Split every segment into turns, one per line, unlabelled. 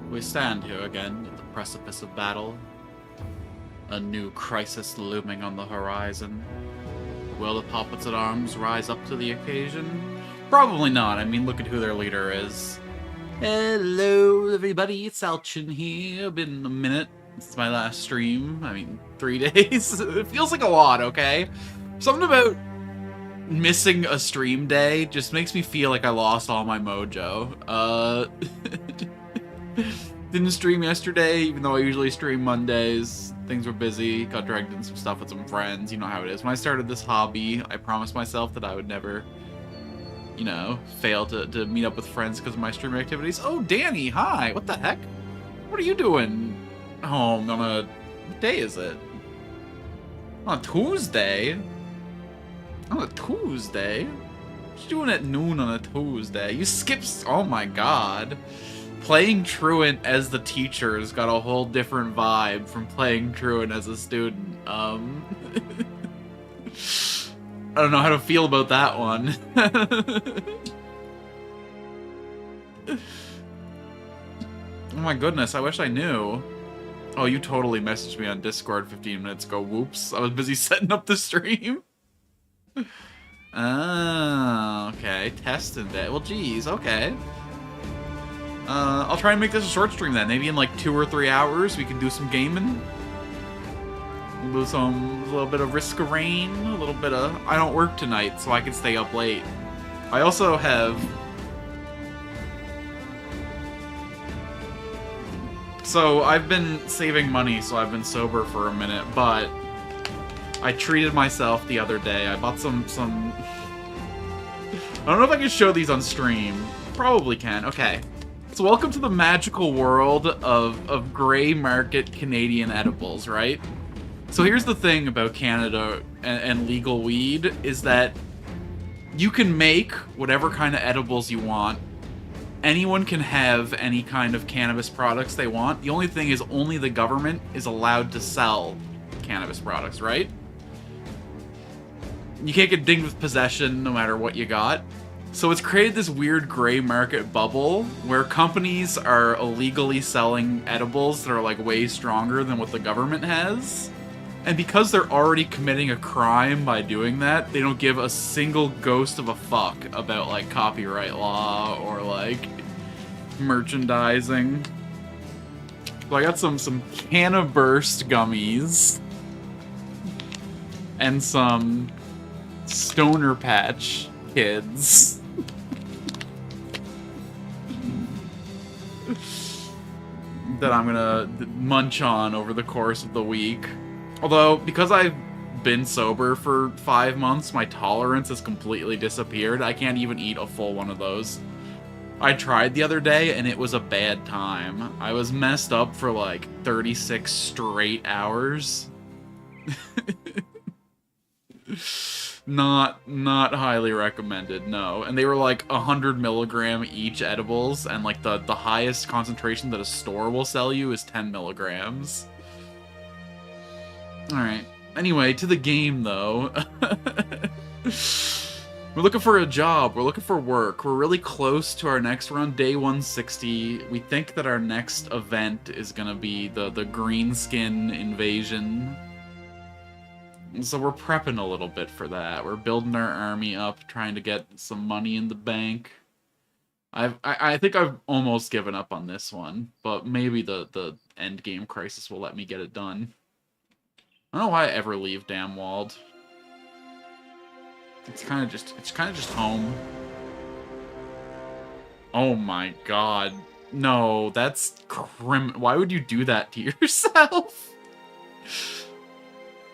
We stand here again at the precipice of battle. A new crisis looming on the horizon. Will the puppets at arms rise up to the occasion? Probably not. I mean, look at who their leader is. Hello, everybody. It's Alchin here. Been a minute since my last stream. I mean, 3 days. It feels like a lot, okay? Something about missing a stream day just makes me feel like I lost all my mojo. Didn't stream yesterday, even though I usually stream Mondays. Things were busy, got dragged into some stuff with some friends. You know how it is. When I started this hobby, I promised myself that I would never, you know, fail to meet up with friends because of my streaming activities. Oh, Danny, hi! What the heck? What are you doing home on a... What day is it? On a Tuesday? On a Tuesday? What you doing at noon on a Tuesday? You skipped... Oh my god. Playing truant as the teacher has got a whole different vibe from playing truant as a student. I don't know how to feel about that one. Oh my goodness, I wish I knew. Oh, you totally messaged me on Discord 15 minutes ago. Whoops, I was busy setting up the stream. Ah, okay. Testing that. Well, geez, okay. I'll try and make this a short stream then. Maybe in like 2 or 3 hours we can do some gaming. We'll do a little bit of Risk of Rain, a little bit of... I don't work tonight, so I can stay up late. I also have... So, I've been saving money, so I've been sober for a minute, but... I treated myself the other day. I bought some... I don't know if I can show these on stream. Probably can. Okay. So welcome to the magical world of gray market Canadian edibles, right? So here's the thing about Canada and legal weed, is that you can make whatever kind of edibles you want. Anyone can have any kind of cannabis products they want. The only thing is only the government is allowed to sell cannabis products, right? You can't get dinged with possession no matter what you got. So it's created this weird gray market bubble where companies are illegally selling edibles that are like way stronger than what the government has. And because they're already committing a crime by doing that, they don't give a single ghost of a fuck about like copyright law or like merchandising. So I got some Canna Burst gummies and some Stoner Patch Kids. That I'm gonna munch on over the course of the week. Although, because I've been sober for 5 months, my tolerance has completely disappeared. I can't even eat a full one of those. I tried the other day, and it was a bad time. I was messed up for like 36 straight hours. Not highly recommended, no. And they were like 100 milligram each edibles, and like the highest concentration that a store will sell you is 10 milligrams. Alright. Anyway, to the game though. We're looking for a job, we're looking for work, we're really close to our next run, day 160. We think that our next event is gonna be the Greenskin Invasion. So we're prepping a little bit for that. We're building our army up, trying to get some money in the bank. I think I've almost given up on this one, but maybe the end game crisis will let me get it done. I don't know why I ever leave Damwald. It's kind of just home. Oh my god. No, that's why would you do that to yourself?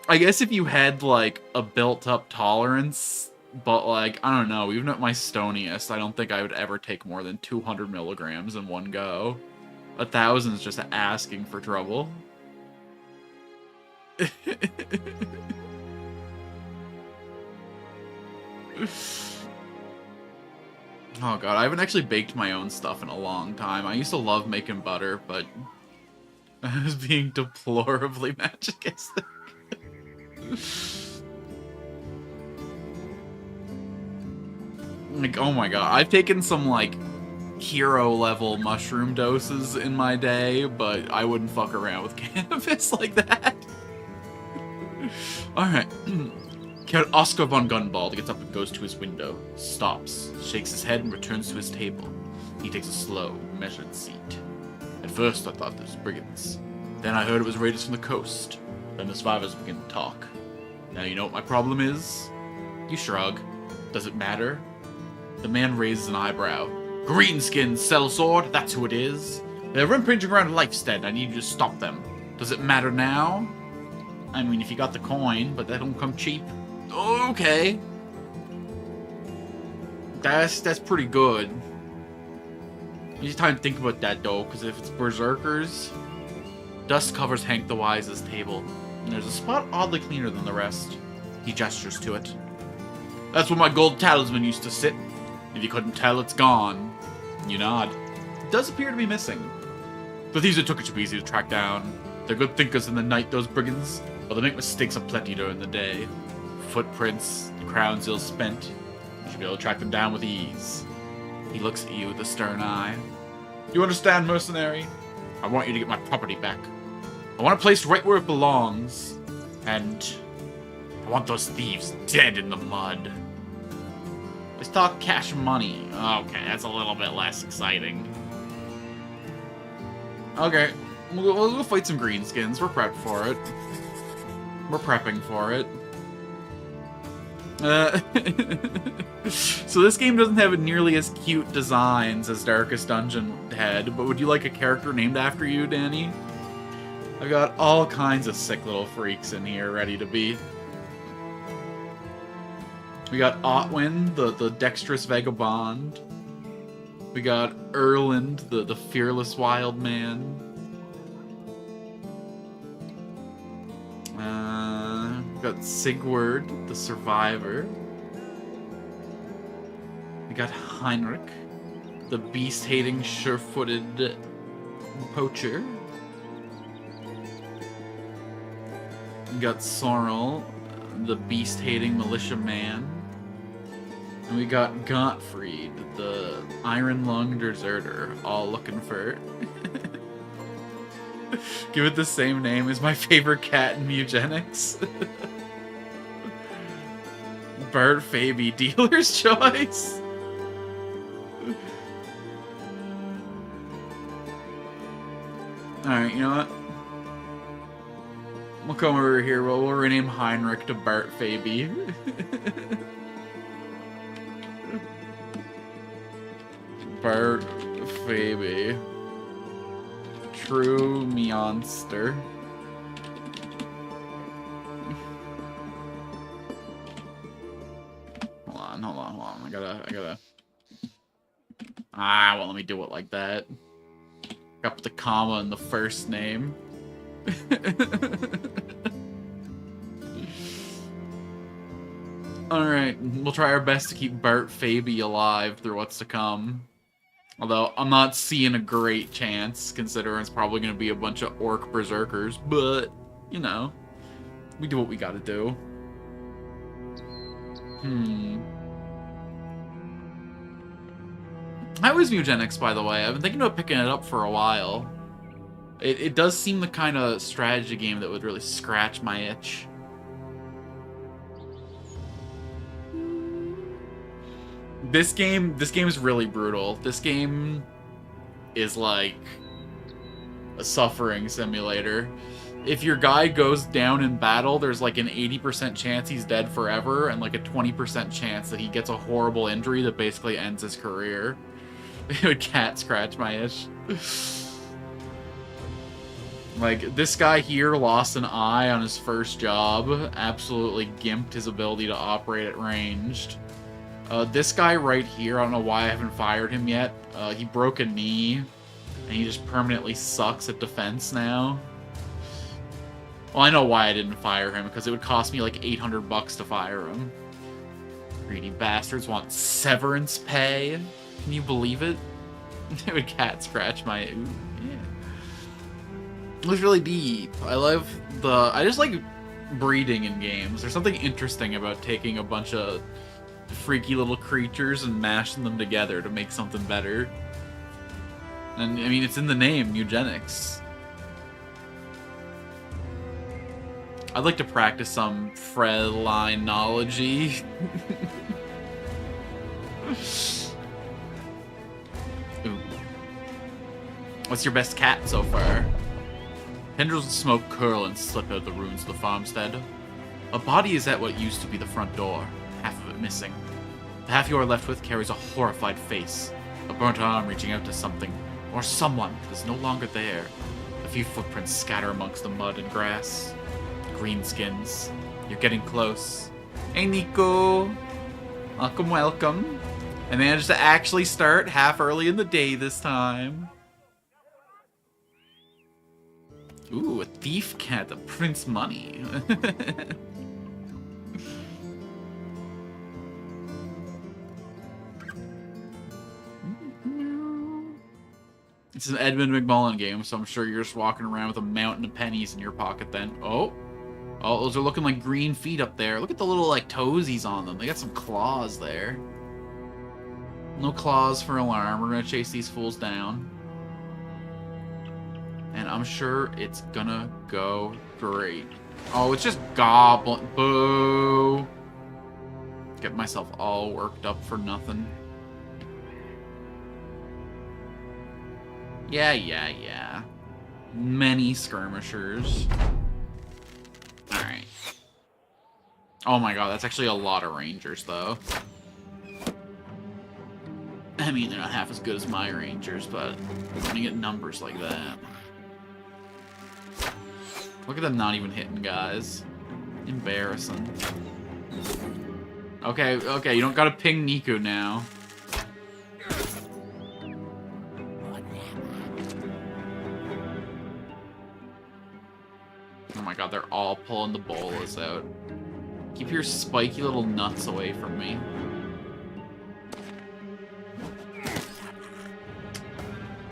I guess if you had, like, a built-up tolerance, but, like, I don't know, even at my stoniest, I don't think I would ever take more than 200 milligrams in one go. 1,000 is just asking for trouble. Oh god, I haven't actually baked my own stuff in a long time. I used to love making butter, but I was being deplorably masochistic. Like, oh my god, I've taken some, like, hero-level mushroom doses in my day, but I wouldn't fuck around with cannabis like that. Alright. Count Oscar von Gunbald gets up and goes to his window, stops, shakes his head, and returns to his table. He takes a slow, measured seat. At first, I thought this was brigands. Then I heard it was raiders from the coast. Then the survivors begin to talk. Now you know what my problem is? You shrug. Does it matter? The man raises an eyebrow. Greenskins, sellsword, that's who it is. They're rampaging around Lifestead, I need you to stop them. Does it matter now? I mean, if you got the coin, but that don't come cheap. Okay. That's pretty good. You need time to think about that, though, because if it's berserkers... Dust covers Hank the Wise's table, and there's a spot oddly cleaner than the rest. He gestures to it. That's where my gold talisman used to sit. If you couldn't tell, it's gone. You nod. It does appear to be missing. The thieves that took it should be easy to track down. They're good thinkers in the night, those brigands, but they make mistakes aplenty during the day. Footprints, the crowns ill spent. You should be able to track them down with ease. He looks at you with a stern eye. You understand, mercenary? I want you to get my property back. I want it placed right where it belongs. And I want those thieves dead in the mud. Let's talk cash money. Okay, that's a little bit less exciting. Okay, we'll go fight some greenskins. We're prepped for it. We're prepping for it. So this game doesn't have nearly as cute designs as Darkest Dungeon had, but would you like a character named after you, Danny? I've got all kinds of sick little freaks in here ready to be. We got Otwin, the dexterous vagabond. We got Erland, the fearless wild man. We got Sigurd, the survivor. We got Heinrich, the beast-hating, sure-footed poacher. We got Sorrel, the beast-hating militia-man. And we got Gottfried, the iron-lunged deserter, all looking for... Give it the same name as my favorite cat in eugenics. Bert Faby, dealer's choice. Alright, you know what? We'll come over here. We'll rename Heinrich to Bart Faby. Bart Faby. True Meonster. Hold on. I gotta... well, let me do it like that. Gotta put the comma in the first name. Alright, we'll try our best to keep Bart Faby alive through what's to come. Although, I'm not seeing a great chance, considering it's probably going to be a bunch of orc berserkers, but, you know, we do what we gotta do. How is Eugenics, by the way? I've been thinking about picking it up for a while. It does seem the kind of strategy game that would really scratch my itch. This game is really brutal. This game is like a suffering simulator. If your guy goes down in battle, there's like an 80% chance he's dead forever, and like a 20% chance that he gets a horrible injury that basically ends his career. It would cat scratch my itch. Like, this guy here lost an eye on his first job, absolutely gimped his ability to operate at ranged. This guy right here, I don't know why I haven't fired him yet. He broke a knee, and he just permanently sucks at defense now. Well, I know why I didn't fire him, because it would cost me like 800 bucks to fire him. Greedy bastards want severance pay. Can you believe it? It would cat scratch my... Ooh, yeah. It was really deep. I just like breeding in games. There's something interesting about taking a bunch of freaky little creatures and mashing them together to make something better. And, I mean, it's in the name, eugenics. I'd like to practice some Frelinology. Ooh. What's your best cat so far? Tendrils of smoke curl and slip out the ruins of the farmstead. A body is at what used to be the front door, half of it missing. The half you are left with carries a horrified face, a burnt arm reaching out to something, or someone that is no longer there. A few footprints scatter amongst the mud and grass. Greenskins. You're getting close. Hey, Nico. Welcome, welcome. I managed to actually start half early in the day this time. Ooh, a thief cat that prints money. It's an Edmund McMullen game, so I'm sure you're just walking around with a mountain of pennies in your pocket then. Oh, those are looking like green feet up there. Look at the little, like, toesies on them. They got some claws there. No claws for alarm. We're gonna chase these fools down. And I'm sure it's gonna go great. Oh, it's just goblin. Boo. Get myself all worked up for nothing. Yeah. Many skirmishers. Alright. Oh my god, that's actually a lot of rangers, though. I mean, they're not half as good as my rangers, but when you get numbers like that. Look at them not even hitting guys. Embarrassing. Okay, you don't gotta ping Niku now. Oh my god, they're all pulling the bolas out. Keep your spiky little nuts away from me.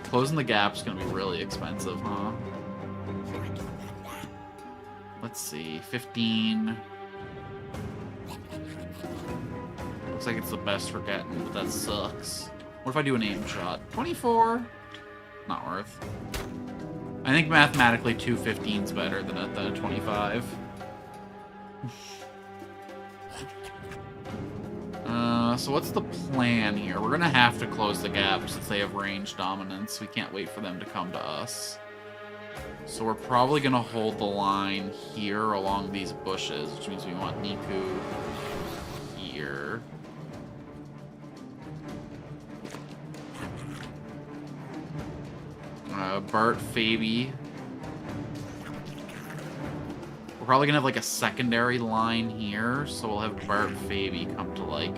Closing the gap's gonna be really expensive, huh? Let's see, 15. Looks like it's the best for getting, but that sucks. What if I do an aim shot? 24? Not worth. I think mathematically 215's better than a 25. So what's the plan here? We're gonna have to close the gap since they have range dominance. We can't wait for them to come to us. So we're probably gonna hold the line here along these bushes, which means we want Niku here. Bart, Fabi. We're probably gonna have like a secondary line here, so we'll have Bart, Fabi come to like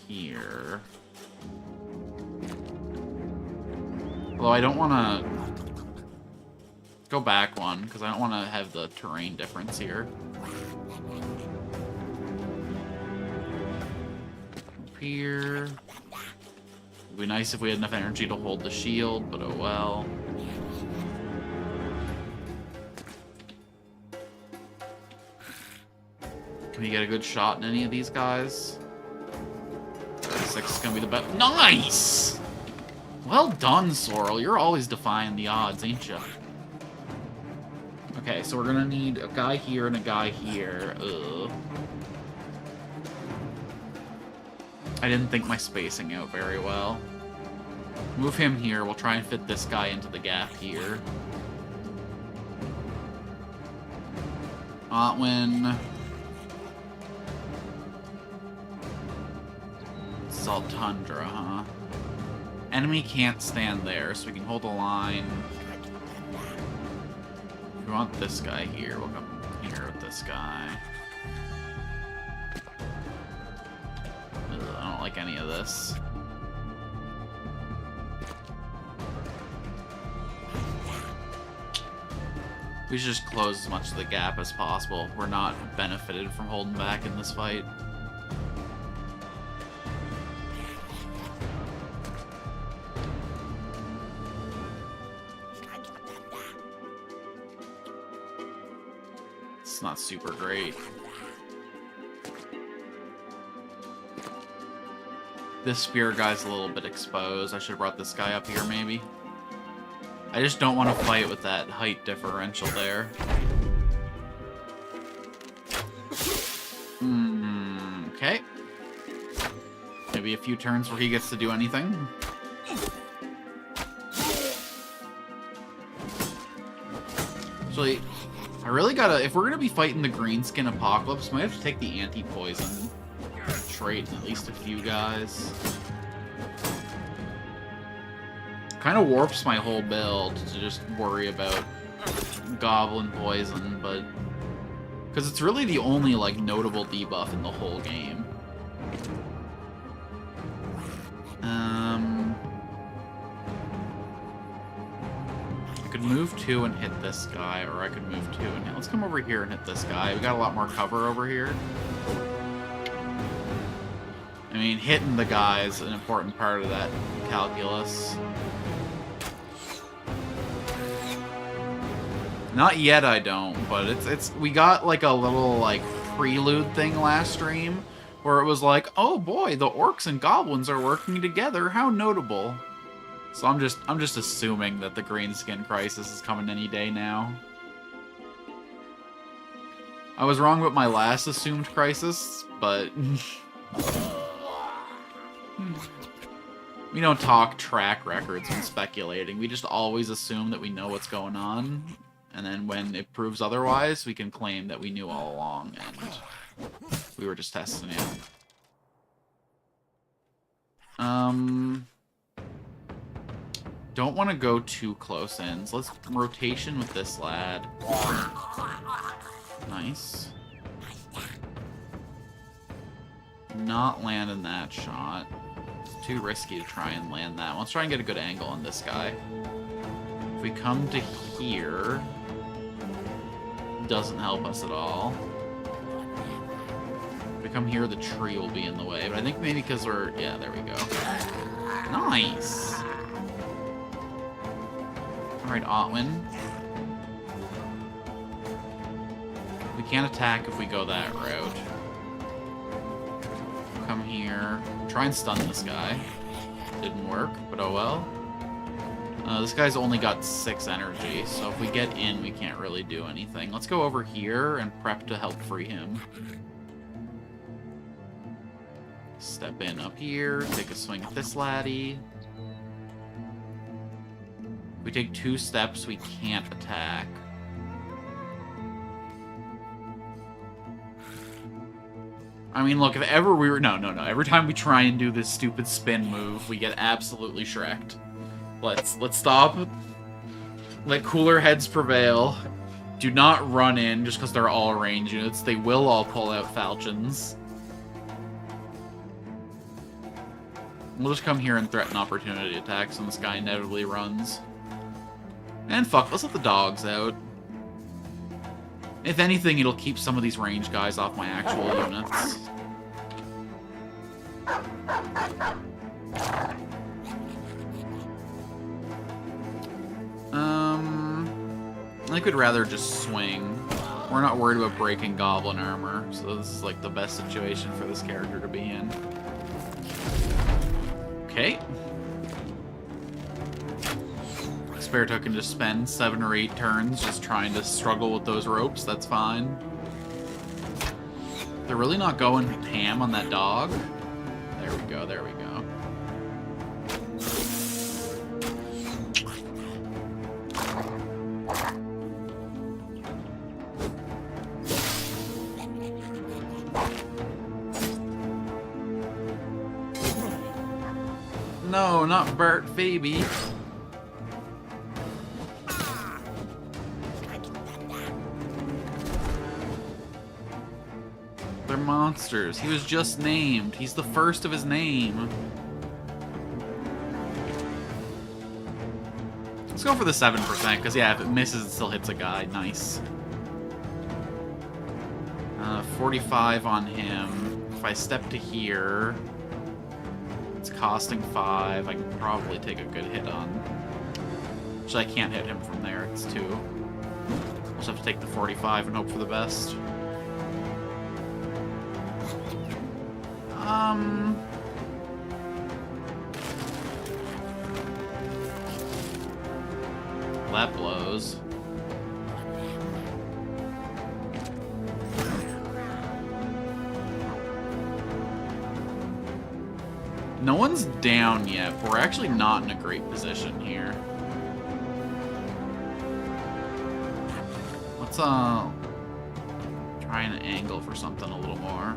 here. Although I don't want to go back one because I don't want to have the terrain difference here. Up here. It'd be nice if we had enough energy to hold the shield, but oh well. Can we get a good shot in any of these guys? 36 is gonna be the best. Nice! Well done, Sorrel. You're always defying the odds, ain't you? Okay, so we're gonna need a guy here and a guy here. Ugh. I didn't think my spacing out very well. Move him here. We'll try and fit this guy into the gap here. Otwin. Salt Tundra, huh? Enemy can't stand there, so we can hold a line. If we want this guy here, we'll come here with this guy. Ugh, I don't like any of this. We should just close as much of the gap as possible. We're not benefited from holding back in this fight. It's not super great. this spear guy's a little bit exposed. I should have brought this guy up here, maybe. I just don't want to fight with that height differential there. Okay. Maybe a few turns where he gets to do anything. Actually, I really gotta... If we're gonna be fighting the Greenskin Apocalypse, might have to take the anti-poison trait in at least a few guys. Kind of warps my whole build to just worry about Goblin Poison, but... Because it's really the only, like, notable debuff in the whole game. I could move 2 and hit this guy, or I could move 2 and hit... Let's come over here and hit this guy. We got a lot more cover over here. I mean, hitting the guy is an important part of that calculus. Not yet, I don't, but it's we got like a little like prelude thing last stream where it was like, oh boy, the orcs and goblins are working together. How notable. So I'm just assuming that the Greenskin Crisis is coming any day now. I was wrong with my last assumed crisis, but we don't talk track records when speculating. We just always assume that we know what's going on. And then when it proves otherwise, we can claim that we knew all along, and we were just testing it. Don't want to go too close in, so let's rotation with this lad. Nice. Not landing that shot. It's too risky to try and land that. Let's try and get a good angle on this guy. If we come to here... doesn't help us at all. If we come here, the tree will be in the way. But I think maybe because we're... yeah, there we go. Nice! Alright, Otwin. We can't attack if we go that route. Come here. Try and stun this guy. Didn't work, but oh well. This guy's only got 6 energy, so if we get in, we can't really do anything. Let's go over here and prep to help free him. Step in up here, take a swing at this laddie. If we take 2 steps, we can't attack. I mean, look, if ever we were... No. Every time we try and do this stupid spin move, we get absolutely shreked. Let's stop. Let cooler heads prevail. Do not run in just because they're all range units. They will all pull out falchions. We'll just come here and threaten opportunity attacks when this guy inevitably runs. And fuck, let's let the dogs out. If anything, it'll keep some of these range guys off my actual units. I could rather just swing. We're not worried about breaking goblin armor, so this is like the best situation for this character to be in. Okay. Spiritu can just spend 7 or 8 turns just trying to struggle with those ropes, that's fine. They're really not going ham on that dog. There we go, there we go. No, not Bert Phoebe. They're monsters. He was just named. He's the first of his name. Let's go for the 7%, because yeah, if it misses, it still hits a guy. Nice. 45 on him. If I step to here... it's costing 5. I can probably take a good hit on. Actually, I can't hit him from there. It's 2. I'll just have to take the 45 and hope for the best. that blows. No one's down yet, but we're actually not in a great position here. Let's try and angle for something a little more.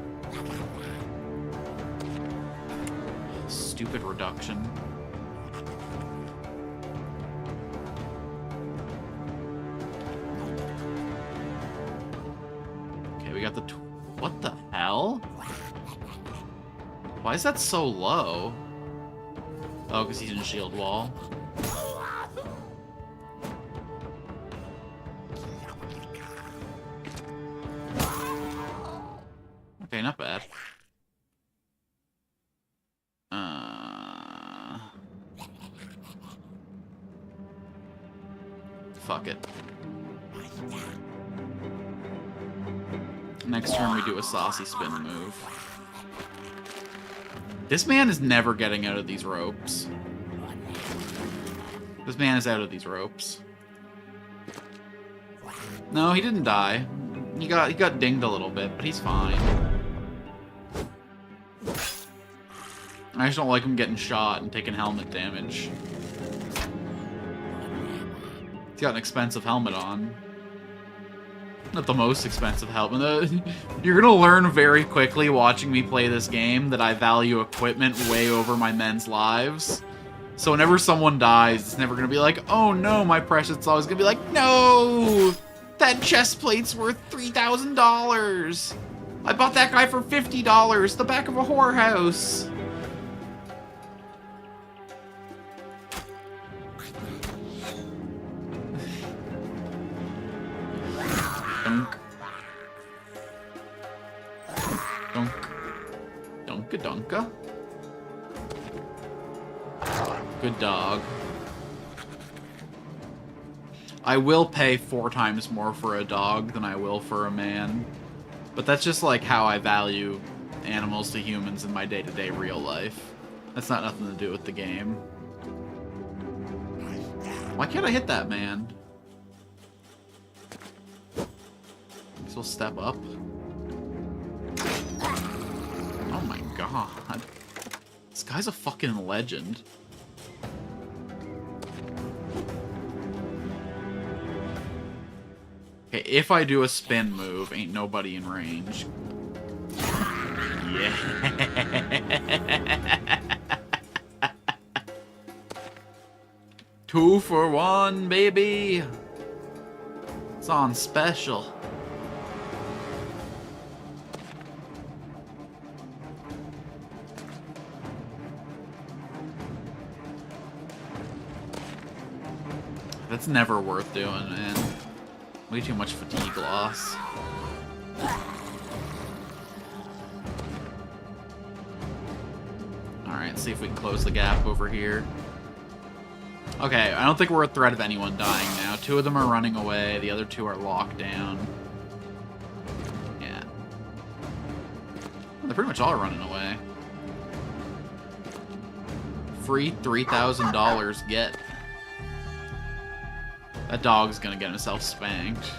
Stupid reduction. Okay, we got the... What the hell? Why is that so low? Oh, because he's in shield wall. Okay, not bad. Fuck it. Next turn we do a saucy spin move. This man is never getting out of these ropes. This man is out of these ropes. No, he didn't die. He got dinged a little bit, but he's fine. I just don't like him getting shot and taking helmet damage. He's got an expensive helmet on. Not the most expensive helmet. You're gonna learn very quickly watching me play this game that I value equipment way over my men's lives. So whenever someone dies, it's never gonna be like, oh no, my precious. It's always gonna be like, no! That chest plate's worth $3,000! I bought that guy for $50, the back of a whorehouse! Dunk. Dunk. Dunka-dunka. Good dog. I will pay 4 times more for a dog than I will for a man. But that's just like how I value animals to humans in my day-to-day real life. That's not nothing to do with the game. Why can't I hit that man? Guess we'll step up. Oh my god. This guy's a fucking legend. Okay, if I do a spin move, ain't nobody in range. Yeah. 2 for 1, baby. It's on special. That's never worth doing, man. Way too much fatigue loss. Alright, see if we can close the gap over here. Okay, I don't think we're a threat of anyone dying now. 2 of them are running away, the other 2 are locked down. Yeah. They're pretty much all running away. Free $3,000 get. That dog's gonna get himself spanked.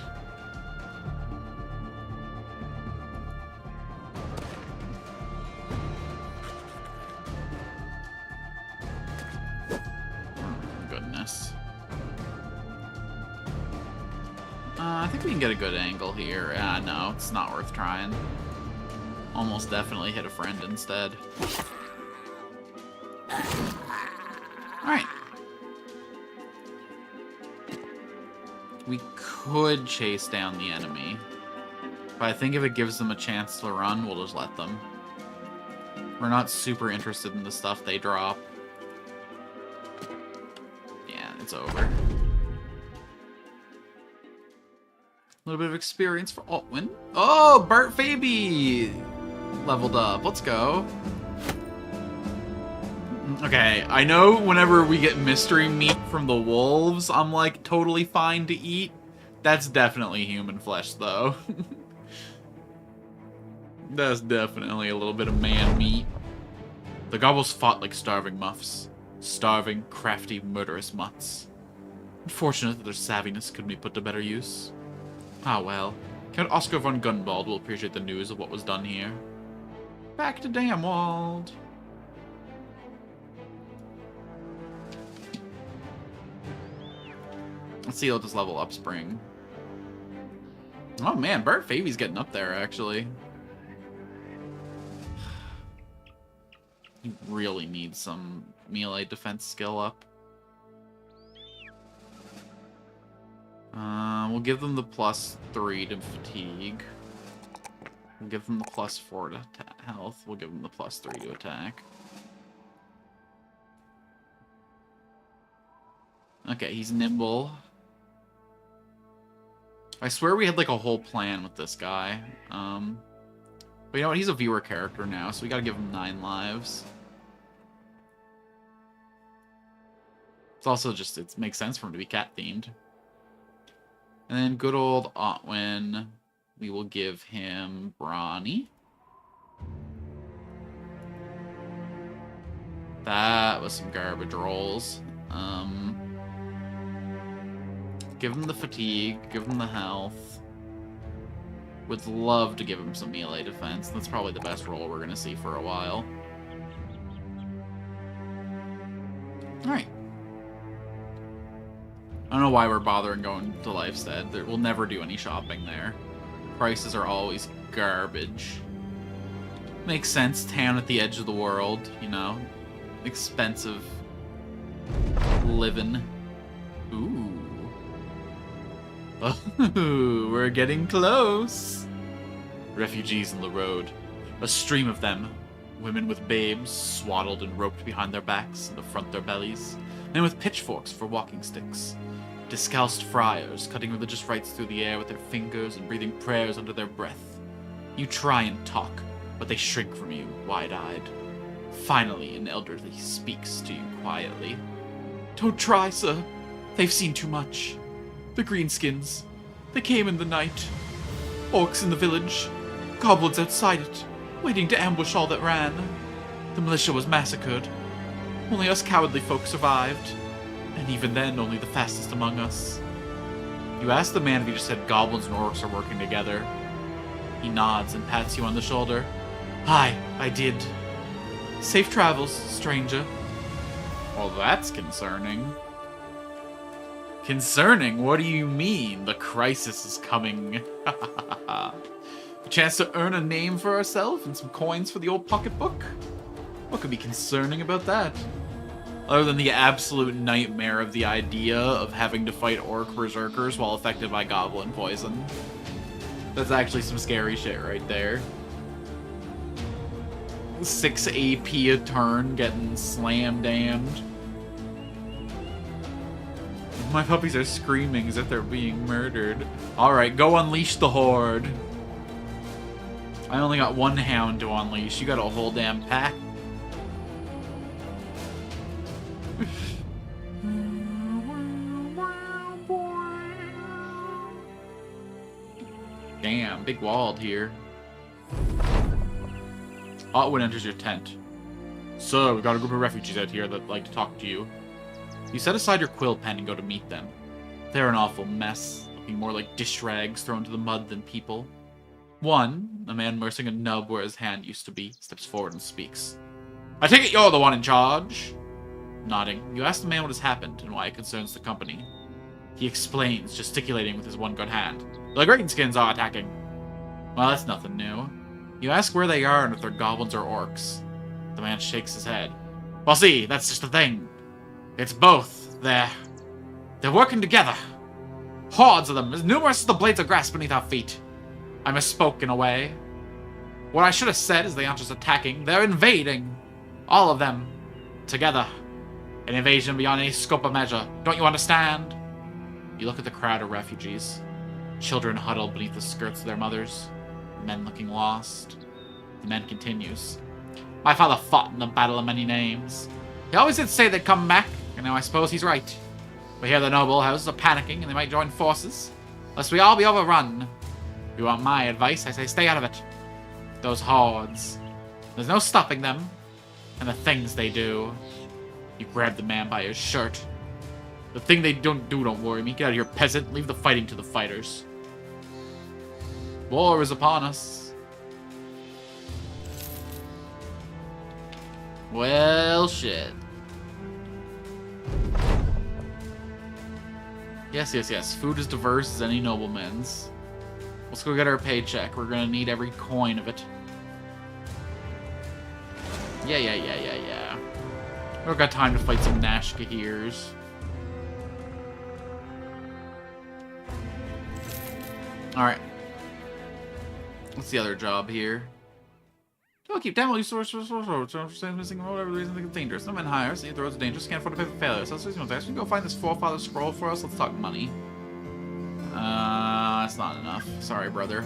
Goodness. I think we can get a good angle here. No, it's not worth trying. Almost definitely hit a friend instead. Alright. We could chase down the enemy. But I think if it gives them a chance to run, we'll just let them. We're not super interested in the stuff they drop. Yeah, it's over. A little bit of experience for Altwin. Oh, Bart Faby leveled up. Let's go. Okay, I know whenever we get mystery meat from the wolves, I'm like totally fine to eat. That's definitely human flesh, though. That's definitely a little bit of man meat. The gobbles fought like starving muffs. Starving, crafty, murderous mutts. Unfortunate that their savviness couldn't be put to better use. Ah well. Count Oscar von Gunwald will appreciate the news of what was done here. Back to Damwald. Let's see, I'll just level up Spring. Oh man, Bart Favy's getting up there, actually. He really needs some melee defense skill up. We'll give them the +3 to fatigue. We'll give them the +4 to health. We'll give them the +3 to attack. Okay, he's nimble. I swear we had like a whole plan with this guy. But you know what? He's a viewer character now, so we gotta give him 9 lives. It's also just, it makes sense for him to be cat-themed. And then good old Otwin, we will give him Brawny. That was some garbage rolls. Give him the fatigue, give him the health. Would love to give him some melee defense. That's probably the best roll we're gonna see for a while. Alright. I don't know why we're bothering going to Lifestead. We'll never do any shopping there. Prices are always garbage. Makes sense, town at the edge of the world, you know. Expensive living. Ooh. Oh, we're getting close. Refugees in the road. A stream of them. Women with babes, swaddled and roped behind their backs and to front their bellies. Men with pitchforks for walking sticks. Discalced friars, cutting religious rites through the air with their fingers and breathing prayers under their breath. You try and talk, but they shrink from you, wide-eyed. Finally, an elderly speaks to you quietly. Don't try, sir. They've seen too much. The greenskins. They came in the night. Orcs in the village. Goblins outside it, waiting to ambush all that ran. The militia was massacred. Only us cowardly folk survived. And even then, only the fastest among us. You ask the man if he just said goblins and orcs are working together. He nods and pats you on the shoulder. Hi, I did. Safe travels, stranger. Well, that's concerning. Concerning? What do you mean? The crisis is coming. A chance to earn a name for ourselves and some coins for the old pocketbook? What could be concerning about that? Other than the absolute nightmare of the idea of having to fight orc berserkers while affected by goblin poison. That's actually some scary shit right there. 6 AP a turn getting slam-damned. My puppies are screaming as if they're being murdered. Alright, go unleash the horde. I only got 1 hound to unleash. You got a whole damn pack. Damn, big walled here. Otwin enters your tent. Sir, we've got a group of refugees out here that'd like to talk to you. You set aside your quill pen and go to meet them. They're an awful mess, looking more like dish rags thrown to the mud than people. One, a man nursing a nub where his hand used to be, steps forward and speaks. I take it you're the one in charge? Nodding, you ask the man what has happened and why it concerns the company. He explains, gesticulating with his one good hand. The greenskins are attacking. Well, that's nothing new. You ask where they are and if they're goblins or orcs. The man shakes his head. Well, see, that's just the thing. It's both. They're working together. Hordes of them, as numerous as the blades of grass beneath our feet. I misspoke in a way. What I should have said is they aren't just attacking, they're invading. All of them. Together. An invasion beyond any scope of measure. Don't you understand? You look at the crowd of refugees. Children huddled beneath the skirts of their mothers. Men looking lost. The man continues. My father fought in the Battle of Many Names. He always did say they'd come back, and now I suppose he's right. We hear the noble houses are panicking and they might join forces. Lest we all be overrun. If you want my advice, I say stay out of it. Those hordes. There's no stopping them. And the things they do. You grab the man by his shirt. The thing they don't do don't worry me. Get out of here, peasant. Leave the fighting to the fighters. War is upon us. Well, shit. Yes, yes, yes. Food is diverse as any nobleman's. Let's go get our paycheck. We're gonna need every coin of it. Yeah. We don't got time to fight some Nashkahirs. Alright. What's the other job here? Oh, keep down while you source missing whatever the reason it's dangerous. No man hires, the roads are dangerous, can't afford to pay for failure. So let's go find this forefather scroll for us. Let's talk money. That's not enough. Sorry, brother.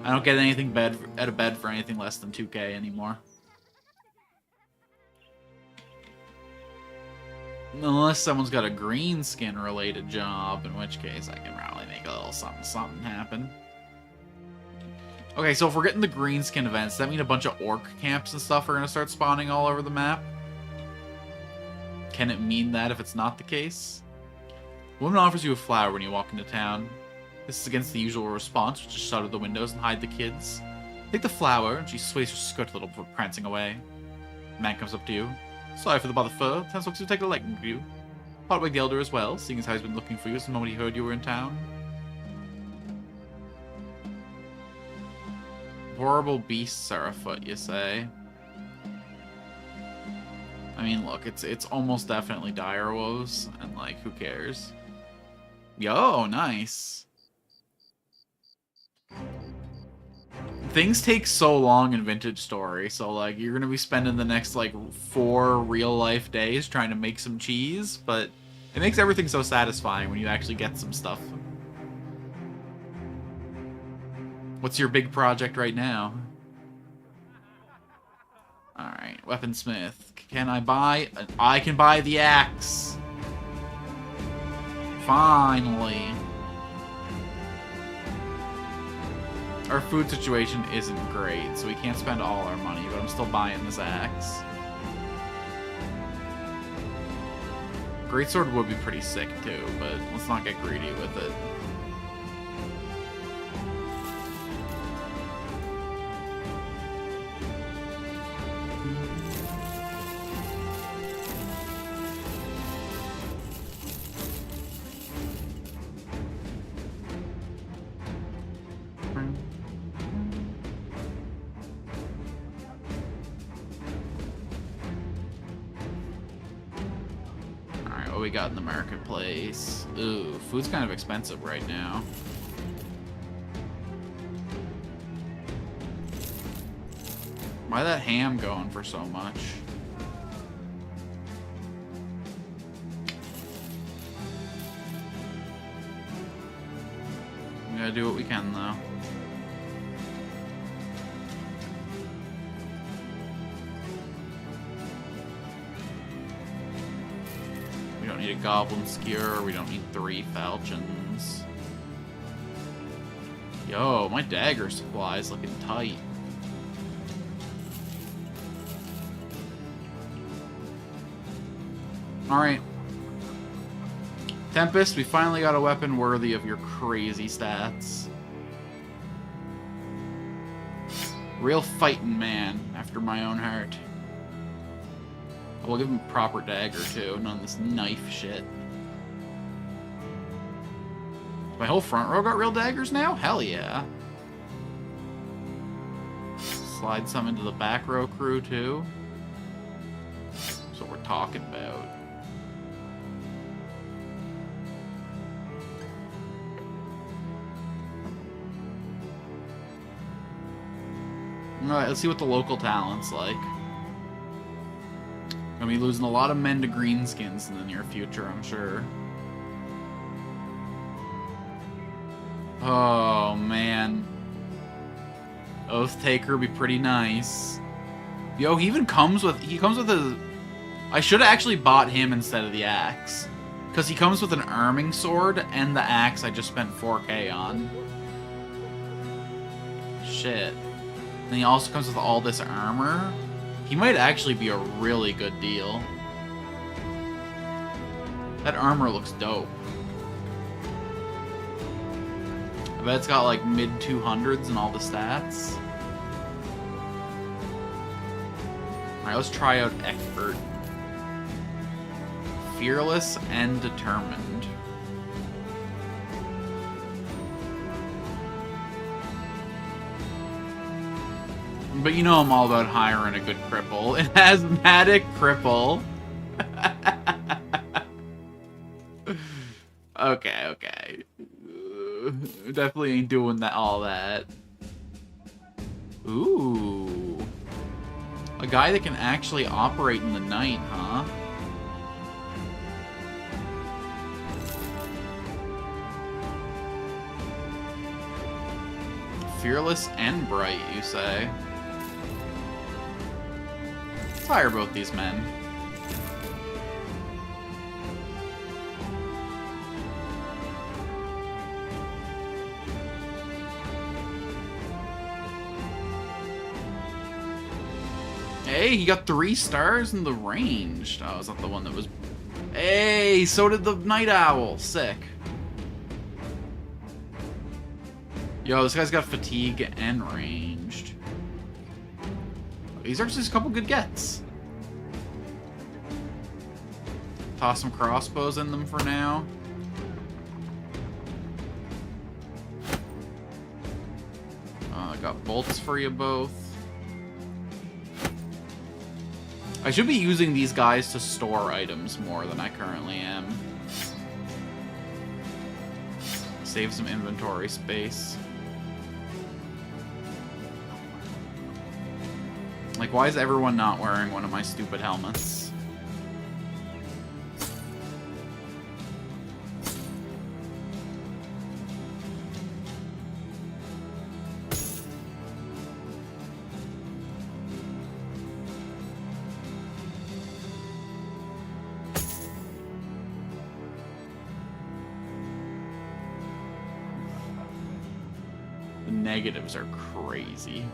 I don't get anything out of bed for anything less than 2K anymore. Unless someone's got a green skin related job, in which case I can probably make a little something happen. Okay, so if we're getting the green skin events, does that mean a bunch of orc camps and stuff are going to start spawning all over the map? Can it mean that if it's not the case? A woman offers you a flower when you walk into town. This is against the usual response, which is shut out the windows and hide the kids. Take the flower, and she sways her skirt a little before prancing away. The man comes up to you. Sorry for the bother fur. 10 folks who take a liking to you. Partweg the Elder as well, seeing as how he's been looking for you since the moment he heard you were in town. Horrible beasts are afoot, you say? I mean, look, it's almost definitely dire woes, and like, who cares? Yo, nice. Things take so long in Vintage Story, so like, you're gonna be spending the next like 4 real-life days trying to make some cheese, but it makes everything so satisfying when you actually get some stuff. What's your big project right now? Alright, weaponsmith. Can I buy? I can buy the axe. Finally. Our food situation isn't great, so we can't spend all our money, but I'm still buying this axe. Greatsword would be pretty sick too, but let's not get greedy with it. What we got in the marketplace? Ooh, food's kind of expensive right now. Why that ham going for so much? We gotta do what we can though. We don't need a goblin skewer, we don't need 3 falchions. Yo, my dagger supply is looking tight. Alright. Tempest, we finally got a weapon worthy of your crazy stats. Real fighting man, after my own heart. We'll give him a proper dagger, too. None of this knife shit. My whole front row got real daggers now? Hell yeah. Slide some into the back row crew, too. That's what we're talking about. Alright, let's see what the local talent's like. Gonna be losing a lot of men to greenskins in the near future, I'm sure. Oh, man. Oath Taker would be pretty nice. Yo, he even comes with... He comes with a... I should have actually bought him instead of the axe. Because he comes with an arming sword and the axe I just spent 4K on. Shit. And he also comes with all this armor. He might actually be a really good deal. That armor looks dope. I bet it's got like mid 200s and all the stats. Alright, let's try out Expert. Fearless and determined. But you know I'm all about hiring a good cripple. An asthmatic cripple. Okay. Definitely ain't doing that. All that. Ooh. A guy that can actually operate in the night, huh? Fearless and bright, you say? Let's hire both these men. Hey, he got 3 stars in the ranged. Oh, is that the one that was... Hey, so did the Night Owl. Sick. Yo, this guy's got fatigue and ranged. These are just a couple good gets. Toss some crossbows in them for now. I got bolts for you both. I should be using these guys to store items more than I currently am. Save some inventory space. Like, why is everyone not wearing one of my stupid helmets? The negatives are crazy.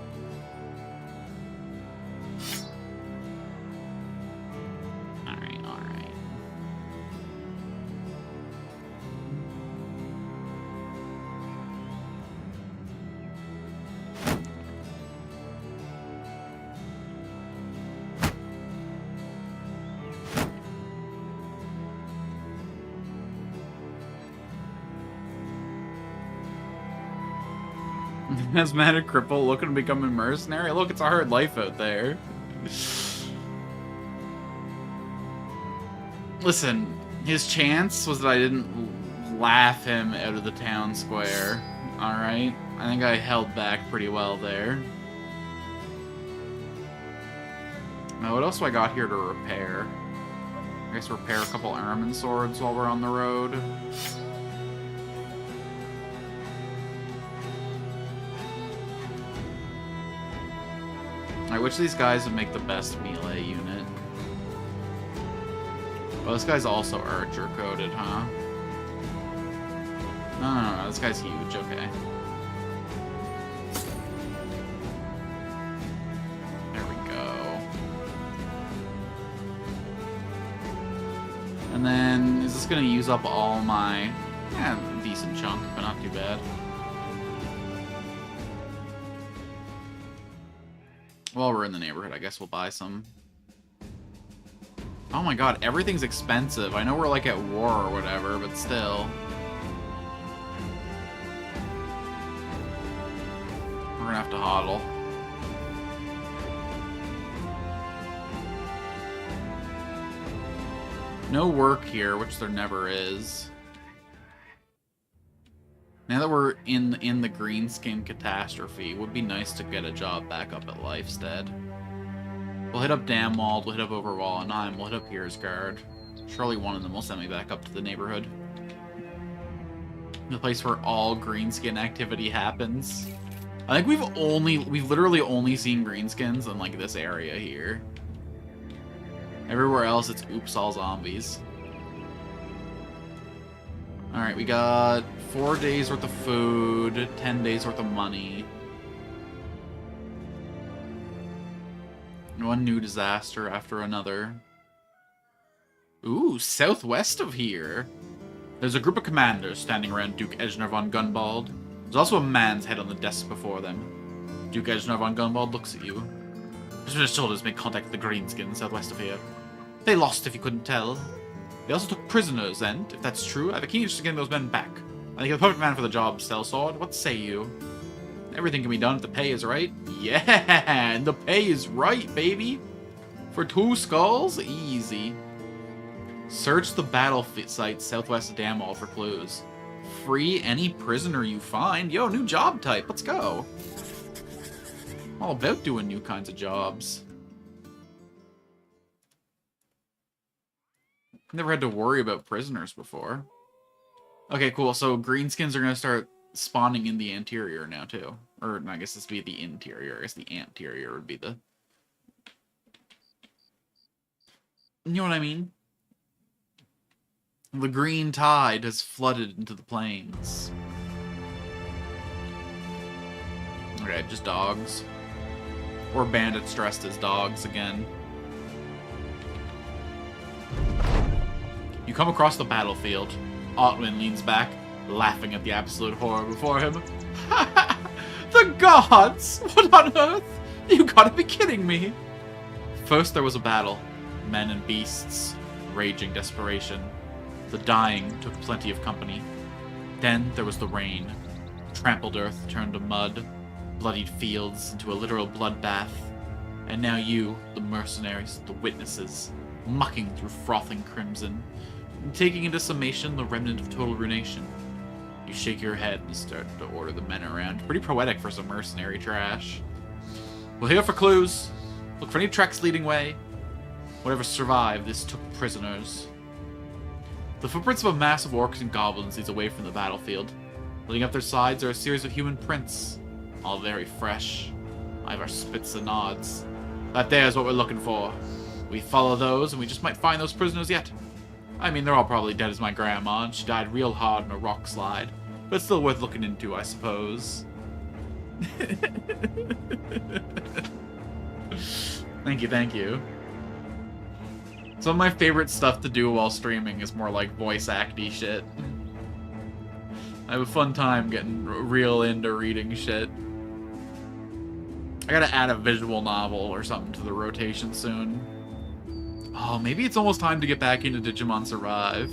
Asthmatic cripple looking to become a mercenary? Look, it's a hard life out there. Listen, his chance was that I didn't laugh him out of the town square. Alright? I think I held back pretty well there. Now, what else do I got here to repair? I guess repair a couple Ermine swords while we're on the road. Alright, which of these guys would make the best melee unit? Oh, this guy's also archer coded, huh? No, this guy's huge, okay. There we go. And then, is this gonna use up all my... Yeah, decent chunk, but not too bad. While we're in the neighborhood, I guess we'll buy some. Oh my god, everything's expensive. I know we're like at war or whatever, but still. We're gonna have to hodl. No work here, which there never is. Now that we're in the greenskin catastrophe, it would be nice to get a job back up at Lifestead. We'll hit up Damwald, we'll hit up over Wallenheim, we'll hit up Hearsguard. Surely one of them will send me back up to the neighborhood. The place where all greenskin activity happens. I think we've literally only seen greenskins in like this area here. Everywhere else it's oops all zombies. Alright, we got 4 days worth of food, 10 days worth of money. One new disaster after another. Ooh, southwest of here. There's a group of commanders standing around Duke Ejnar von Gunbald. There's also a man's head on the desk before them. Duke Ejnar von Gunbald looks at you. His shoulders make contact with the greenskins southwest of here. They lost, if you couldn't tell. They also took prisoners, and, if that's true, I have a keen interest in getting those men back. I think you're the perfect man for the job, Sellsword. What say you? Everything can be done if the pay is right. Yeah, and the pay is right, baby. For 2 skulls? Easy. Search the battle site southwest of Damwall for clues. Free any prisoner you find. Yo, new job type. Let's go. I'm all about doing new kinds of jobs. Never had to worry about prisoners before. Okay, cool. So greenskins are going to start spawning in the anterior now, too. Or, I guess this would be the interior. I guess the anterior would be the... You know what I mean? The green tide has flooded into the plains. Okay, just dogs. Or bandits dressed as dogs again. You come across the battlefield. Otwin leans back, laughing at the absolute horror before him. The gods! What on earth? You gotta be kidding me! First there was a battle. Men and beasts. Raging desperation. The dying took plenty of company. Then there was the rain. Trampled earth turned to mud. Bloodied fields into a literal bloodbath. And now you, the mercenaries, the witnesses, mucking through frothing crimson, taking into summation the remnant of total ruination. You shake your head and start to order the men around. Pretty poetic for some mercenary trash. We're here for clues. Look for any tracks leading way. Whatever survived, this took prisoners. The footprints of a mass of orcs and goblins leads away from the battlefield. Leading up their sides are a series of human prints, all very fresh. Ivar spits and nods. That there is what we're looking for. We follow those, and we just might find those prisoners yet. I mean, they're all probably dead as my grandma, and she died real hard in a rock slide. But still worth looking into, I suppose. Thank you, thank you. Some of my favorite stuff to do while streaming is more like voice acty shit. I have a fun time getting real into reading shit. I gotta add a visual novel or something to the rotation soon. Oh, maybe it's almost time to get back into Digimon Survive.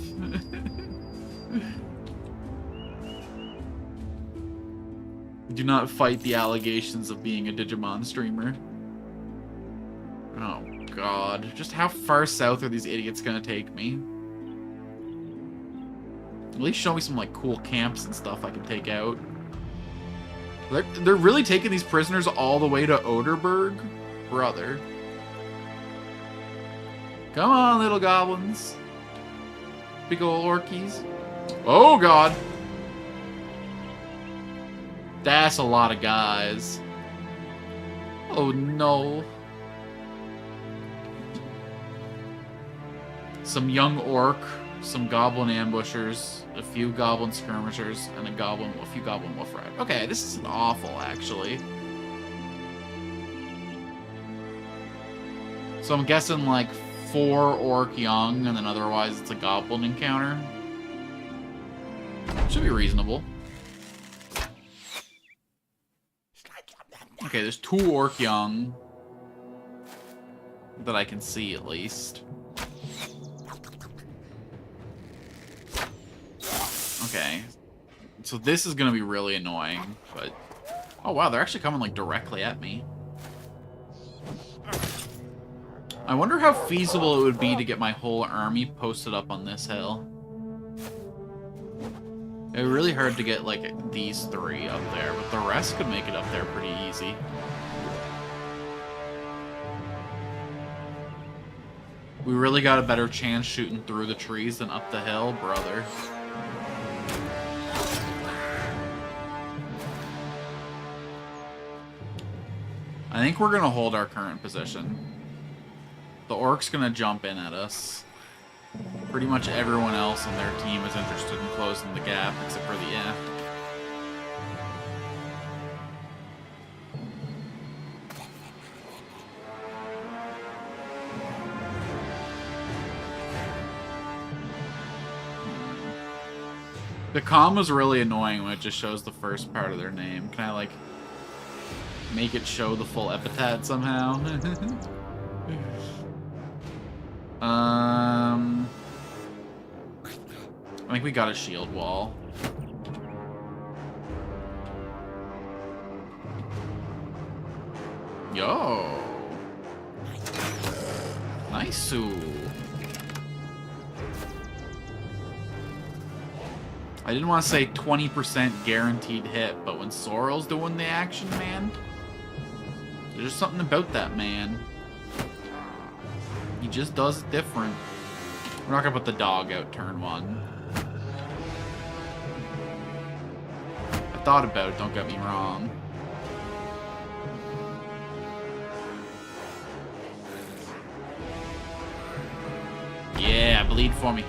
Do not fight the allegations of being a Digimon streamer. Oh, God. Just how far south are these idiots gonna take me? At least show me some, like, cool camps and stuff I can take out. They're really taking these prisoners all the way to Oderberg? Brother. Come on, little goblins. Big ol' orkies. Oh, God. That's a lot of guys. Oh, no. Some young orc, some goblin ambushers, a few goblin skirmishers, and a few goblin wolf riders. Okay, this isn't awful, actually. So I'm guessing, like, 4 orc young, and then otherwise it's a goblin encounter. Should be reasonable. Okay, there's 2 orc young that I can see, at least. Okay. So this is gonna be really annoying, but... Oh wow, they're actually coming, like, directly at me. I wonder how feasible it would be to get my whole army posted up on this hill. It would be really hard to get, like, these 3 up there, but the rest could make it up there pretty easy. We really got a better chance shooting through the trees than up the hill, brother. I think we're gonna hold our current position. The orc's gonna jump in at us. Pretty much everyone else on their team is interested in closing the gap, except for the F. The comm was really annoying when it just shows the first part of their name. Can I, like, make it show the full epithet somehow? I think we got a shield wall. Yo! Nice-oo. I didn't want to say 20% guaranteed hit, but when Sorrel's doing the action, man, there's just something about that man. He just does it different. We're not gonna put the dog out turn one. I thought about it, don't get me wrong. Yeah, bleed for me.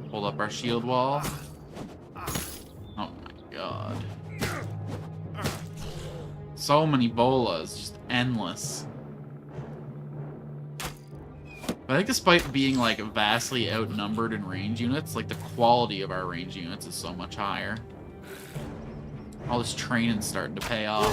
Hold up our shield wall. Oh my god. So many bolas, just endless. But I think despite being like vastly outnumbered in range units, like the quality of our range units is so much higher. All this training's starting to pay off.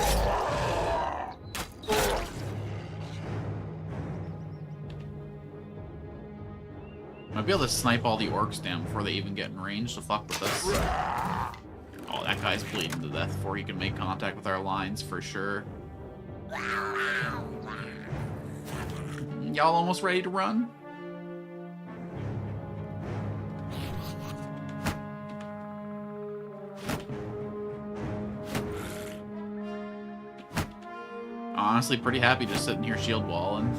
Might be able to snipe all the orcs down before they even get in range to fuck with us. Oh, that guy's bleeding to death before he can make contact with our lines for sure. Y'all almost ready to run? Honestly, pretty happy just sitting here shield walling.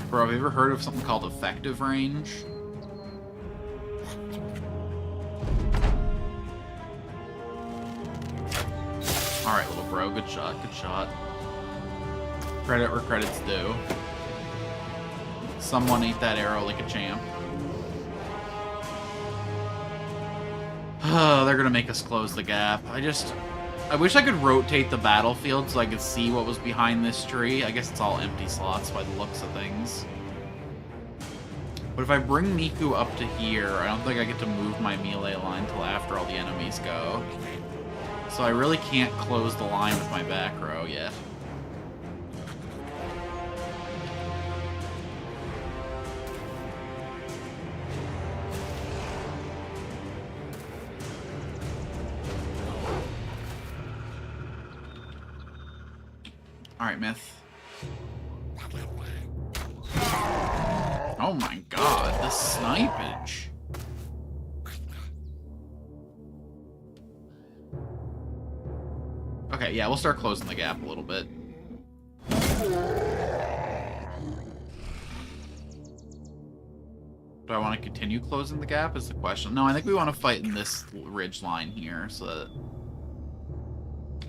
Bro, have you ever heard of something called effective range? Alright, little bro, good shot, good shot. Credit where credit's due. Someone ate that arrow like a champ. They're gonna make us close the gap. I wish I could rotate the battlefield so I could see what was behind this tree. I guess it's all empty slots by the looks of things. But if I bring Miku up to here, I don't think I get to move my melee line till after all the enemies go. So I really can't close the line with my back row yet. Alright, Myth. Oh my god, the snipage. Okay, yeah, we'll start closing the gap a little bit. Do I want to continue closing the gap is the question. No, I think we want to fight in this ridge line here, so that...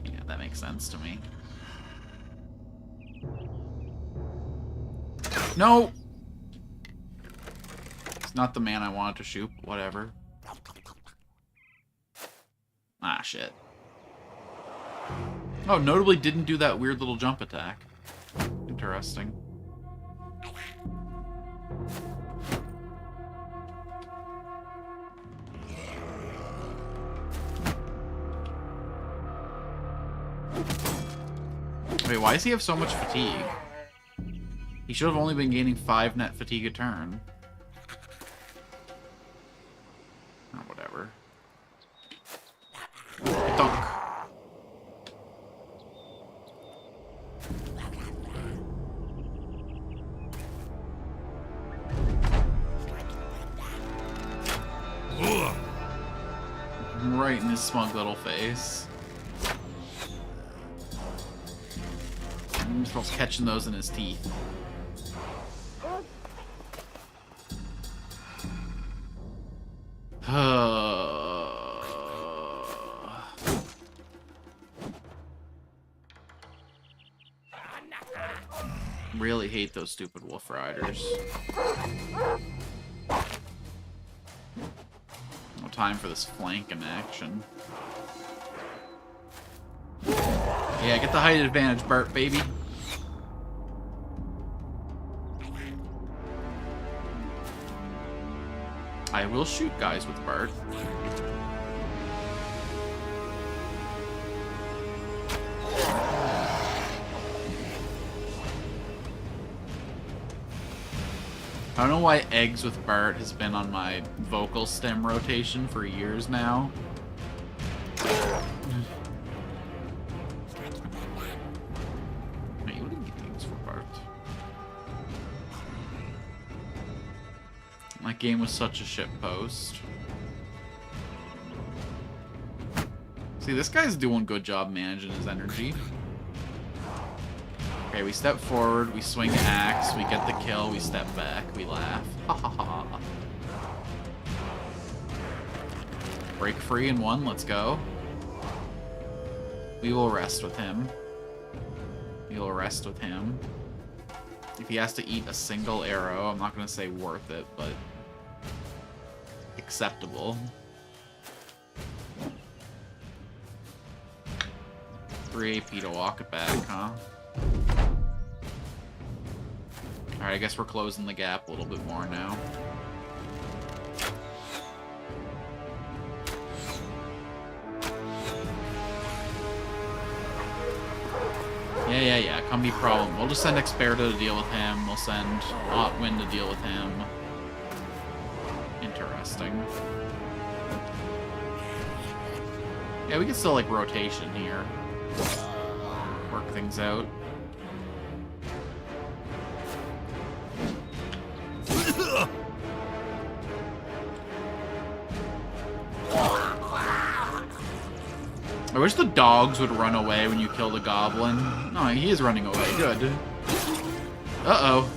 Yeah, that makes sense to me. No! It's not the man I wanted to shoot, but whatever. Ah, shit. Oh, notably didn't do that weird little jump attack. Interesting. Wait, why does he have so much fatigue? He should have only been gaining 5 net fatigue a turn. Oh, whatever. Dunk. Right in his smug little face. He's supposed to catching those in his teeth. Really hate those stupid wolf riders. I'll time for this flank in action. Yeah, get the height advantage, Bart, baby. I will shoot guys with Bart. I don't know why eggs with Bart has been on my vocal stem rotation for years now. Wait, what are you getting eggs for Bart? That game was such a shitpost. See, this guy's doing a good job managing his energy. Okay, we step forward, we swing axe, we get the kill, we step back, we laugh. Ha ha ha. Break free in one, let's go. We will rest with him. We will rest with him. If he has to eat a single arrow, I'm not gonna say worth it, but acceptable. 3 AP to walk it back, huh? Alright, I guess we're closing the gap a little bit more now. Yeah. Come be problem. We'll just send Experta to deal with him. We'll send Otwin to deal with him. Interesting. Yeah, we can still, like, rotation here. Work things out. I wish the dogs would run away when you kill the goblin. No, he is running away. Good. Uh-oh.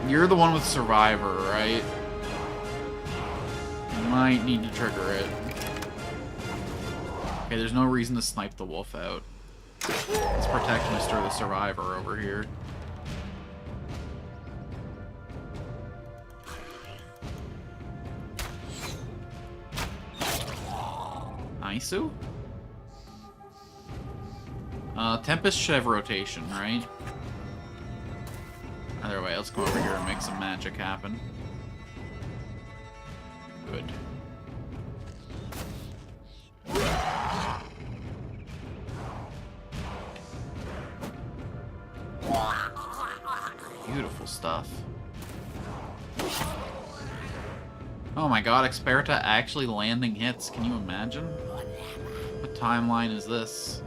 You're the one with Survivor, right? You might need to trigger it. Okay, there's no reason to snipe the wolf out. Let's protect Mr. the Survivor over here. Nice-oo. Tempest should have rotation, right? Either way, let's go over here and make some magic happen. Good. Beautiful stuff. Oh my god, Experta actually landing hits. Can you imagine? What timeline is this?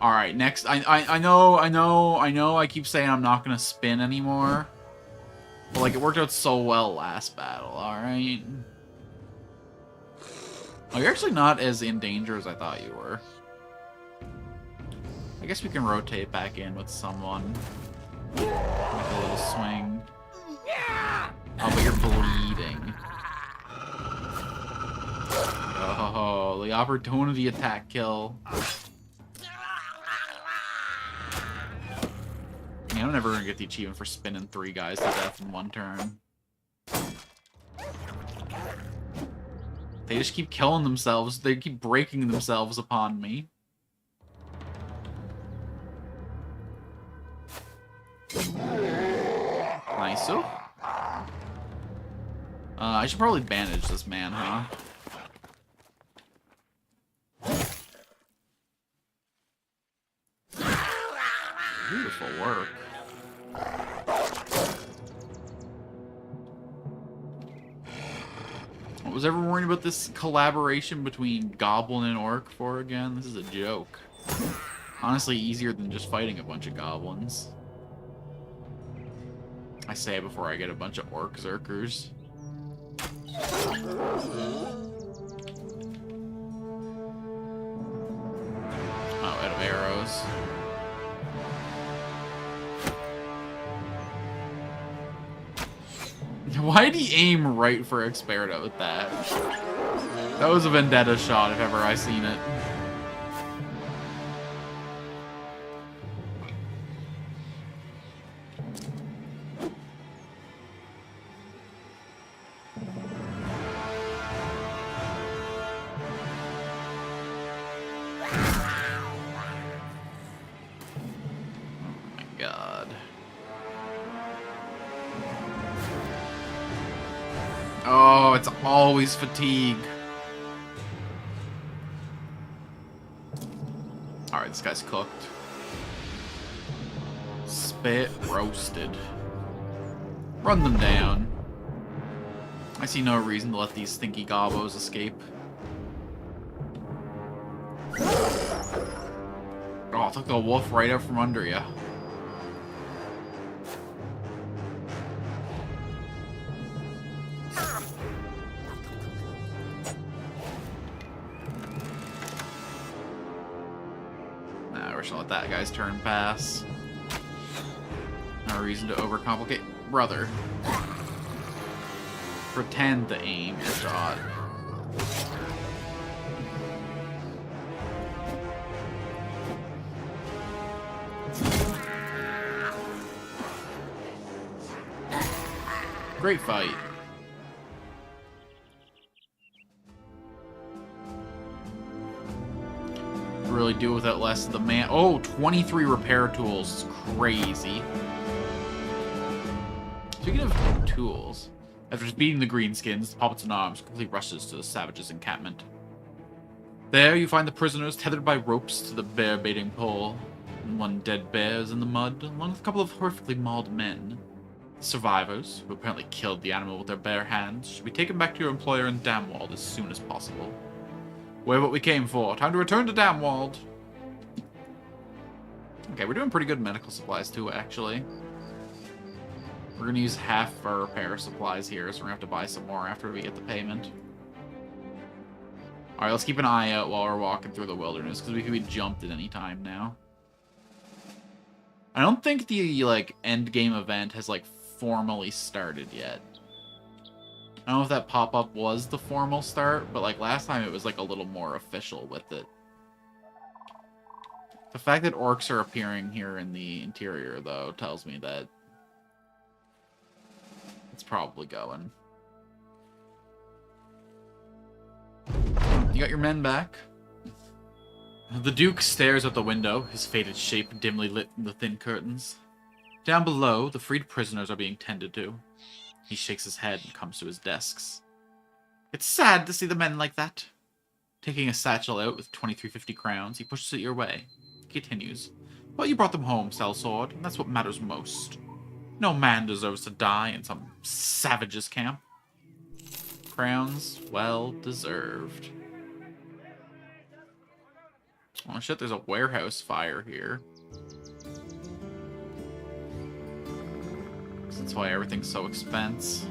Alright, next. I know I keep saying I'm not gonna spin anymore. But like, it worked out so well last battle, alright? Oh, you're actually not as in danger as I thought you were. I guess we can rotate back in with someone. Make a little swing. Oh, but you're bleeding. Oh, the opportunity attack kill. Yeah, I'm never gonna get the achievement for spinning 3 guys to death in one turn. They just keep killing themselves. They keep breaking themselves upon me. Nice. I should probably bandage this man, huh? Beautiful work. Was everyone worried about this collaboration between Goblin and Orc for again? This is a joke. Honestly, easier than just fighting a bunch of goblins. I say it before I get a bunch of Orc Zerkers. Oh, out of arrows. Why did he aim right for Experta with that? That was a vendetta shot if ever I seen it. Oh, it's always fatigue. Alright, this guy's cooked. Spit roasted. Run them down. I see no reason to let these stinky gobbos escape. Oh, took the wolf right out from under you. Nah, we're just gonna let that guy's turn pass. No reason to overcomplicate. Brother. Pretend to aim your shot. Great fight. Really do without less of the man. Oh, 23 repair tools. Crazy. Speaking of tools, after beating the greenskins, the puppets in arms quickly rushes to the savages' encampment. There you find the prisoners tethered by ropes to the bear baiting pole. One dead bear is in the mud, along with a couple of horrifically mauled men. Survivors, who apparently killed the animal with their bare hands, should be taken back to your employer in Damwald as soon as possible. We're what we came for. Time to return to Damwald. Okay, we're doing pretty good medical supplies too, actually. We're going to use half of our repair supplies here, so we're going to have to buy some more after we get the payment. Alright, let's keep an eye out while we're walking through the wilderness, because we could be jumped at any time now. I don't think the, like, end game event has, like, formally started yet. I don't know if that pop-up was the formal start, but, like, last time it was, like, a little more official with it. The fact that orcs are appearing here in the interior, though, tells me that it's probably going. You got your men back? The Duke stares out the window, his faded shape dimly lit in the thin curtains. Down below, the freed prisoners are being tended to. He shakes his head and comes to his desks. It's sad to see the men like that. Taking a satchel out with 2350 crowns, he pushes it your way. He continues. Well, you brought them home, Sellsword, and that's what matters most. No man deserves to die in some savage's camp. Crowns well deserved. Oh shit, there's a warehouse fire here. That's why everything's so expensive.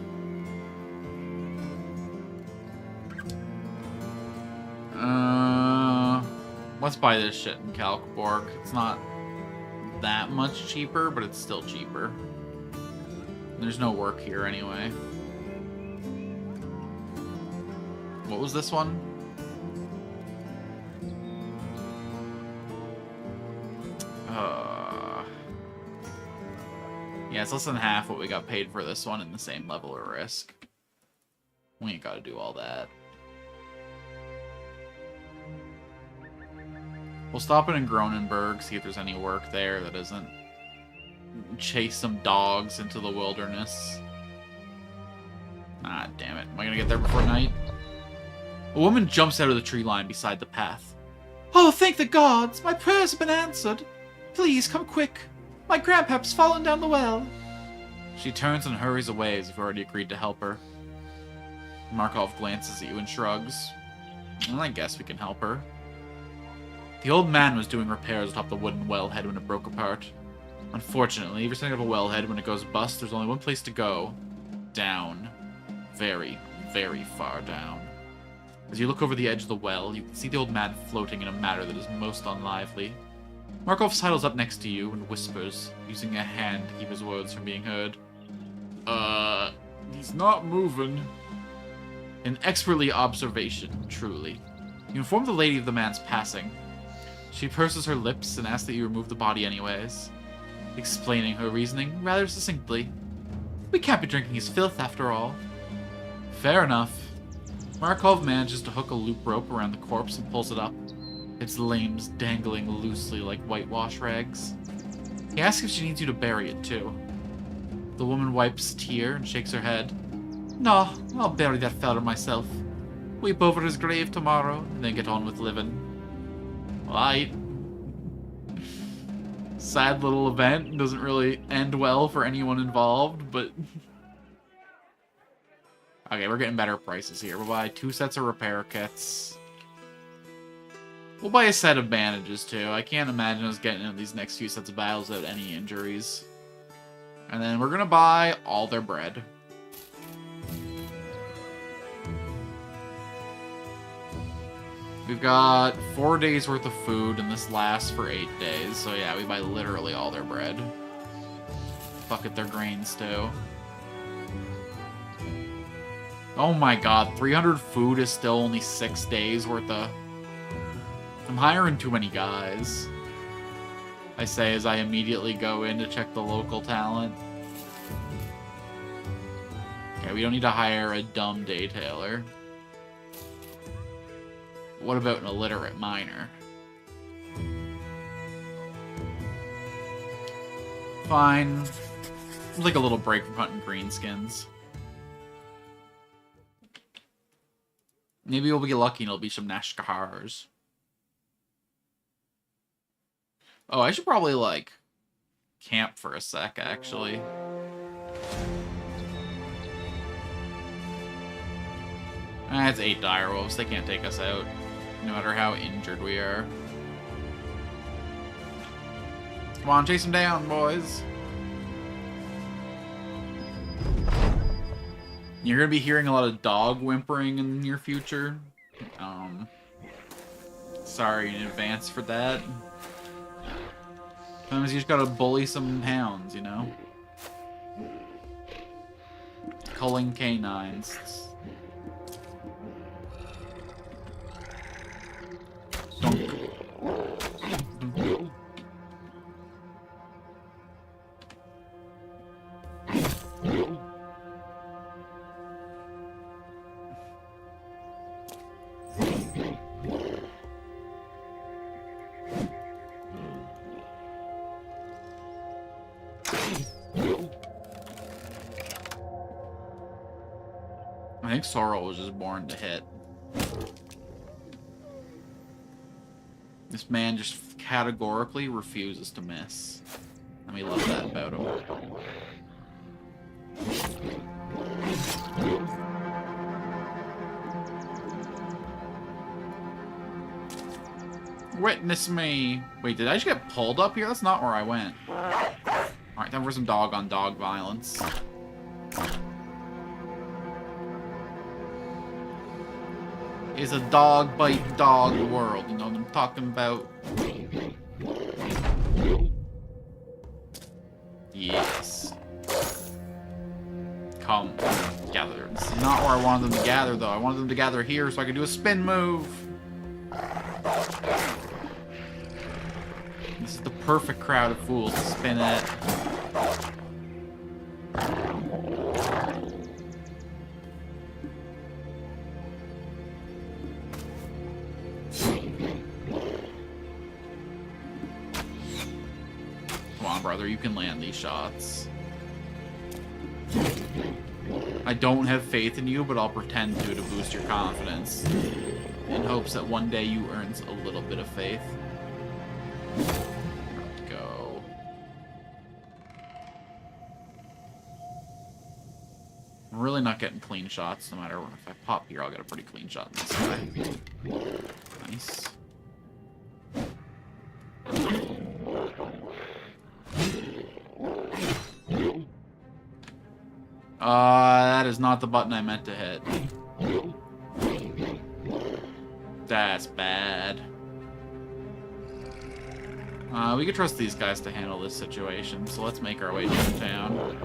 Let's buy this shit in Kalkborg. It's not that much cheaper, but it's still cheaper. There's no work here anyway. What was this one? Yeah, it's less than half what we got paid for this one in the same level of risk. We ain't gotta do all that. We'll stop in Gronenberg, see if there's any work there that isn't chase some dogs into the wilderness. Ah, damn it. Am I gonna get there before night? A woman jumps out of the tree line beside the path. Oh, thank the gods! My prayers have been answered! Please, come quick! My grandpap's fallen down the well! She turns and hurries away as you've already agreed to help her. Markov glances at you and shrugs. Well, I guess we can help her. The old man was doing repairs atop the wooden wellhead when it broke apart. Unfortunately, if you're setting up a wellhead, when it goes bust, there's only one place to go. Down. Very, very far down. As you look over the edge of the well, you can see the old man floating in a manner that is most unlively. Markov sidles up next to you and whispers, using a hand to keep his words from being heard. He's not moving. An expertly observation, truly. You inform the lady of the man's passing. She purses her lips and asks that you remove the body anyways, explaining her reasoning rather succinctly. We can't be drinking his filth after all. Fair enough. Markov manages to hook a loop rope around the corpse and pulls it up, its limbs dangling loosely like whitewash rags. He asks if she needs you to bury it too. The woman wipes a tear and shakes her head. No, I'll bury that fella myself. Weep over his grave tomorrow, and then get on with living. Right. Sad little event. Doesn't really end well for anyone involved, but... Okay, we're getting better prices here. We'll buy 2 sets of repair kits. We'll buy a set of bandages, too. I can't imagine us getting into these next few sets of battles without any injuries. And then we're gonna buy all their bread. We've got 4 days worth of food, and this lasts for 8 days. So yeah, we buy literally all their bread. Fuck it, their grains, too. Oh my god, 300 food is still only 6 days worth of... I'm hiring too many guys. I say as I immediately go in to check the local talent. Okay, we don't need to hire a dumb detailer. What about an illiterate miner? Fine. It's like a little break from hunting greenskins. Maybe we'll be lucky and it'll be some Nashkahars. Oh, I should probably, like, camp for a sec, actually. That's 8 direwolves. They can't take us out, no matter how injured we are. Come on, chase them down, boys. You're gonna be hearing a lot of dog whimpering in the near future. Sorry in advance for that. Sometimes you just gotta bully some hounds, you know? Culling canines. Dunk. I think Sorrel was just born to hit. This man just categorically refuses to miss. And we love that about him. Witness me! Wait, did I just get pulled up here? That's not where I went. Alright, time for some dog-on-dog violence. Is a dog-bite-dog world, you know what I'm talking about? Yes. Come, gather. This is not where I wanted them to gather, though. I wanted them to gather here so I could do a spin move. This is the perfect crowd of fools to spin at. Come on, brother, you can land these shots. I don't have faith in you, but I'll pretend to boost your confidence. In hopes that one day you earn a little bit of faith. Go. I'm really not getting clean shots, no matter if I pop here, I'll get a pretty clean shot in this guy. Nice. That is not the button I meant to hit. That's bad. We could trust these guys to handle this situation, so let's make our way downtown.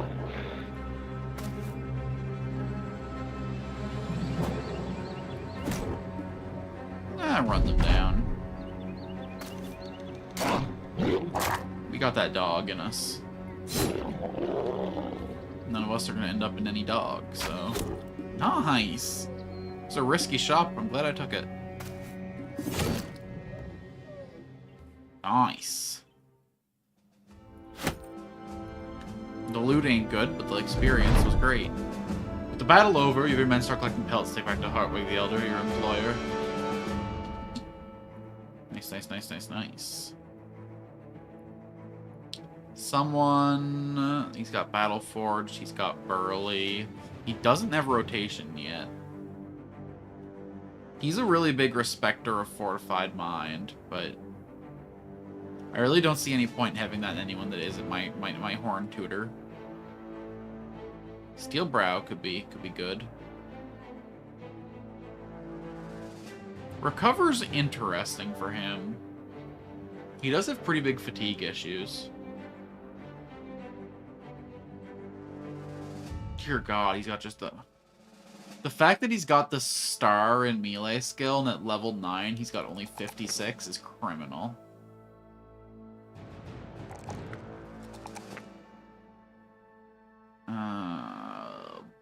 Run them down. We got that dog in us. None of us are going to end up in any dog, so... Nice! It's a risky shot, but I'm glad I took it. Nice. The loot ain't good, but the experience was great. With the battle over, you have your men start collecting pelts to take back to Hartwig the Elder, your employer. Nice, nice, nice, nice, nice. Someone... he's got Battle Forged, he's got Burly. He doesn't have rotation yet. He's a really big respecter of Fortified Mind, but... I really don't see any point in having that in anyone that isn't my Horn Tutor. Steel Brow could be good. Recover's interesting for him. He does have pretty big fatigue issues. Dear God, he's got just the fact that he's got the star in melee skill and at level 9 he's got only 56 is criminal.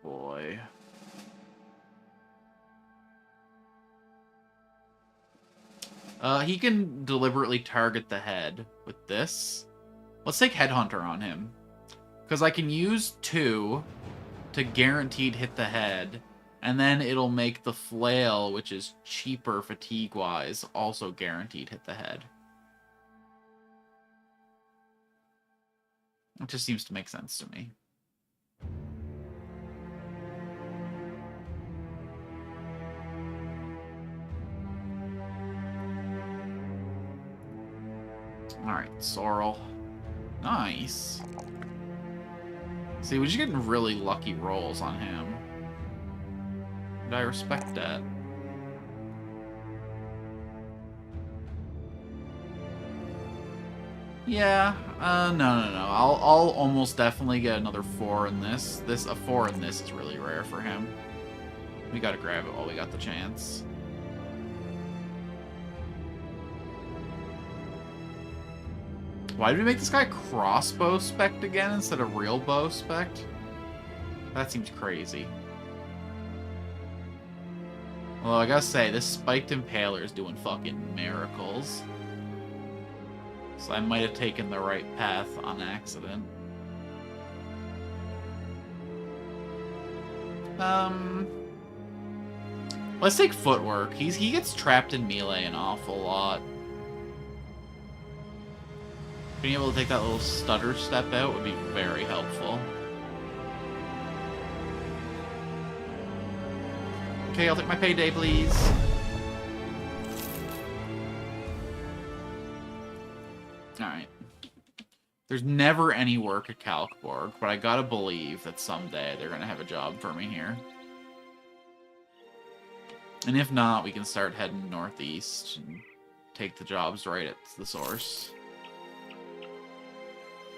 Boy. He can deliberately target the head with this. Let's take Headhunter on him. Because I can use 2 to guaranteed hit the head, and then it'll make the Flail, which is cheaper fatigue-wise, also guaranteed hit the head. It just seems to make sense to me. Alright, Sorrel. Nice. See, we're just getting really lucky rolls on him. And I respect that. Yeah, no. I'll almost definitely get another 4 in this. A 4 in this is really rare for him. We gotta grab it while we got the chance. Why did we make this guy crossbow spec again instead of real bow spec? That seems crazy. Although I gotta say, this spiked impaler is doing fucking miracles. So I might have taken the right path on accident. Let's take footwork. He gets trapped in melee an awful lot. Being able to take that little stutter step out would be very helpful. Okay, I'll take my payday, please. Alright. There's never any work at Kalkborg, but I gotta believe that someday they're gonna have a job for me here. And if not, we can start heading northeast and take the jobs right at the source.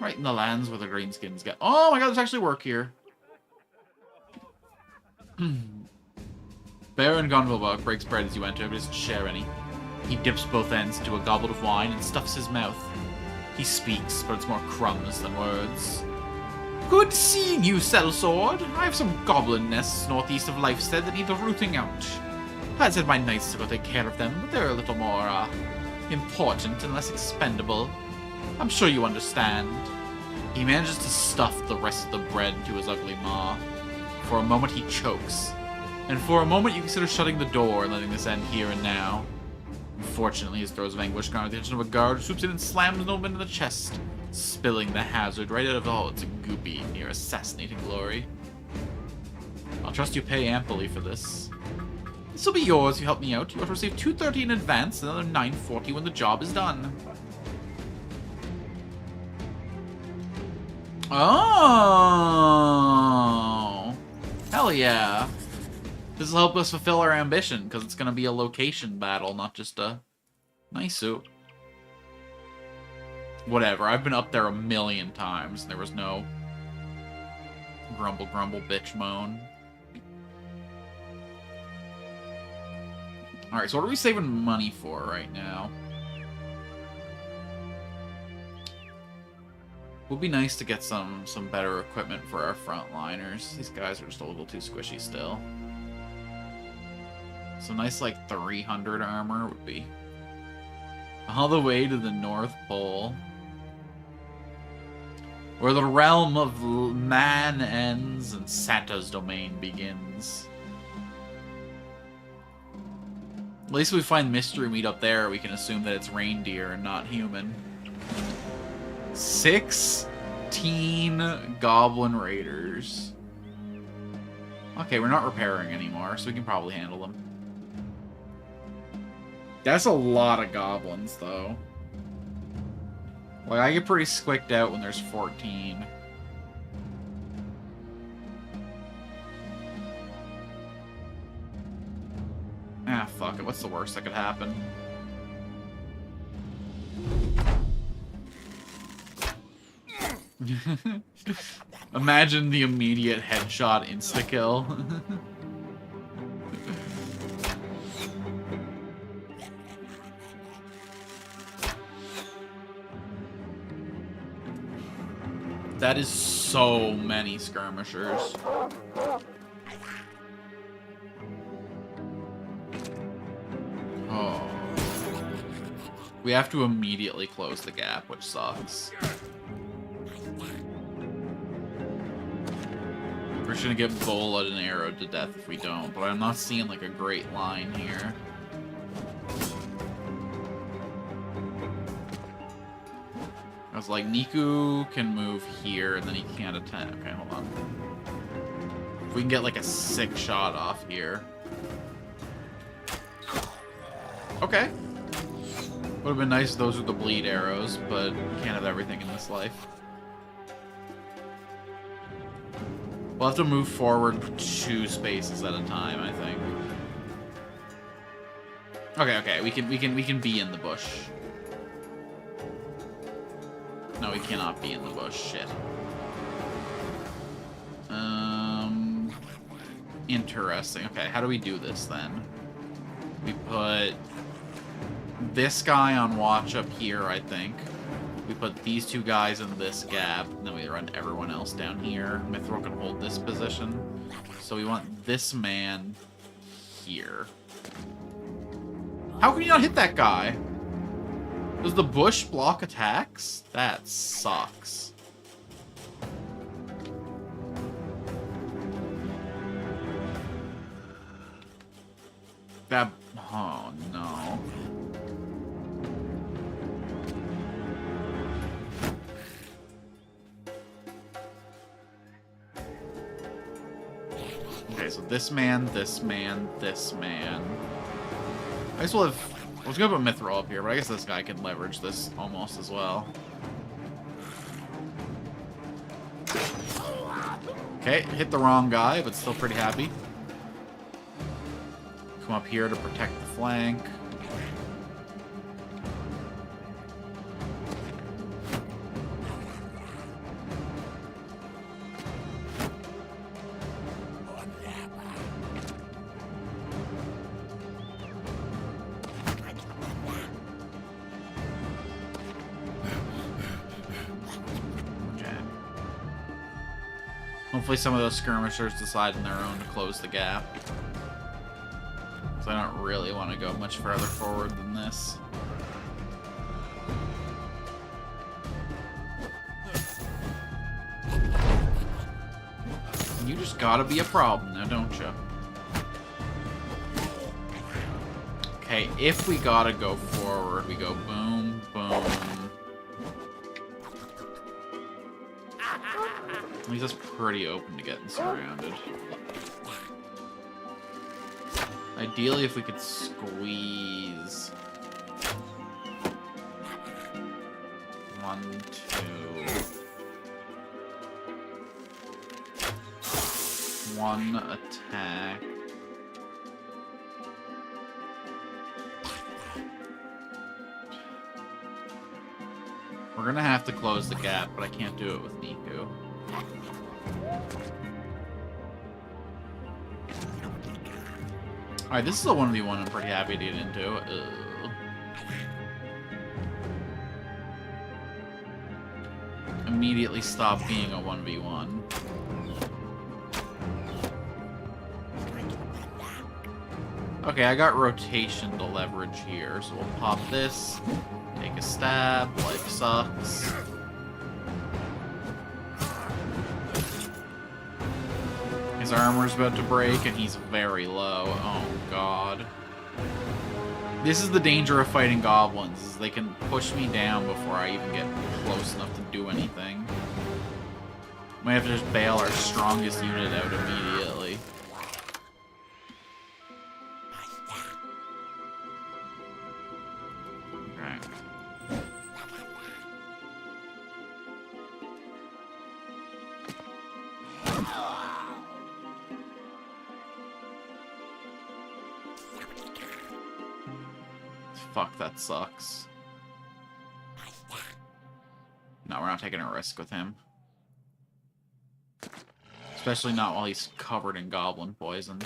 Right in the lands where the greenskins get... Oh my god, there's actually work here. Baron Gonvelbach breaks bread as you enter, but doesn't share any. He dips both ends into a goblet of wine and stuffs his mouth. He speaks, but it's more crumbs than words. Good seeing you, Sellsword. I have some goblin nests northeast of Lifestead that need rooting out. I said my knights to go take care of them, but they're a little more, important and less expendable. I'm sure you understand. He manages to stuff the rest of the bread into his ugly maw. For a moment he chokes. And for a moment you consider shutting the door and letting this end here and now. Unfortunately, his throes of anguish garner the attention of a guard who swoops in and slams an open in the chest, spilling the hazard right out of all its goopy, near assassinating glory. I'll trust you pay amply for this. This will be yours if you help me out. You will receive $230 in advance and another $940 when the job is done. Oh! Hell yeah. This will help us fulfill our ambition, because it's going to be a location battle, not just a nice suit. Whatever, I've been up there a million times, and there was no grumble, grumble, bitch, moan. Alright, so what are we saving money for right now? Would be nice to get some better equipment for our frontliners. These guys are just a little too squishy still. So nice, like, 300 armor would be all the way to the North Pole. Where the realm of man ends and Santa's domain begins. At least we find mystery meat up there, we can assume that it's reindeer and not human. 16 goblin raiders. Okay, we're not repairing anymore, so we can probably handle them. That's a lot of goblins, though. Like, I get pretty squicked out when there's 14. Ah, fuck it. What's the worst that could happen? Imagine the immediate headshot insta-kill. That is so many skirmishers. Oh. We have to immediately close the gap, which sucks. We're just gonna get bullet and arrowed to death if we don't, but I'm not seeing like a great line here. I was like, Niku can move here, and then he can't attack. Okay, hold on. If we can get like a sick shot off here. Okay. Would have been nice if those were the bleed arrows, but you can't have everything in this life. We'll have to move forward 2 spaces at a time, I think. Okay, we can be in the bush. No, we cannot be in the bush. Shit. Interesting. Okay, how do we do this then? We put this guy on watch up here, I think. We put these 2 guys in this gap, and then we run everyone else down here. Mithril can hold this position. So we want this man here. How can you not hit that guy? Does the bush block attacks? That sucks. That... oh, no. Okay, so this man, this man, this man. I guess we'll have... I was gonna put Mithril up here, but I guess this guy can leverage this almost as well. Okay, hit the wrong guy, but still pretty happy. Come up here to protect the flank. Hopefully some of those skirmishers decide on their own to close the gap. So I don't really want to go much further forward than this. You just gotta be a problem now, don't you? Okay, if we gotta go forward, we go boom, boom. At least that's pretty open to getting surrounded. Ideally, if we could squeeze... 1, 2... 1 attack. We're gonna have to close the gap, but I can't do it with Niku. Alright, this is a 1v1 I'm pretty happy to get into. Immediately stop being a 1v1. Okay, I got rotation to leverage here, so we'll pop this, take a stab, life sucks. His armor's about to break, and he's very low. Oh, God. This is the danger of fighting goblins, is they can push me down before I even get close enough to do anything. Might have to just bail our strongest unit out immediately. Fuck, that sucks. No, we're not taking a risk with him. Especially not while he's covered in goblin poison.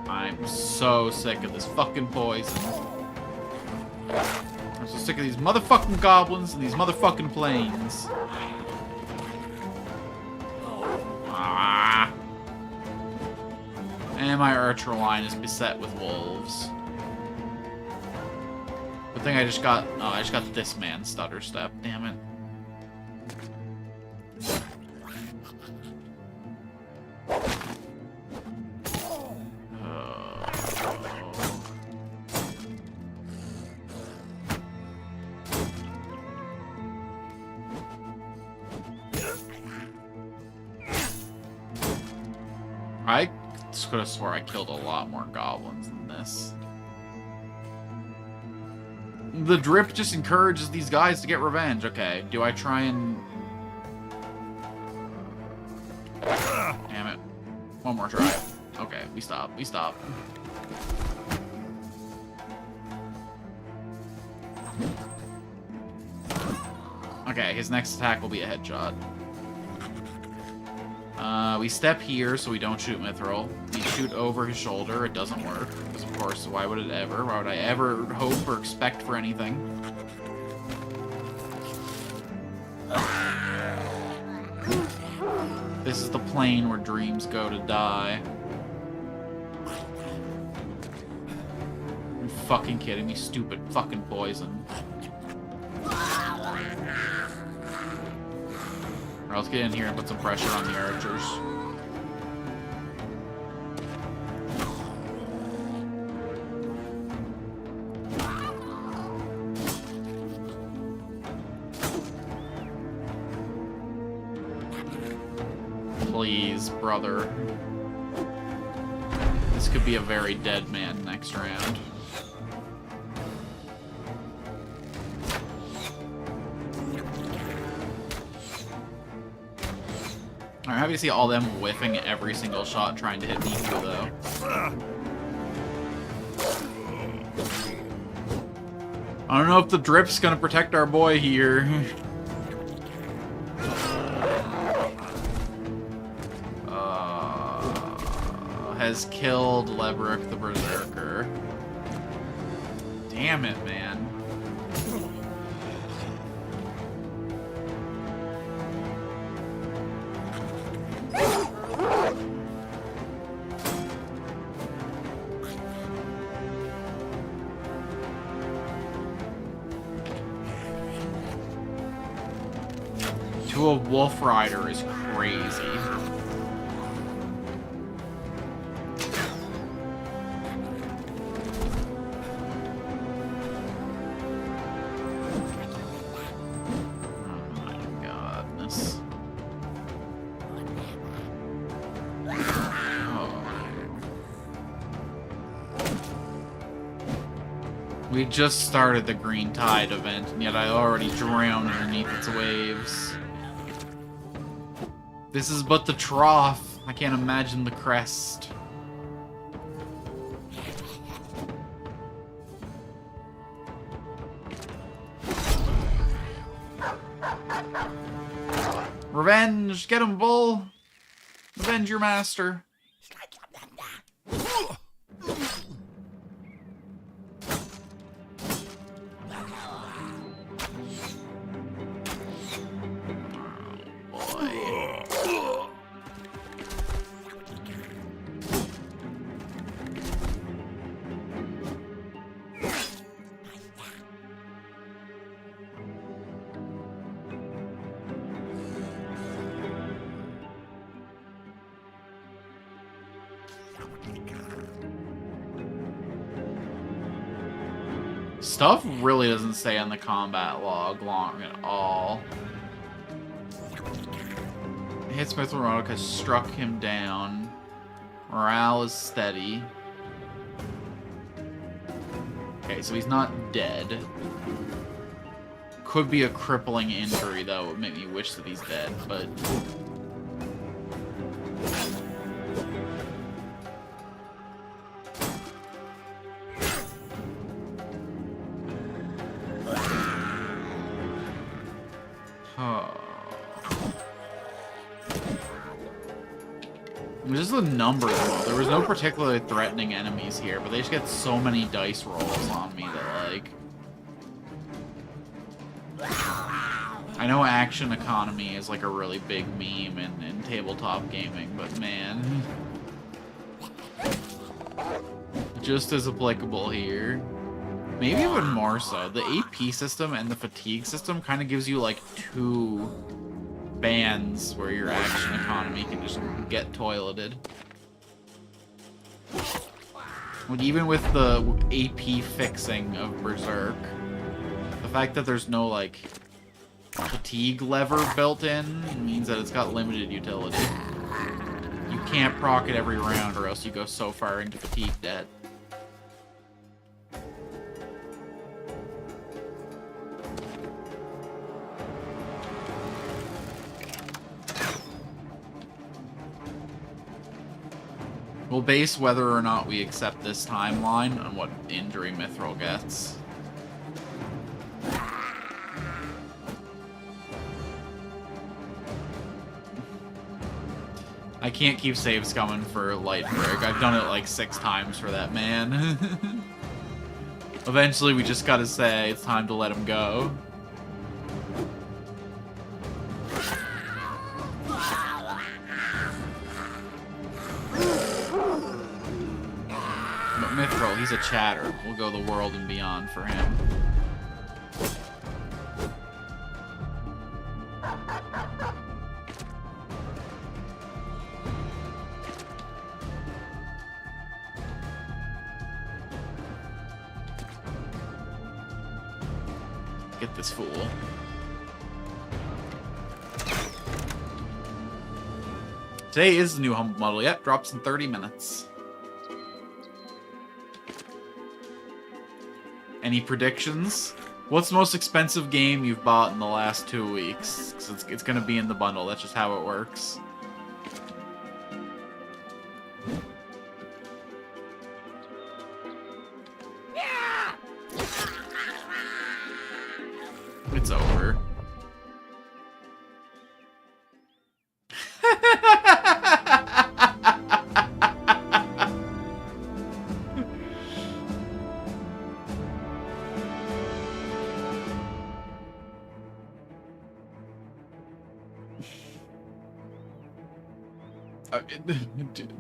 I'm so sick of this fucking poison. I'm so sick of these motherfucking goblins and these motherfucking planes. Ah. And my archer line is beset with wolves. Good thing I just got this man stutter step, damn it. I could have swore I killed a lot more goblins than this. The drip just encourages these guys to get revenge. Okay, do I try and... Damn it. One more try. Okay, we stop. We stop. Okay, his next attack will be a headshot. We step here so we don't shoot Mithril. We shoot over his shoulder. It doesn't work. Because, of course, why would it ever? Why would I ever hope or expect for anything? This is the plane where dreams go to die. You're fucking kidding me, stupid fucking poison. Alright, let's get in here and put some pressure on the archers. Please, brother. This could be a very dead man next round. I'm happy to see all them whiffing every single shot trying to hit me too, though. I don't know if the drip's gonna protect our boy here. Has killed Lebrick the Berserker. Damn it, man. To a Wolf Rider is crazy. We just started the Green Tide event, and yet I already drowned underneath its waves. This is but the trough. I can't imagine the crest. Revenge! Avenge! Get him, Bull! Avenge your master! Stuff really doesn't stay on the combat log long at all. Hit Smith Roanoke has struck him down. Morale is steady. Okay, so he's not dead. Could be a crippling injury, though. It would make me wish that he's dead, but... Just the numbers, though. There was no particularly threatening enemies here, but they just get so many dice rolls on me that, like... I know action economy is, like, a really big meme in tabletop gaming, but man... just as applicable here. Maybe even more so. The AP system and the fatigue system kind of gives you, like, two... bands where your action economy can just get toileted. But even with the AP fixing of Berserk, the fact that there's no, like, fatigue lever built in means that it's got limited utility. You can't proc it every round or else you go so far into fatigue debt. We'll base whether or not we accept this timeline on what injury Mithril gets. I can't keep saves coming for Lightbrick. I've done it like 6 times for that man. Eventually we just gotta say it's time to let him go. Mithril, he's a chatter. We'll go the world and beyond for him. Get this fool. Today is the new Humble model. Yep, drops in 30 minutes. Any predictions? What's the most expensive game you've bought in the last 2 weeks? 'Cause it's gonna be in the bundle. That's just how it works. It's over.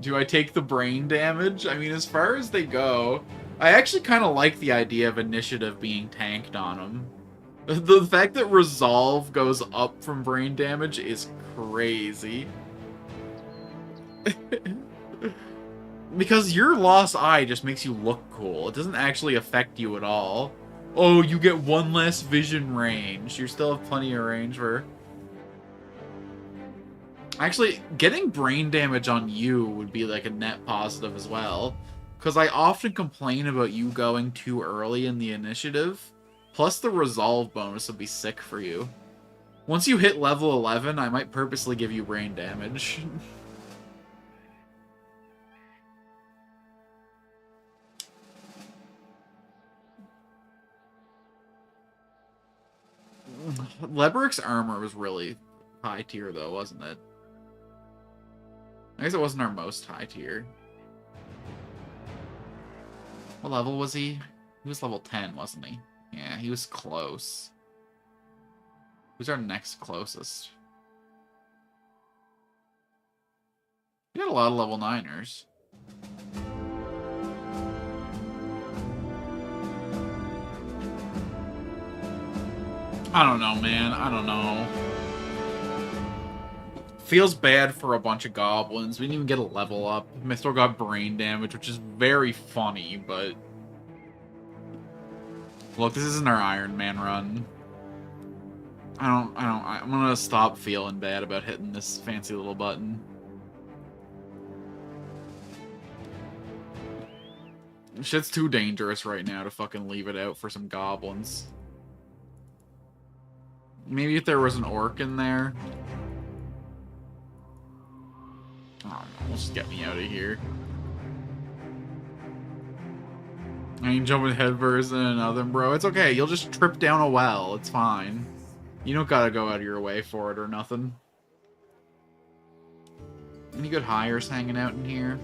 Do I take the brain damage? I mean, as far as they go, I actually kind of like the idea of initiative being tanked on them. The fact that resolve goes up from brain damage is crazy. Because your lost eye just makes you look cool. It doesn't actually affect you at all. Oh, you get 1 less vision range. You still have plenty of range for... Actually, getting brain damage on you would be like a net positive as well. Because I often complain about you going too early in the initiative. Plus the resolve bonus would be sick for you. Once you hit level 11, I might purposely give you brain damage. Lebrick's armor was really high tier, though, wasn't it? I guess it wasn't our most high tier. What level was he? He was level 10, wasn't he? Yeah, he was close. Who's our next closest? We got a lot of level 9ers. I don't know, man. I don't know. Feels bad for a bunch of goblins. We didn't even get a level up. Mithril got brain damage, which is very funny, but... Look, this isn't our Iron Man run. I'm gonna stop feeling bad about hitting this fancy little button. Shit's too dangerous right now to fucking leave it out for some goblins. Maybe if there was an orc in there. Oh, no, just get me out of here. I ain't jumping headfirst in another, bro. It's okay. You'll just trip down a well. It's fine. You don't gotta go out of your way for it or nothing. Any good hires hanging out in here?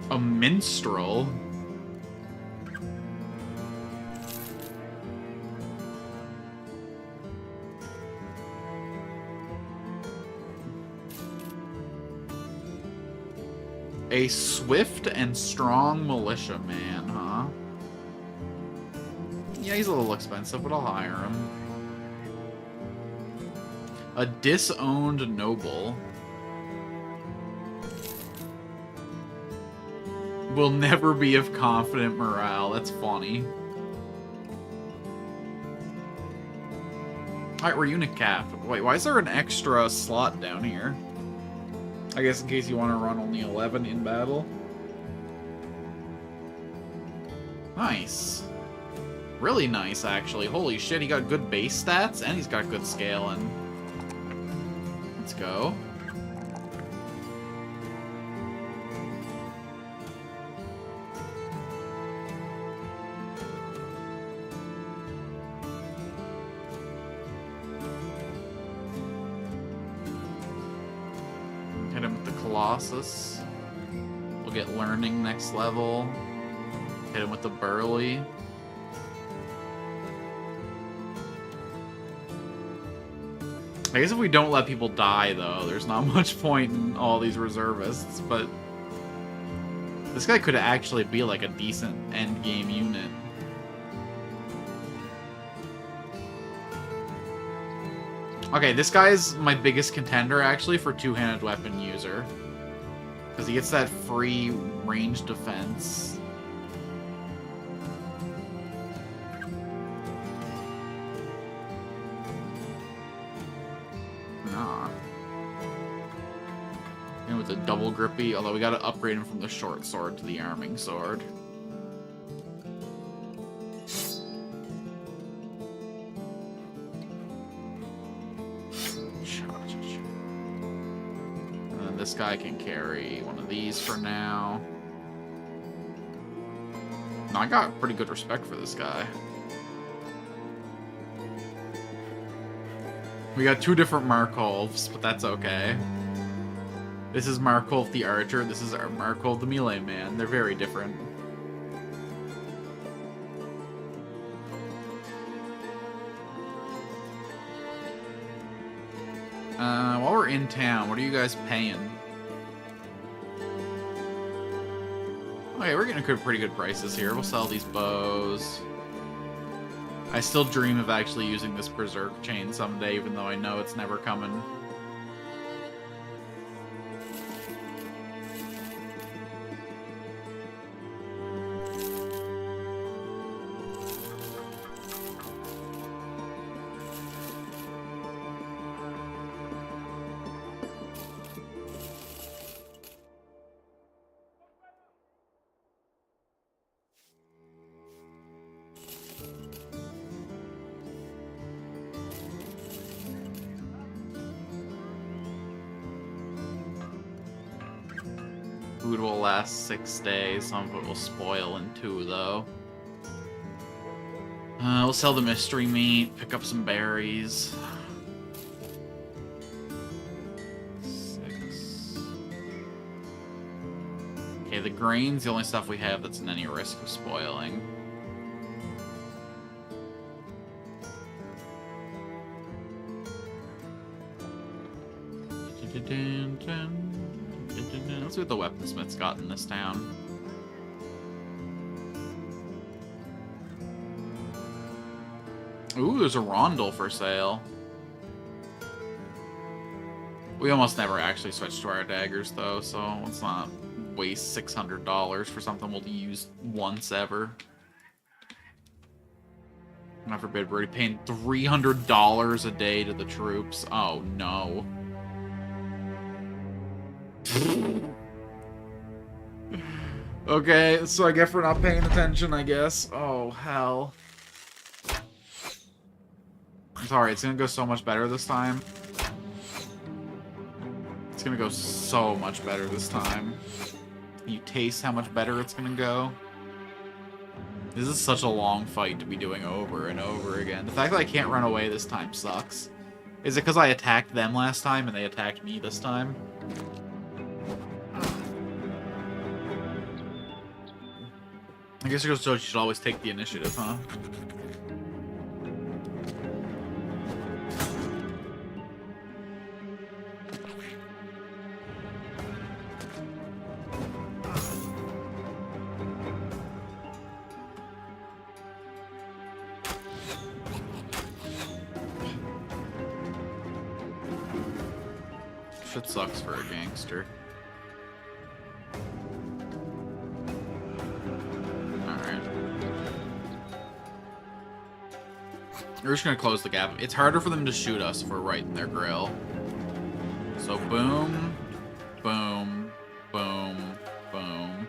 A minstrel? A swift and strong militiaman, huh? Yeah, he's a little expensive, but I'll hire him. A disowned noble. Will never be of confident morale. That's funny. Alright, we're unit capped. Wait, why is there an extra slot down here? I guess in case you want to run only 11 in battle. Nice. Really nice, actually. Holy shit, he got good base stats, and he's got good scaling. Let's go. Hit him with the Colossus. We'll get learning next level. Hit him with the Burly. I guess if we don't let people die, though, there's not much point in all these reservists, but... This guy could actually be, like, a decent endgame unit. Okay, this guy is my biggest contender, actually, for two-handed weapon user. Because he gets that free range defense. And with the double grippy, although we gotta upgrade him from the short sword to the arming sword. And then this guy can carry one of these for now. No, I got pretty good respect for this guy. We got two different Markovs, but that's okay. This is Markov the Archer, this is our Markov the Melee Man. They're very different. While we're in town, what are you guys paying? Okay, we're getting pretty good prices here. We'll sell these bows. I still dream of actually using this Berserk chain someday, even though I know it's never coming. Food will last 6 days. Some of it will spoil in 2, though. We'll sell the mystery meat, pick up some berries. 6. Okay, the grain's the only stuff we have that's in any risk of spoiling. Let's see what the weaponsmith's got in this town. Ooh, there's a rondel for sale. We almost never actually switch to our daggers, though, so let's not waste $600 for something we'll use once ever. God forbid, we're already paying $300 a day to the troops. Oh, no. Okay, so I guess we're not paying attention, I guess. Oh, hell. I'm sorry, it's gonna go so much better this time. It's gonna go so much better this time. You taste how much better it's gonna go? This is such a long fight to be doing over and over again. The fact that I can't run away this time sucks. Is it because I attacked them last time and they attacked me this time? I guess it goes to show you should always take the initiative, huh? Shit sucks for a gangster. We're just gonna close the gap. It's harder for them to shoot us if we're right in their grill. So boom, boom, boom, boom.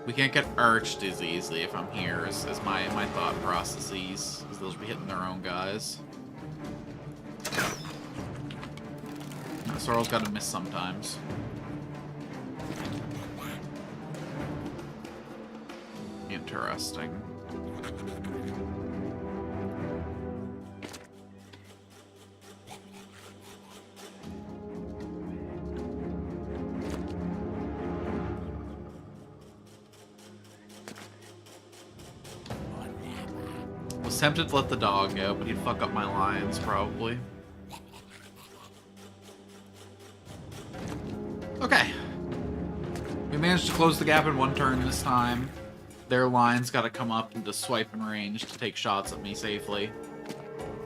We can't get arched as easily if I'm here, is my thought processes, because those will be hitting their own guys. Sorrel's gotta miss sometimes. Interesting. Was tempted to let the dog go, but he'd fuck up my lions, probably. Okay. We managed to close the gap in one turn this time. Their line's got to come up into swiping range to take shots at me safely.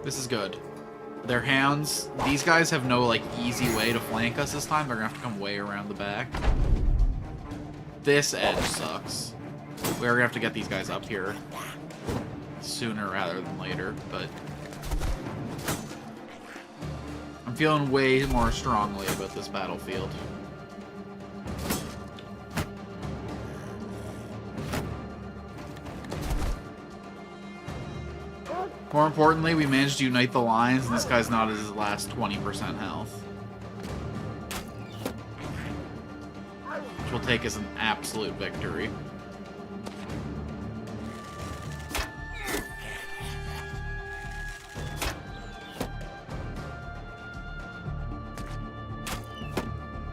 This is good. Their hounds, these guys have no, like, easy way to flank us this time. They're gonna have to come way around the back. This edge sucks. We're gonna have to get these guys up here sooner rather than later, but I'm feeling way more strongly about this battlefield. More importantly, we managed to unite the lines, and this guy's not at his last 20% health. Which we'll take as an absolute victory.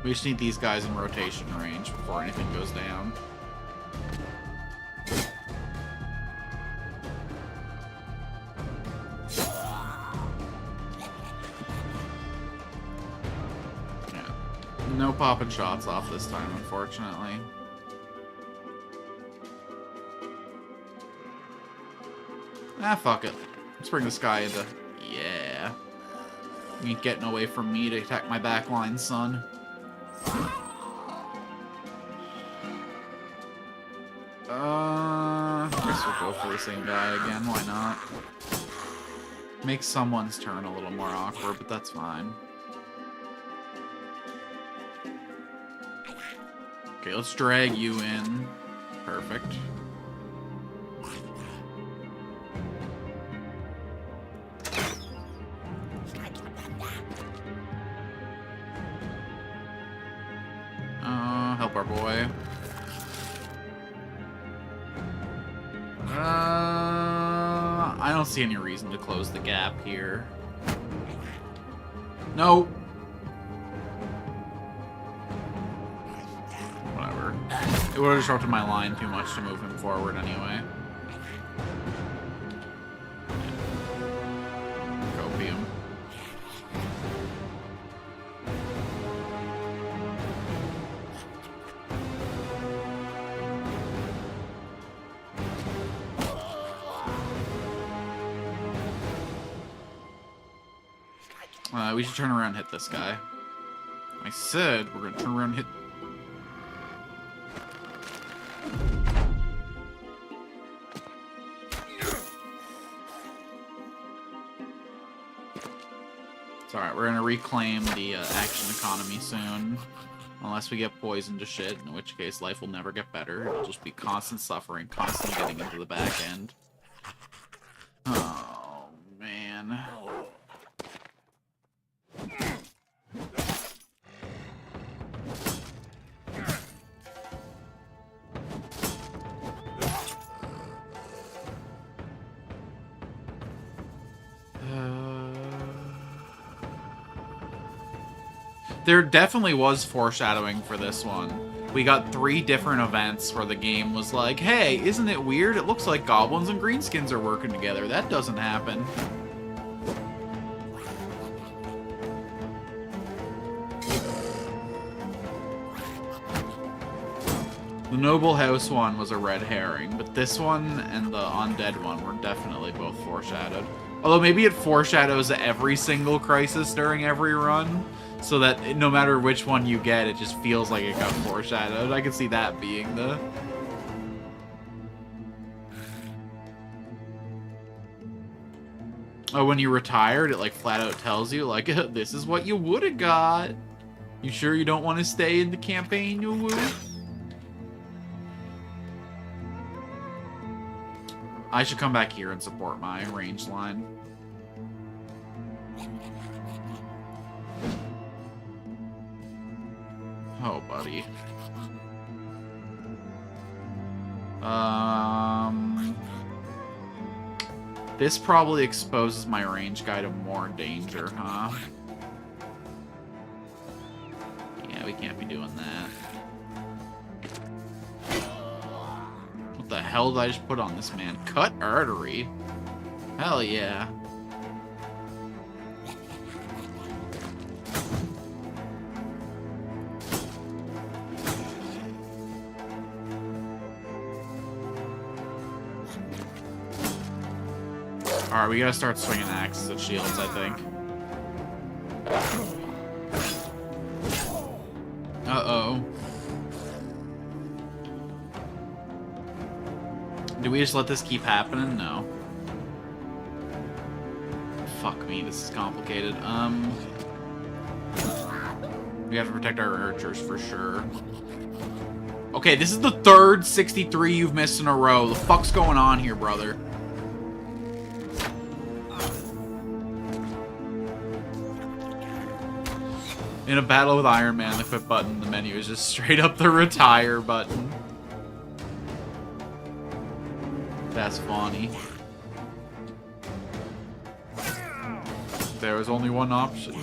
We just need these guys in rotation range before anything goes down. No popping shots off this time, unfortunately. Ah, fuck it. Let's bring this guy into... Yeah. You ain't getting away from me to attack my backline, son. I guess we'll go for the same guy again, why not? Make someone's turn a little more awkward, but that's fine. Okay, let's drag you in. Perfect. Help our boy. don't see any reason to close the gap here. No. Whatever. It would have disrupted my line too much to move him forward anyway. Copium. We should turn around and hit this guy. I said we're gonna turn around and hit. It's alright, we're gonna reclaim the action economy soon. Unless we get poisoned to shit, in which case life will never get better. It'll just be constant suffering, constantly getting into the back end. Oh, man. There definitely was foreshadowing for this one. We got 3 different events where the game was like, hey, isn't it weird? It looks like goblins and greenskins are working together. That doesn't happen. The Noble House one was a red herring, but this one and the Undead one were definitely both foreshadowed. Although maybe it foreshadows every single crisis during every run, so that no matter which one you get, it just feels like it got foreshadowed. I can see that being the... Oh, when you retired, it like flat out tells you, like, this is what you would have got. You sure you don't want to stay in the campaign, you woo? I should come back here and support my range line. Oh, buddy. This probably exposes my range guy to more danger, huh? Yeah, we can't be doing that. What the hell did I just put on this man? Cut artery? Hell yeah. Alright, we gotta start swinging axes at shields, I think. Uh-oh. Do we just let this keep happening? No. Fuck me, this is complicated. We have to protect our archers for sure. Okay, this is the 3rd 63 you've missed in a row. The fuck's going on here, brother? In a battle with Iron Man, the quit button in the menu is just straight up the retire button. That's funny. There was only one option.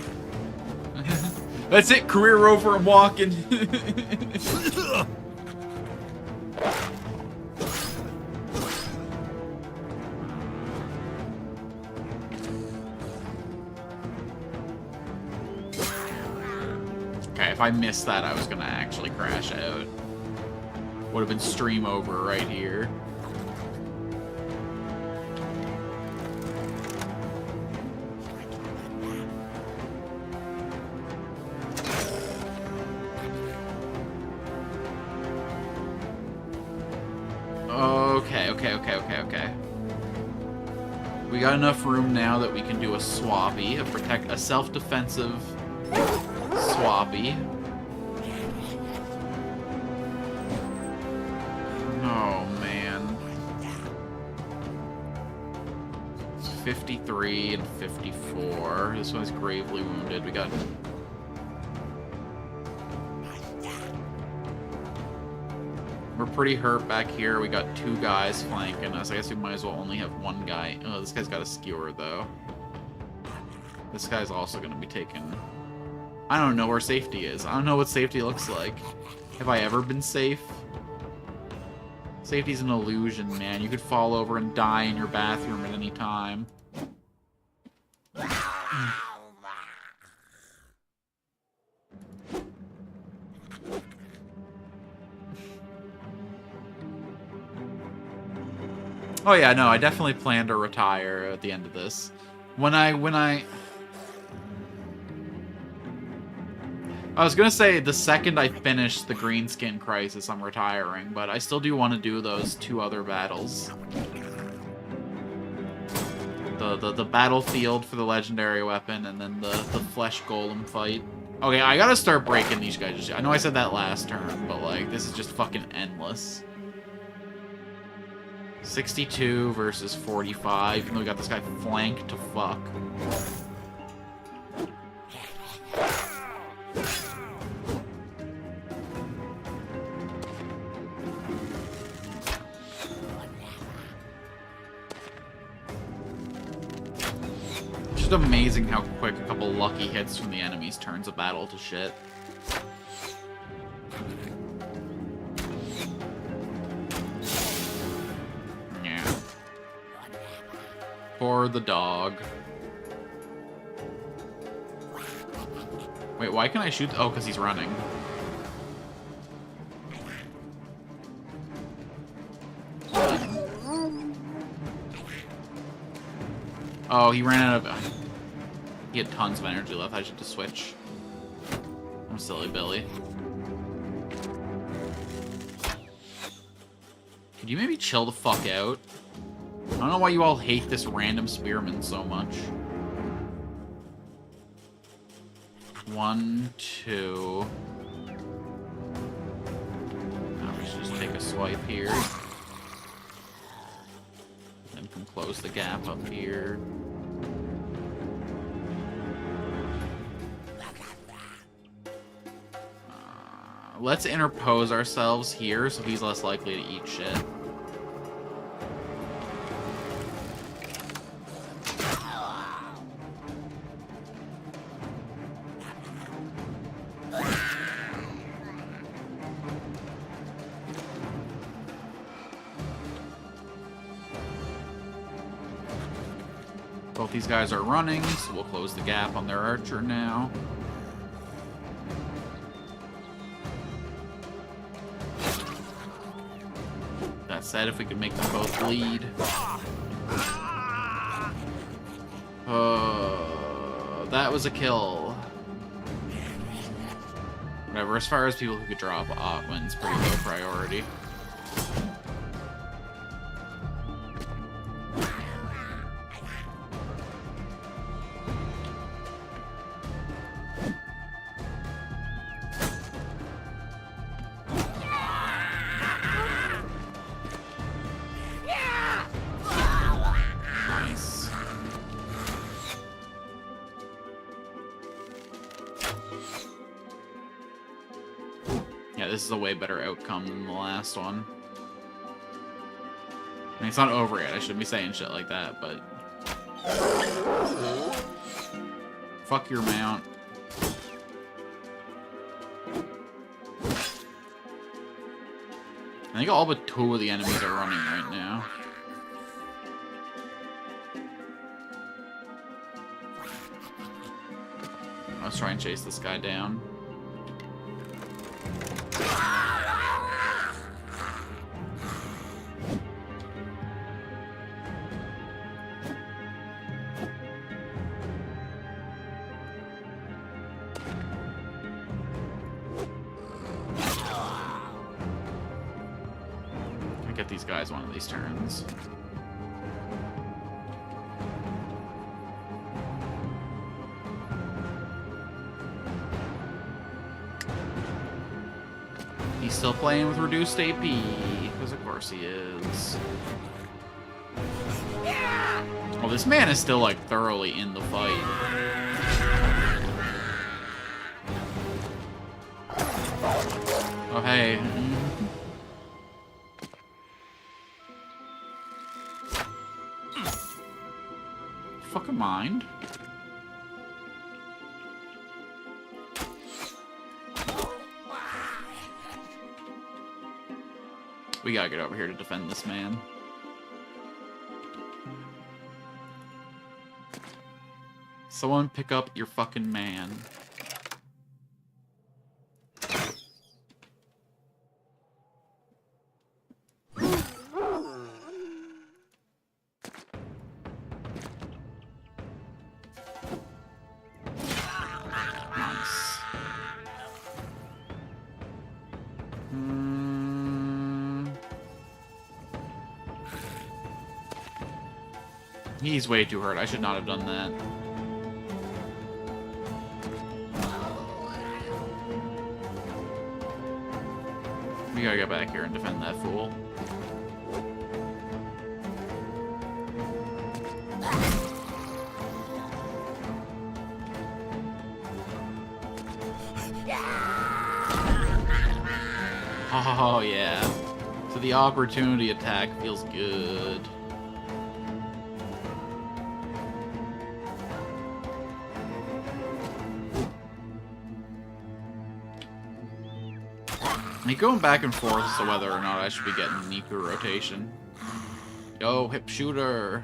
That's it, career over, I'm walking. Okay, if I missed that, I was gonna actually crash out. Would have been stream over right here. Okay. We got enough room now that we can do a swappy, a self-defensive swappy. Oh, man. It's 53 and 54. This one's gravely wounded. We got... We're We're pretty hurt back here. We got 2 guys flanking us. I guess we might as well only have 1 guy. Oh, this guy's got a skewer, though. This guy's also going to be taken... I don't know where safety is. I don't know what safety looks like. Have I ever been safe? Safety's an illusion, man. You could fall over and die in your bathroom at any time. Oh yeah, no, I definitely plan to retire at the end of this. I was gonna say the second I finish the Greenskin Crisis, I'm retiring, but I still do want to do those 2 other battles. The battlefield for the legendary weapon, and then the flesh golem fight. Okay, I gotta start breaking these guys. I know I said that last turn, but like this is just fucking endless. 62 versus 45, even though we got this guy flanked to fuck. It's just amazing how quick a couple lucky hits from the enemies turns a battle to shit. For the dog. Wait, why can I shoot? Oh, because he's running. Oh, he ran out of... He had tons of energy left. I should just switch. I'm silly Billy. Could you maybe chill the fuck out? I don't know why you all hate this random spearman so much. 1, 2. Now we should just take a swipe here. Then can close the gap up here. Let's interpose ourselves here so he's less likely to eat shit. Both these guys are running, so we'll close the gap on their archer now. That said, if we could make them both bleed. That was a kill. Whatever, as far as people who could drop Otwin's pretty low priority. This is a way better outcome than the last one. I mean, it's not over yet. I shouldn't be saying shit like that, but... Fuck your mount. I think all but 2 of the enemies are running right now. Let's try and chase this guy down. Get these guys one of these turns. He's still playing with reduced AP, because of course he is. Oh, this man is still like thoroughly in the fight. Oh, hey. mind. We gotta get over here to defend this man. Someone pick up your fucking man. He's way too hurt. I should not have done that. We gotta get back here and defend that fool. Oh, yeah. So the opportunity attack feels good. I'm going back and forth as to whether or not I should be getting Niku rotation. Yo, hip shooter.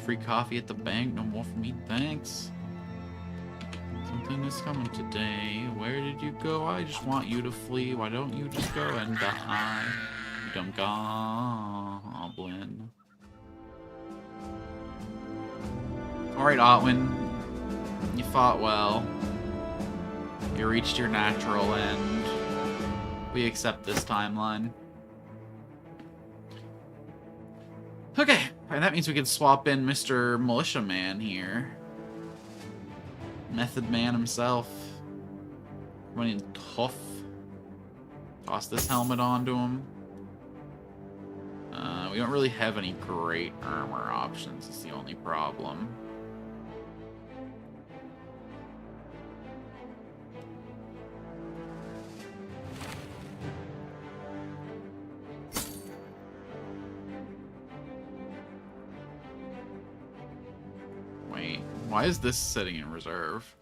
Free coffee at the bank. No more for me, thanks. Something is coming today. Where did you go? I just want you to flee. Why don't you just go and die? You dumb goblin. Alright, Otwin. You fought well. You reached your natural end. We accept this timeline. Okay, and that means we can swap in Mr. Militia Man here. Method Man himself. Running tough. Toss this helmet onto him. We don't really have any great armor options, it's the only problem. Wait, why is this sitting in reserve?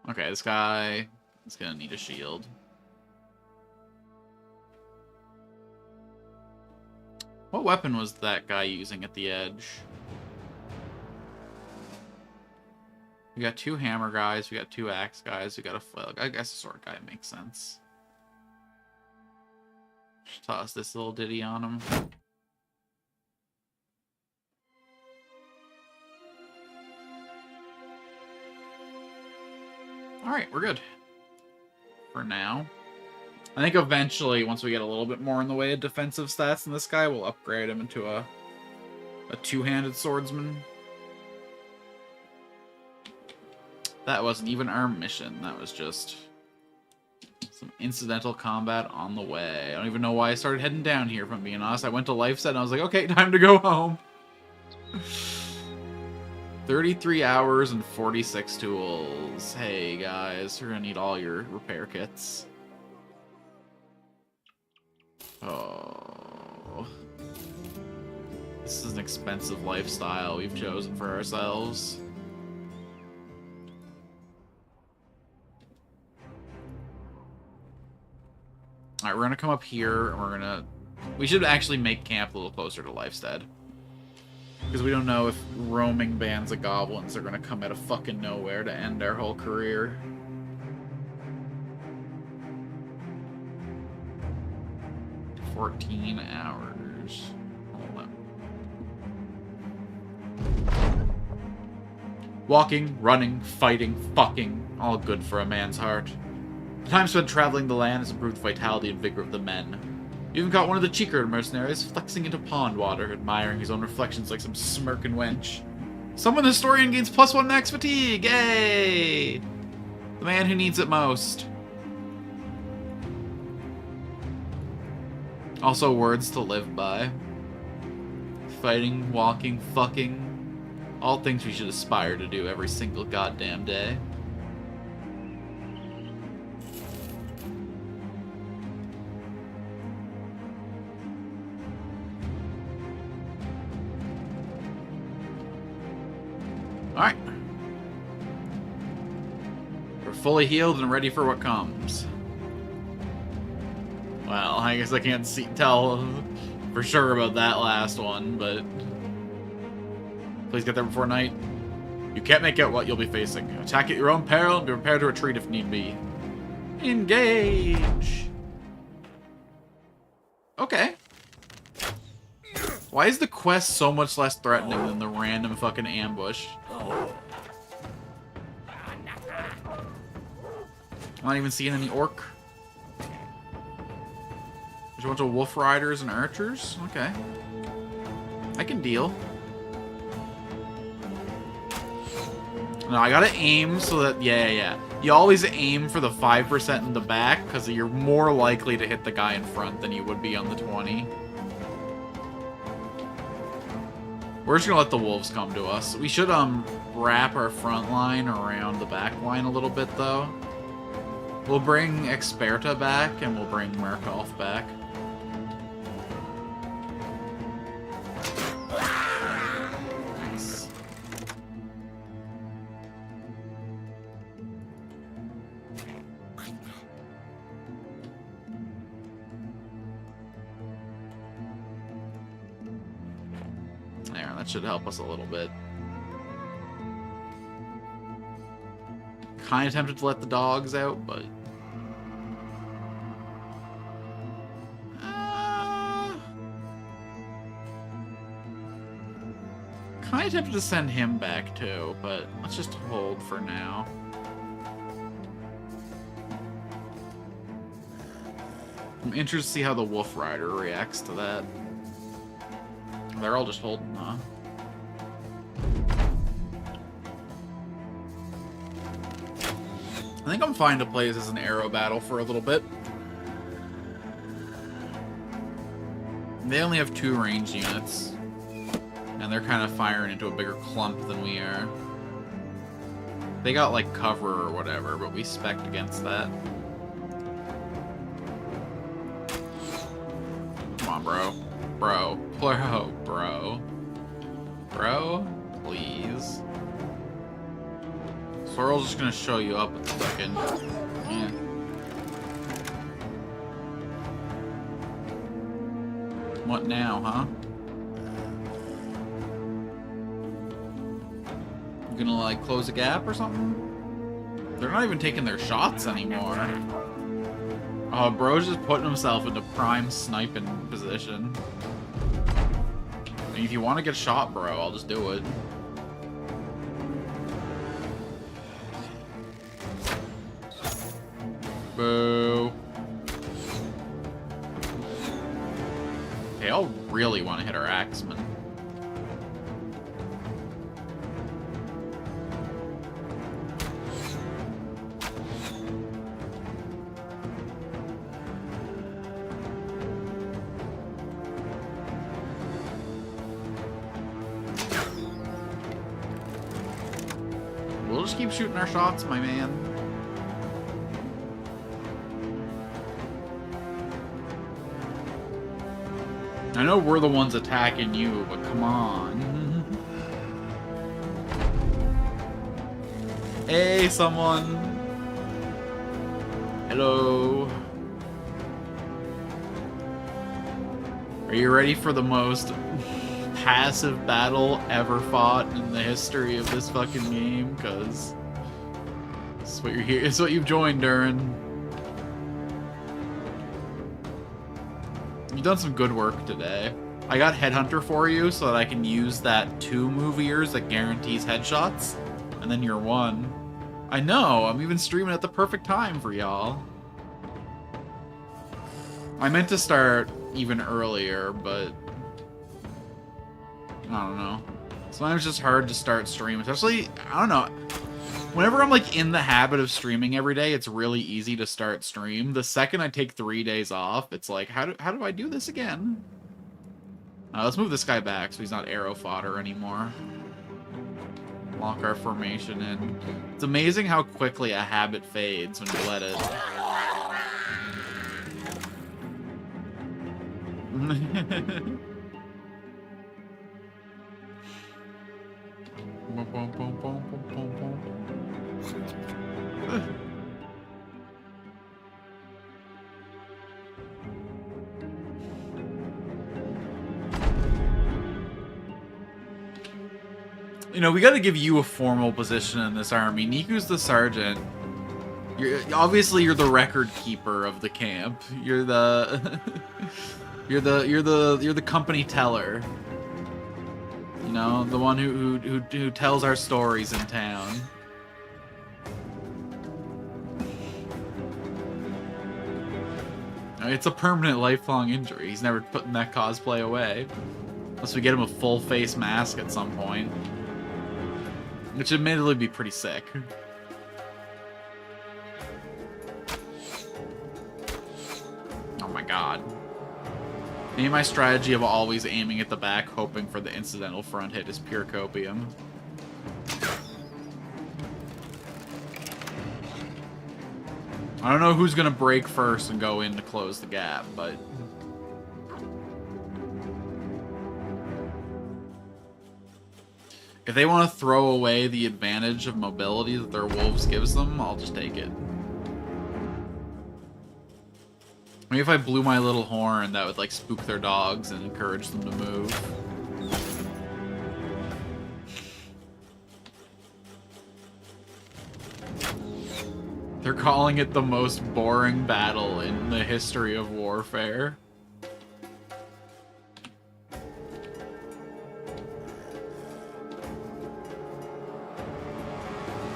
Okay, this guy is gonna need a shield. What weapon was that guy using at the edge? We got two hammer guys, we got two axe guys, we got a flail. I guess a sword guy makes sense. Just toss this little ditty on him. Alright, we're good. For now. I think eventually, once we get a little bit more in the way of defensive stats in this guy, we'll upgrade him into a two-handed swordsman. That wasn't even our mission. That was just some incidental combat on the way. I don't even know why I started heading down here, if I'm being honest. I went to Lifeset and I was like, okay, time to go home. 33 hours and 46 tools. Hey, guys, we're gonna need all your repair kits. Oh. This is an expensive lifestyle we've chosen for ourselves. Alright, we're gonna come up here, and we're gonna... We should actually make camp a little closer to Lifestead. Because we don't know if roaming bands of goblins are gonna come out of fucking nowhere to end our whole career. "14 hours. Hold on. Walking, running, fighting, fucking. All good for a man's heart. The time spent traveling the land has improved the vitality and vigor of the men. You even caught one of the cheeker mercenaries flexing into pond water, admiring his own reflections like some smirking wench. Someone historian gains +1 max fatigue! Yay! The man who needs it most. Also words to live by. fighting, walking, fucking. All things we should aspire to do every single goddamn day. Alright. We're fully healed and ready for what comes. Well, I guess I can't tell for sure about that last one, but... Please get there before night. You can't make out what you'll be facing. Attack at your own peril and be prepared to retreat if need be. Engage! Okay. Why is the quest so much less threatening than the random fucking ambush? I'm not even seeing any orc. There's a bunch of wolf riders and archers? Okay. I can deal. No, I gotta aim so that... Yeah. You always aim for the 5% in the back, because you're more likely to hit the guy in front than you would be on the 20. We're just gonna let the wolves come to us. We should, wrap our front line around the back line a little bit, though. We'll bring Experta back, and we'll bring Murkoff back. Nice. There, that should help us a little bit. Kind of tempted to let the dogs out, but... kind of tempted to send him back too, but let's just hold for now. I'm interested to see how the Wolf Rider reacts to that. They're all just holding, huh? I think I'm fine to play this as an arrow battle for a little bit. They only have 2 ranged units. And they're kind of firing into a bigger clump than we are. They got, like, cover or whatever, but we spec'd against that. Come on, bro. Bro, please. Sorrel's just gonna show you up in a second. Yeah. What now, huh? You gonna, like, close a gap or something? They're not even taking their shots anymore. Oh, bro's just putting himself into prime sniping position. I mean, if you want to get shot, bro, I'll just do it. Boo. Okay, I'll really want to hit our axeman. We'll just keep shooting our shots, my man. I know we're the ones attacking you, but come on. Hey, someone. Hello. Are you ready for the most passive battle ever fought in the history of this fucking game? Because it's what you're here. It's what you've joined, Durin. You've done some good work today. I got Headhunter for you so that I can use that 2 move ears that guarantees headshots, and then you're 1. I know, I'm even streaming at the perfect time for y'all. I meant to start even earlier, but I don't know. Sometimes it's just hard to start stream, especially, I don't know. Whenever I'm, like, in the habit of streaming every day, it's really easy to start stream. The second I take 3 days off, it's like, how do I do this again? Let's move this guy back so he's not arrow fodder anymore. Lock our formation in. It's amazing how quickly a habit fades when you let it. You know, we gotta give you a formal position in this army. Niku's the sergeant. Obviously you're the record keeper of the camp. You're the you're the company teller. You know, the one who tells our stories in town. It's a permanent, lifelong injury. He's never putting that cosplay away. Unless we get him a full face mask at some point. Which admittedly would be pretty sick. Oh my god. Maybe my strategy of always aiming at the back, hoping for the incidental front hit is pure copium. I don't know who's gonna break first and go in to close the gap, but... if they want to throw away the advantage of mobility that their wolves gives them, I'll just take it. Maybe if I blew my little horn, that would like spook their dogs and encourage them to move. They're calling it the most boring battle in the history of warfare.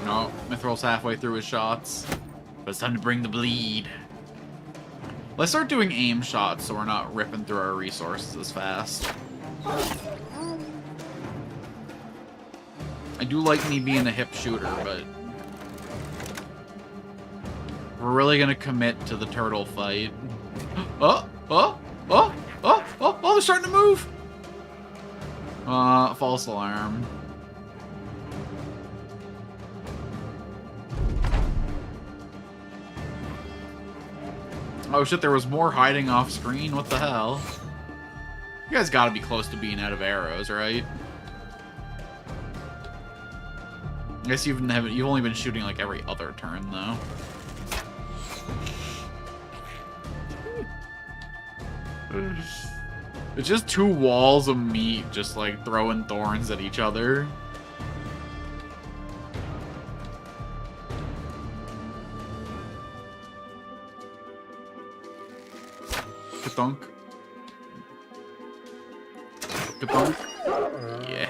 No, Mithril's halfway through his shots. But it's time to bring the bleed. Let's start doing aim shots so we're not ripping through our resources as fast. I do like me being a hip shooter, but... we're really gonna commit to the turtle fight. Oh, they're starting to move! False alarm. Oh shit, there was more hiding off screen? What the hell? You guys gotta be close to being out of arrows, right? I guess you've only been shooting like every other turn, though. It's just two walls of meat just like throwing thorns at each other. Ka-thunk. Ka-thunk. Yeah.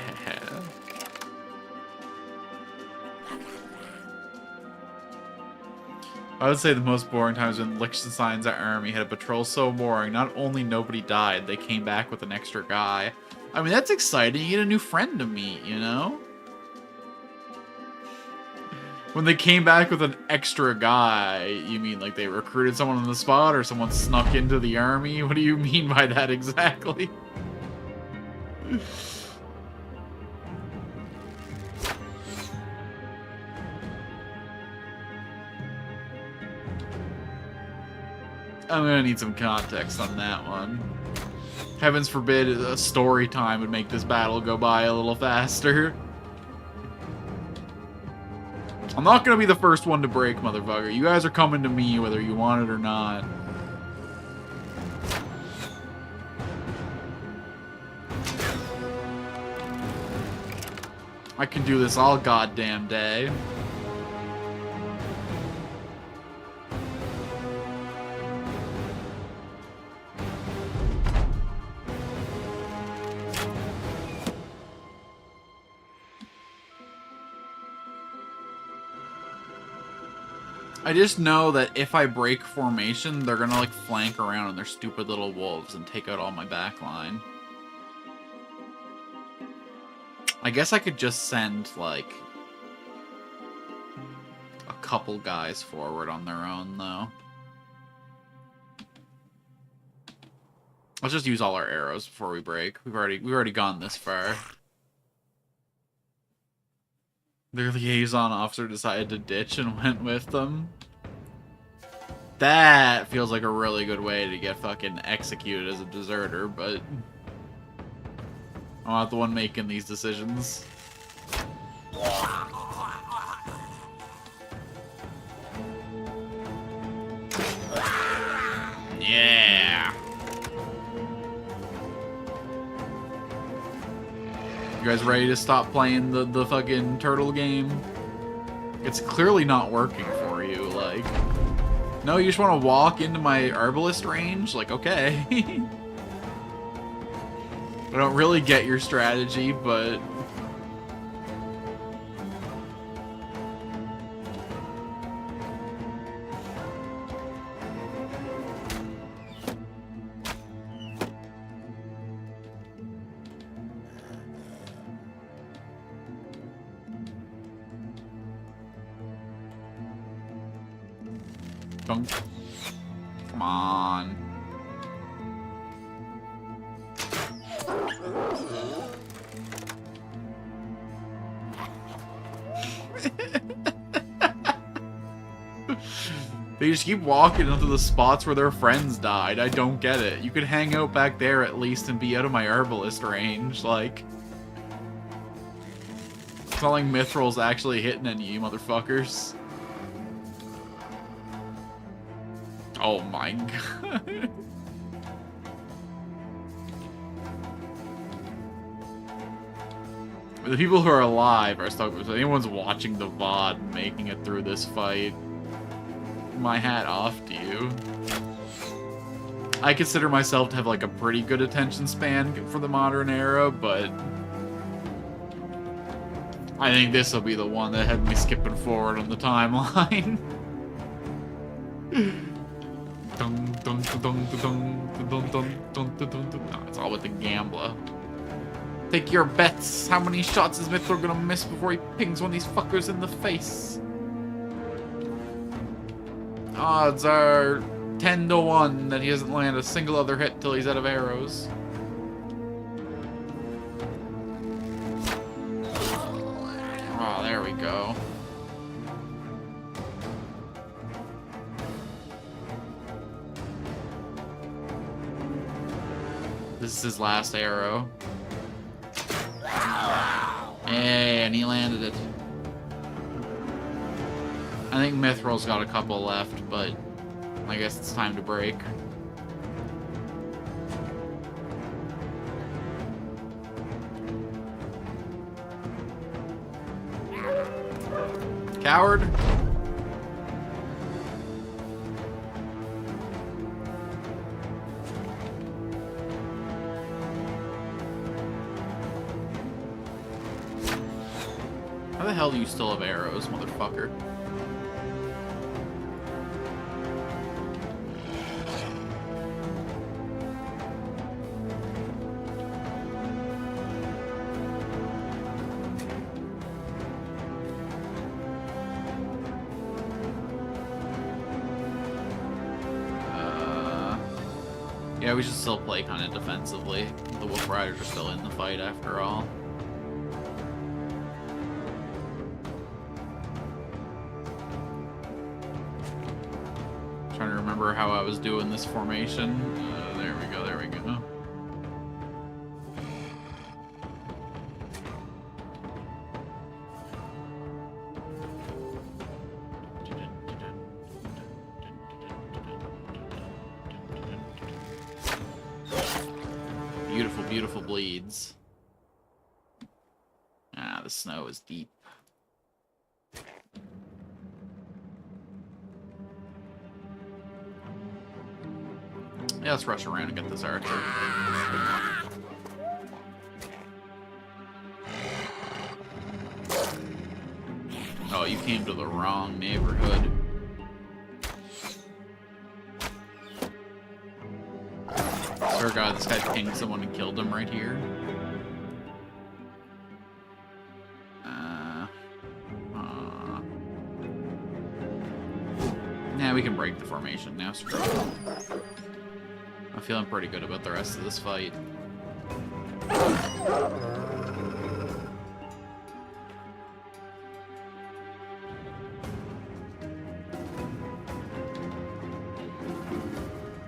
I would say the most boring times when Liechtenstein's army had a patrol so boring, not only nobody died, they came back with an extra guy. I mean, that's exciting. You get a new friend to meet, you know? When they came back with an extra guy, you mean like they recruited someone on the spot or someone snuck into the army? What do you mean by that exactly? I'm gonna need some context on that one. Heavens forbid a story time would make this battle go by a little faster. I'm not gonna be the first one to break, motherfucker. You guys are coming to me whether you want it or not. I can do this all goddamn day. I just know that if I break formation, they're gonna like flank around on their stupid little wolves and take out all my backline. I guess I could just send like a couple guys forward on their own though. Let's just use all our arrows before we break. We've already gone this far. Their liaison officer decided to ditch and went with them. That feels like a really good way to get fucking executed as a deserter, but I'm not the one making these decisions. Yeah. You guys ready to stop playing the fucking turtle game? It's clearly not working for you, like... No, you just want to walk into my herbalist range? Like, okay. I don't really get your strategy, but... Dunk. Come on. They just keep walking into the spots where their friends died. I don't get it. You could hang out back there at least and be out of my herbalist range. Like, it's not like Mithral's actually hitting any of you motherfuckers. Oh my god. The people who are alive are stuck. If anyone's watching the VOD making it through this fight, my hat off to you. I consider myself to have like a pretty good attention span for the modern era, but I think this will be the one that had me skipping forward on the timeline. No, it's all with the gambler. Take your bets. How many shots is Mithril gonna miss before he pings one of these fuckers in the face? Odds are 10 to 1 that he doesn't land a single other hit till he's out of arrows. Oh, there we go. This is his last arrow. Hey, and he landed it. I think Mithril's got a couple left, but I guess it's time to break. Coward! How the hell do you still have arrows, motherfucker? Yeah, we should still play kind of defensively. The Wolf Riders are still in the fight after all. Trying to remember how I was doing this formation. There we go, there we go. Beautiful, beautiful bleeds. Ah, the snow is deep. Yeah, let's rush around and get this archer. Oh, you came to the wrong neighborhood. Swear to God, this guy pinged someone and killed him right here. Nah, we can break the formation now. Screw it. I'm feeling pretty good about the rest of this fight.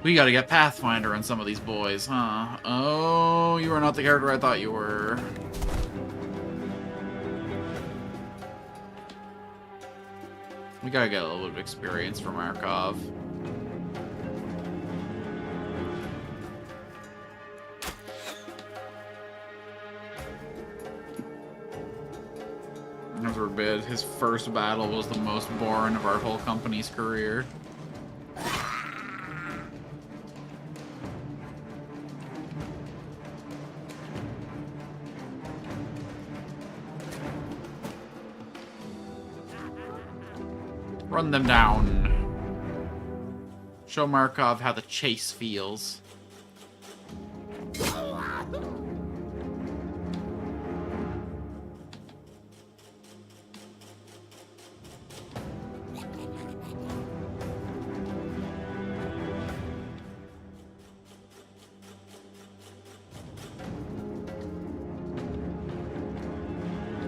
We gotta get Pathfinder on some of these boys, huh? Oh, you are not the character I thought you were. We gotta get a little bit of experience from Markov. God forbid, his first battle was the most boring of our whole company's career. Run them down. Show Markov how the chase feels.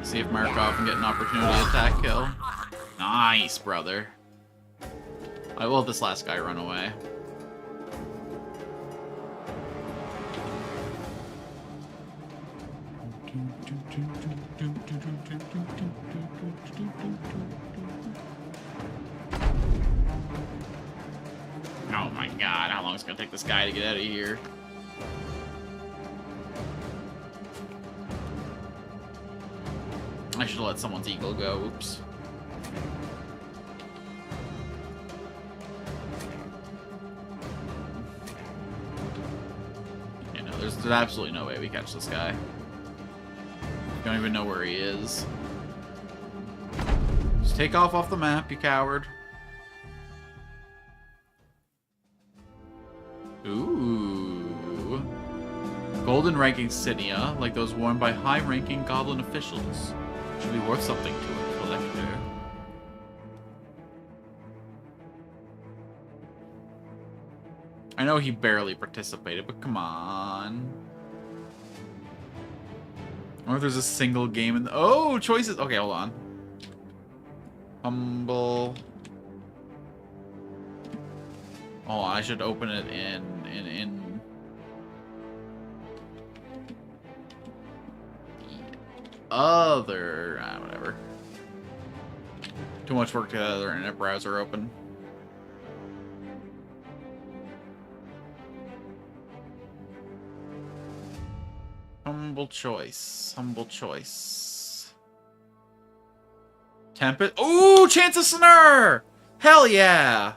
See if Markov can get an opportunity attack kill. Nice, brother. I will let this last guy run away. Oh my god, how long is it gonna take this guy to get out of here? I should have let someone's eagle go. Oops. Yeah, no, there's absolutely no way we catch this guy. Don't even know where he is. Just take off the map, you coward. Ooh. Golden ranking insignia, like those worn by high-ranking goblin officials. Should be worth something to a collector. I know he barely participated, but come on. I wonder if there's a single game in the... Oh, choices! Okay, hold on. Humble... Oh, I should open it in other... whatever. Too much work to get other internet browser open. Humble choice. Humble choice. Tempest. Ooh, Chance of Snare! Hell yeah!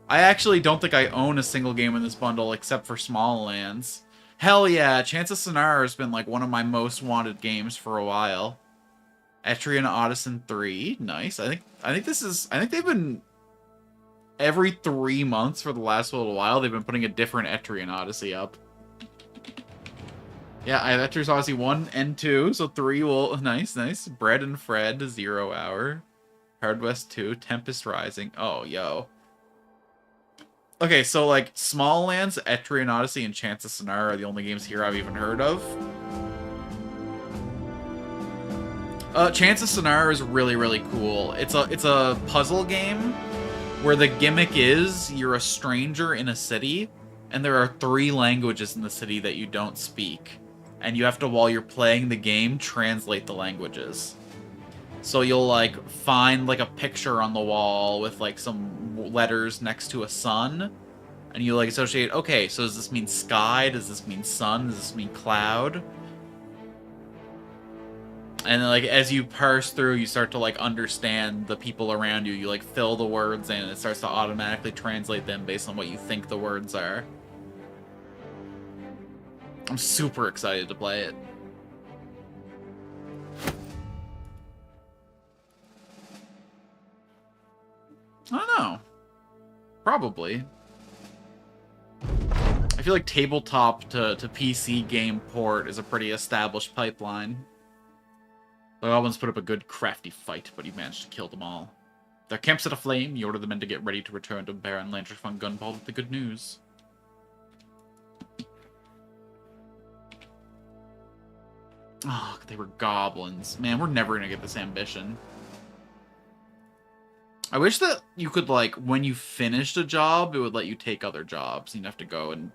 I actually don't think I own a single game in this bundle except for Small Lands. Hell yeah, Chance of Sonar has been like one of my most wanted games for a while. Etrian Odyssey 3, nice. I think they've been every 3 months for the last little while they've been putting a different Etrian Odyssey up. Yeah, I have Etrian Odyssey 1 and 2, so 3 will nice. Bread and Fred, 0 Hour. Hard West 2, Tempest Rising. Oh, yo. Okay, so, like, Small Lands, Etrian Odyssey, and Chance of Sonar are the only games here I've even heard of. Chance of Sonar is really, really cool. It's a puzzle game where the gimmick is you're a stranger in a city, and there are 3 languages in the city that you don't speak. And you have to, while you're playing the game, translate the languages. So you'll, like, find, like, a picture on the wall with, like, some letters next to a sun. And you, like, associate, okay, so does this mean sky? Does this mean sun? Does this mean cloud? And then, like, as you parse through, you start to, like, understand the people around you. You, like, fill the words in, and it starts to automatically translate them based on what you think the words are. I'm super excited to play it. I don't know. Probably. I feel like tabletop to PC game port is a pretty established pipeline. The goblins put up a good crafty fight, but he managed to kill them all. Their camp set aflame, you order the men to get ready to return to Baron Lanterfunk Gunpowder with the good news. Oh, they were goblins. Man, we're never gonna get this ambition. I wish that you could, like, when you finished a job, it would let you take other jobs. You'd have to go and...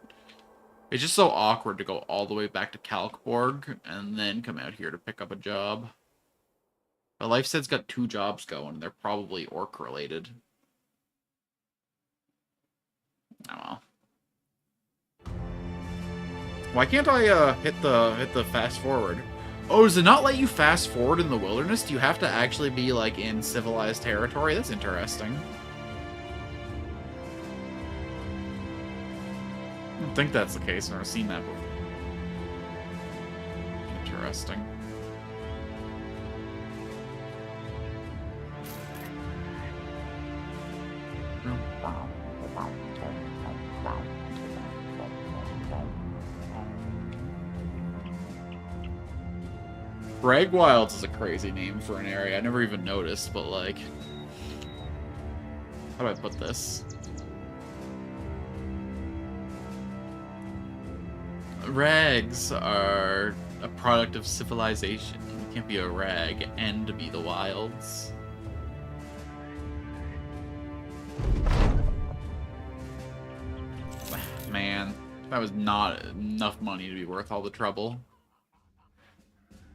It's just so awkward to go all the way back to Kalkborg and then come out here to pick up a job. But Lifestead's got 2 jobs going. They're probably orc-related. Oh well. Why can't I hit the fast forward? Oh, does it not let you fast forward in the wilderness? Do you have to actually be like in civilized territory? That's interesting. I don't think that's the case. I've never seen that before. Interesting. Bragwilds is a crazy name for an area. I never even noticed, but like... How do I put this? Rags are a product of civilization. You can't be a rag and be the wilds. Man, that was not enough money to be worth all the trouble.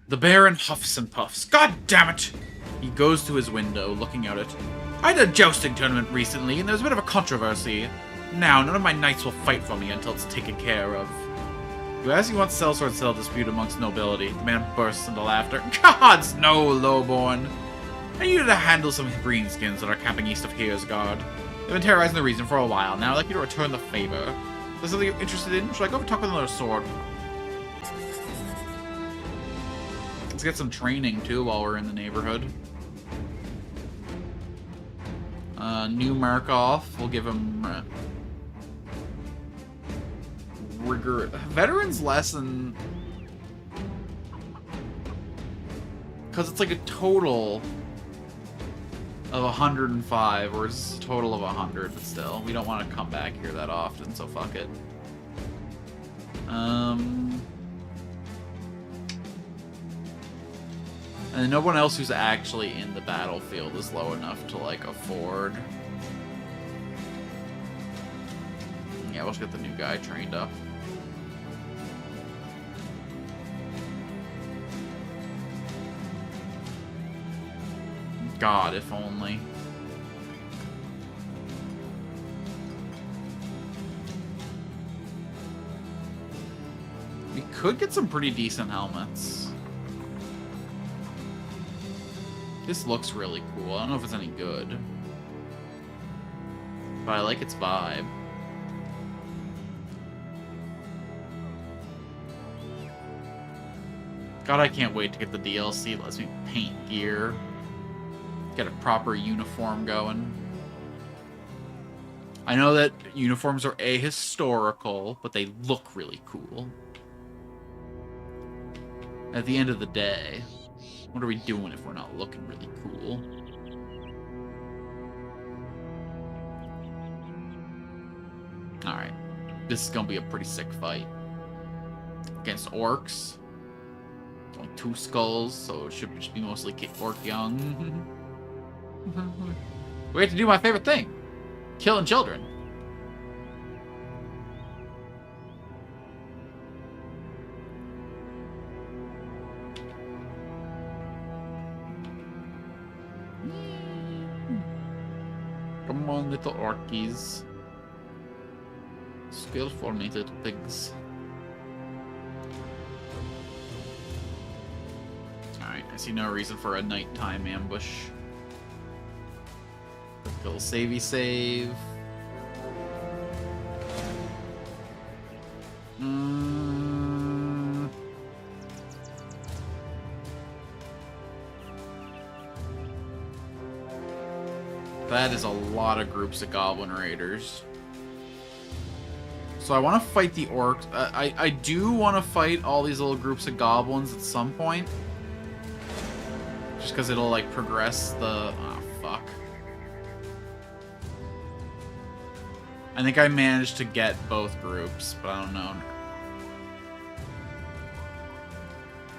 The Baron huffs and puffs. God damn it! He goes to his window, looking out at... I had a jousting tournament recently, and there was a bit of a controversy. Now, none of my knights will fight for me until it's taken care of. You ask you want sellsword settle dispute amongst nobility. The man bursts into laughter. Gods, no, lowborn! I need you to handle some greenskins that are camping east of Hearsguard. They've been terrorizing the region for a while now. I'd like you to return the favor. Is there something you're interested in? Should I go over and talk with another sword? Let's get some training, too, while we're in the neighborhood. New Markov. We'll give him... rigor... Veteran's Lesson... Because it's like a total of 105, or it's a total of 100, but still. We don't want to come back here that often, so fuck it. And no one else who's actually in the battlefield is low enough to, like, afford. Yeah, we'll just get the new guy trained up. God, if only. We could get some pretty decent helmets. This looks really cool. I don't know if it's any good, but I like its vibe. God, I can't wait to get the DLC that lets me paint gear. Get a proper uniform going. I know that uniforms are ahistorical, but they look really cool. At the end of the day, what are we doing if we're not looking really cool? Alright. This is gonna be a pretty sick fight. Against orcs. Only 2 skulls, so it should just be mostly orc young. We have to do my favorite thing. Killing children. Come on, little orkies. Skill for me, little pigs. Alright, I see no reason for a nighttime ambush. Little savey save. That is a lot of groups of Goblin Raiders. So I want to fight the orcs. I do want to fight all these little groups of goblins at some point. Just because it'll, like, progress the... Oh, fuck. I think I managed to get both groups, but I don't know.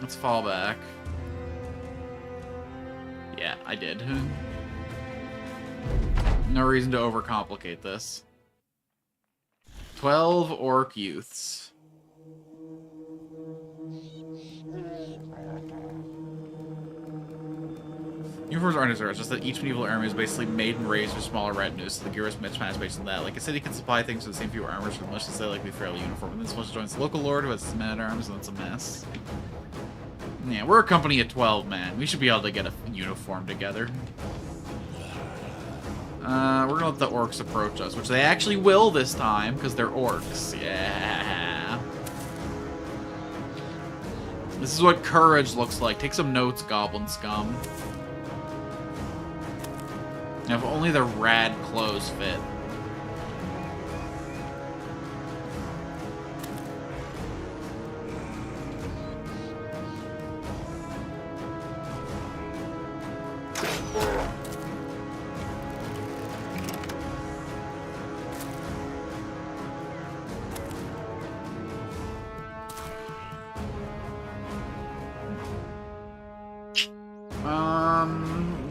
Let's fall back. Yeah, I did. No reason to overcomplicate this. 12 orc youths. Uniforms aren't as rare, it's just that each medieval army is basically made and raised for smaller retinues, so the gear is mismatched based on that. Like, a city can supply things for the same few armors for the militias, they like to be fairly uniform. And this militia joins the local lord who has men at arms, and it's a mess. Yeah, we're a company of 12, man. We should be able to get a uniform together. We're gonna let the orcs approach us, which they actually will this time, because they're orcs. Yeah. This is what courage looks like. Take some notes, goblin scum. Now, if only the rad clothes fit.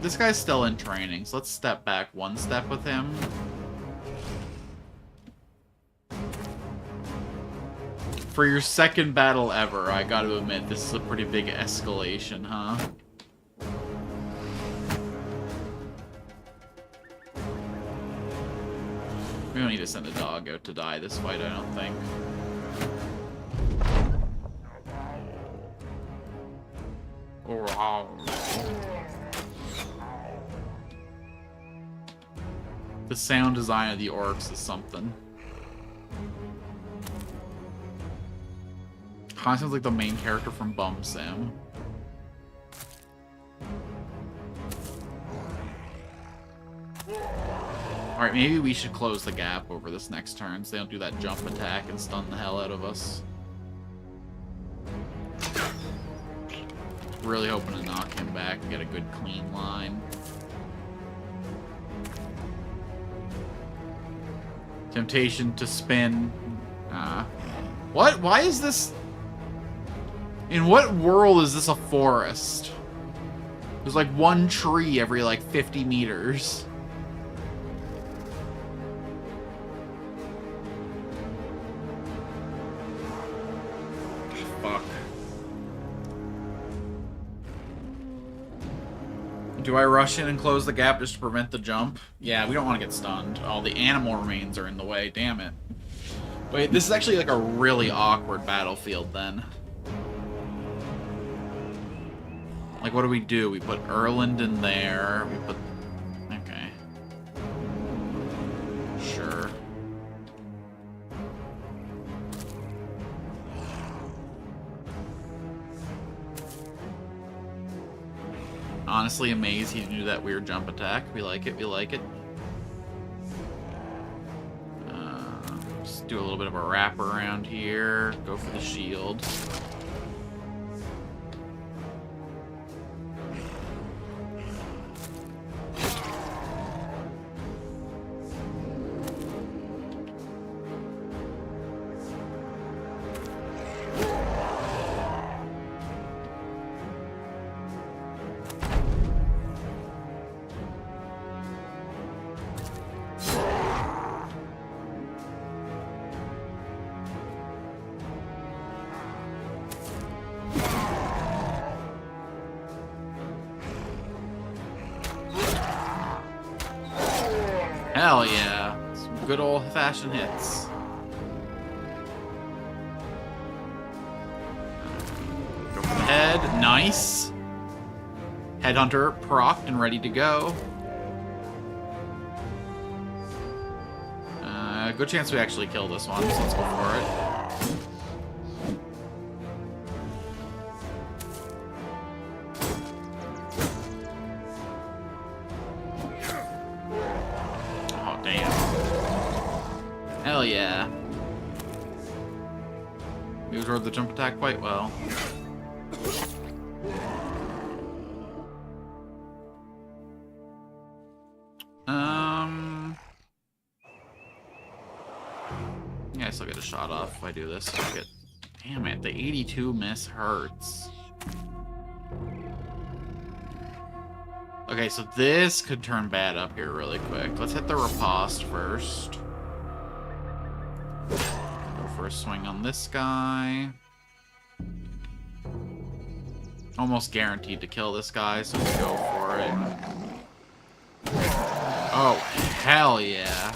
This guy's still in training, so let's step back one step with him. For your second battle ever, I gotta admit, this is a pretty big escalation, huh? We don't need to send a dog out to die this fight, I don't think. Wow. The sound design of the orcs is something. Kind of sounds like the main character from Bum Sim. Alright, maybe we should close the gap over this next turn so they don't do that jump attack and stun the hell out of us. Really hoping to knock him back and get a good clean line. Temptation to spin. What? Why is this... In what world is this a forest? There's like one tree every like 50 meters. Fuck. Do I rush in and close the gap just to prevent the jump? Yeah, we don't want to get stunned. Oh, the animal remains are in the way. Damn it. Wait, this is actually like a really awkward battlefield then. Like, what do? We put Erland in there. We put... Okay. Sure. Honestly amazed he didn't do that weird jump attack. We like it, we like it. Just do a little bit of a wrap around here. Go for the shield. Hell yeah. Some good old-fashioned hits. Go for the head. Nice. Headhunter procced and ready to go. Good chance we actually kill this one, so let's go for it. Hell yeah. We absorbed the jump attack quite well. Yeah, I still get a shot off if I do this. Damn it, the 82 miss hurts. Okay, so this could turn bad up here really quick. Let's hit the riposte first. Go for a swing on this guy. Almost guaranteed to kill this guy, so let's go for it. Oh, hell yeah.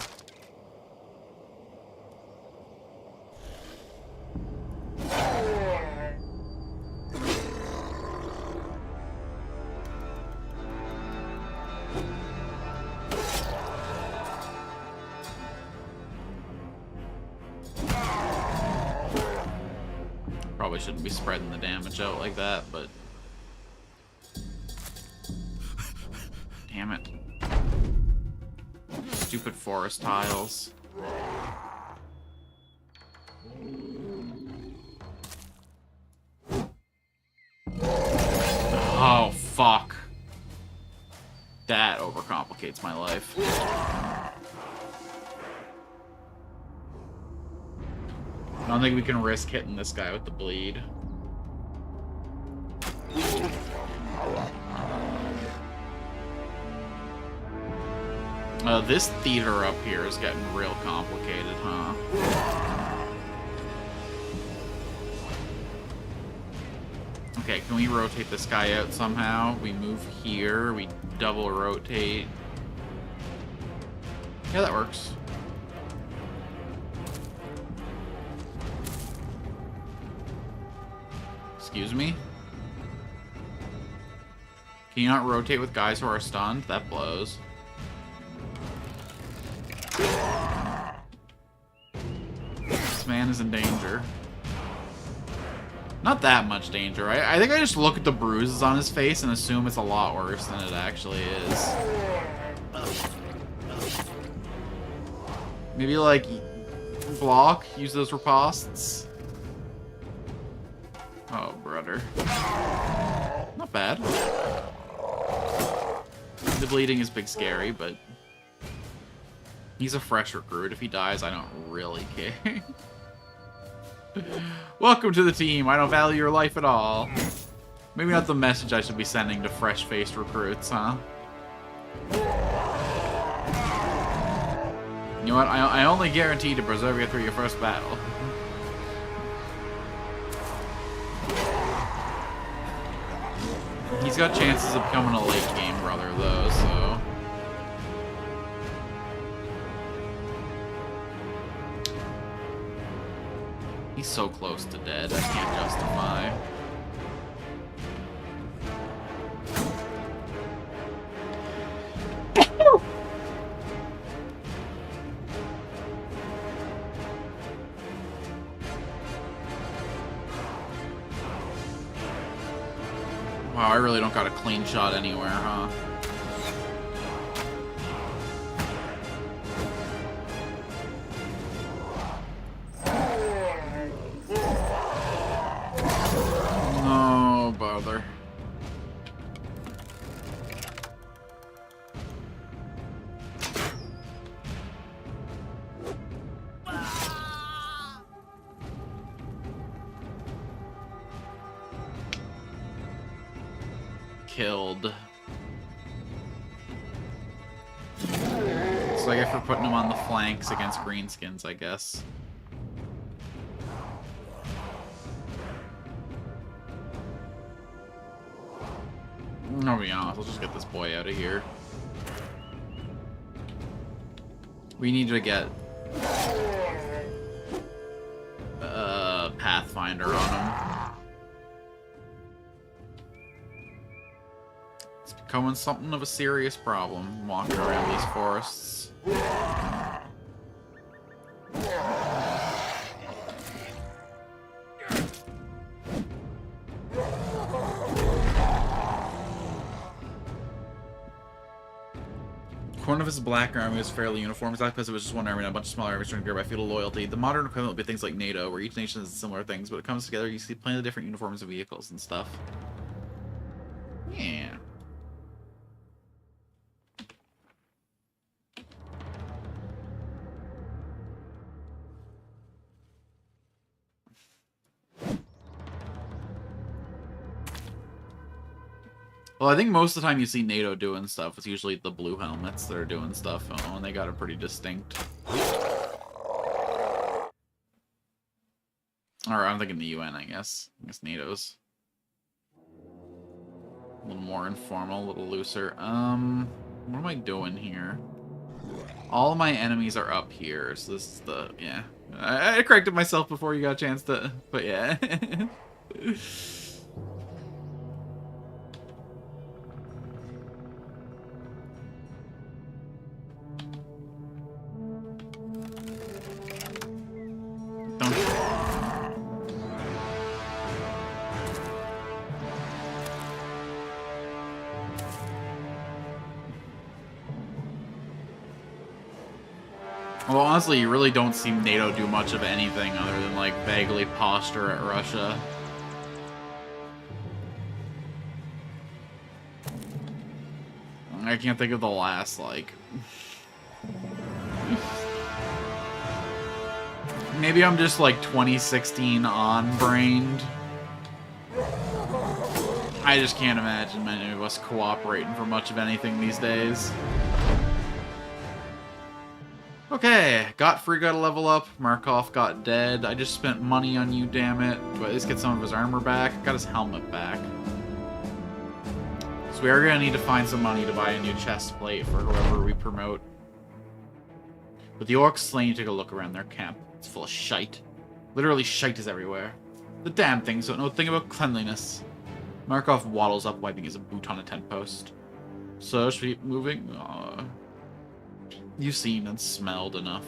Probably shouldn't be spreading the damage out like that, but... Damn it. Stupid forest tiles. Oh, fuck. That overcomplicates my life. I don't think we can risk hitting this guy with the bleed. This theater up here is getting real complicated, huh? Okay, can we rotate this guy out somehow? We move here, we double rotate. Yeah, that works. Excuse me? Can you not rotate with guys who are stunned? That blows. This man is in danger. Not that much danger. I think I just look at the bruises on his face and assume it's a lot worse than it actually is. Maybe, like, block? Use those ripostes? Oh, brother. Not bad. The bleeding is big scary, but... he's a fresh recruit. If he dies, I don't really care. Welcome to the team. I don't value your life at all. Maybe not the message I should be sending to fresh-faced recruits, huh? You know what? I only guarantee to preserve you through your first battle. He's got chances of becoming a late game brother, though, so... he's so close to dead, I can't justify. Wow, I really don't got a clean shot anywhere, huh? No, bother. Killed. So I guess we're putting him on the flanks against greenskins, I guess. I'll be honest, let's just get this boy out of here. We need to get Pathfinder on him. It's becoming something of a serious problem walking around these forests. One of his black army was fairly uniform, exactly because it was just one army and a bunch of smaller armies trying to gear by feudal loyalty. The modern equivalent would be things like NATO, where each nation has similar things, but it comes together, you see plenty of different uniforms and vehicles and stuff. Yeah. Well, I think most of the time you see NATO doing stuff, it's usually the blue helmets that are doing stuff, and they got a pretty distinct. Or I'm thinking the UN, I guess. I guess NATO's a little more informal, a little looser. What am I doing here? All my enemies are up here, so this is the, yeah. I corrected myself before you got a chance to, but yeah. Well, honestly, you really don't see NATO do much of anything other than, like, vaguely posture at Russia. I can't think of the last, like... Maybe I'm just, like, 2016 on-brained. I just can't imagine many of us cooperating for much of anything these days. Okay, Godfrey got a level up, Markov got dead, I just spent money on you, damn it, but let's get some of his armor back, got his helmet back. So we are going to need to find some money to buy a new chest plate for whoever we promote. But the orcs slain, take a look around their camp, it's full of shite. Literally shite is everywhere. The damn things don't know a thing about cleanliness. Markov waddles up, wiping his boot on a tent post. So, should we keep moving? You've seen and smelled enough.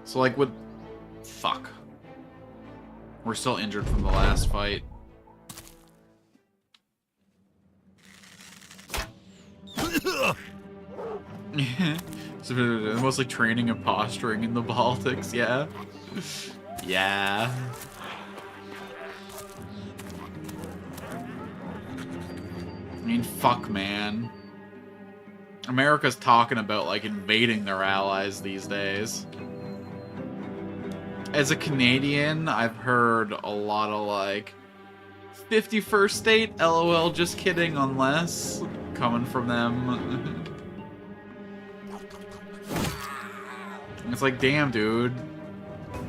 So, like, with... Fuck. We're still injured from the last fight. So, mostly training and posturing in the Baltics, yeah. Yeah. I mean, fuck, man. America's talking about, like, invading their allies these days. As a Canadian, I've heard a lot of, like, 51st state, LOL, just kidding, unless, coming from them. It's like, damn, dude.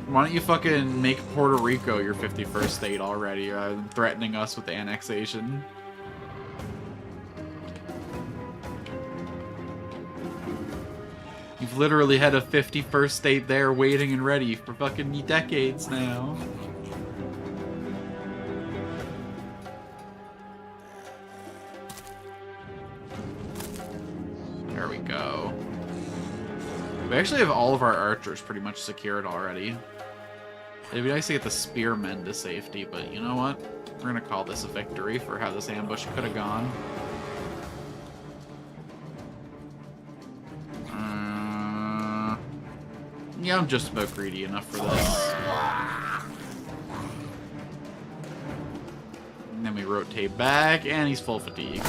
Why don't you fucking make Puerto Rico your 51st state already, rather than threatening us with annexation? You've literally had a 51st state there waiting and ready for fucking decades now. There we go. We actually have all of our archers pretty much secured already. It'd be nice to get the spearmen to safety, but you know what? We're gonna call this a victory for how this ambush could have gone. Yeah, I'm just about greedy enough for this. And then we rotate back, and he's full fatigue.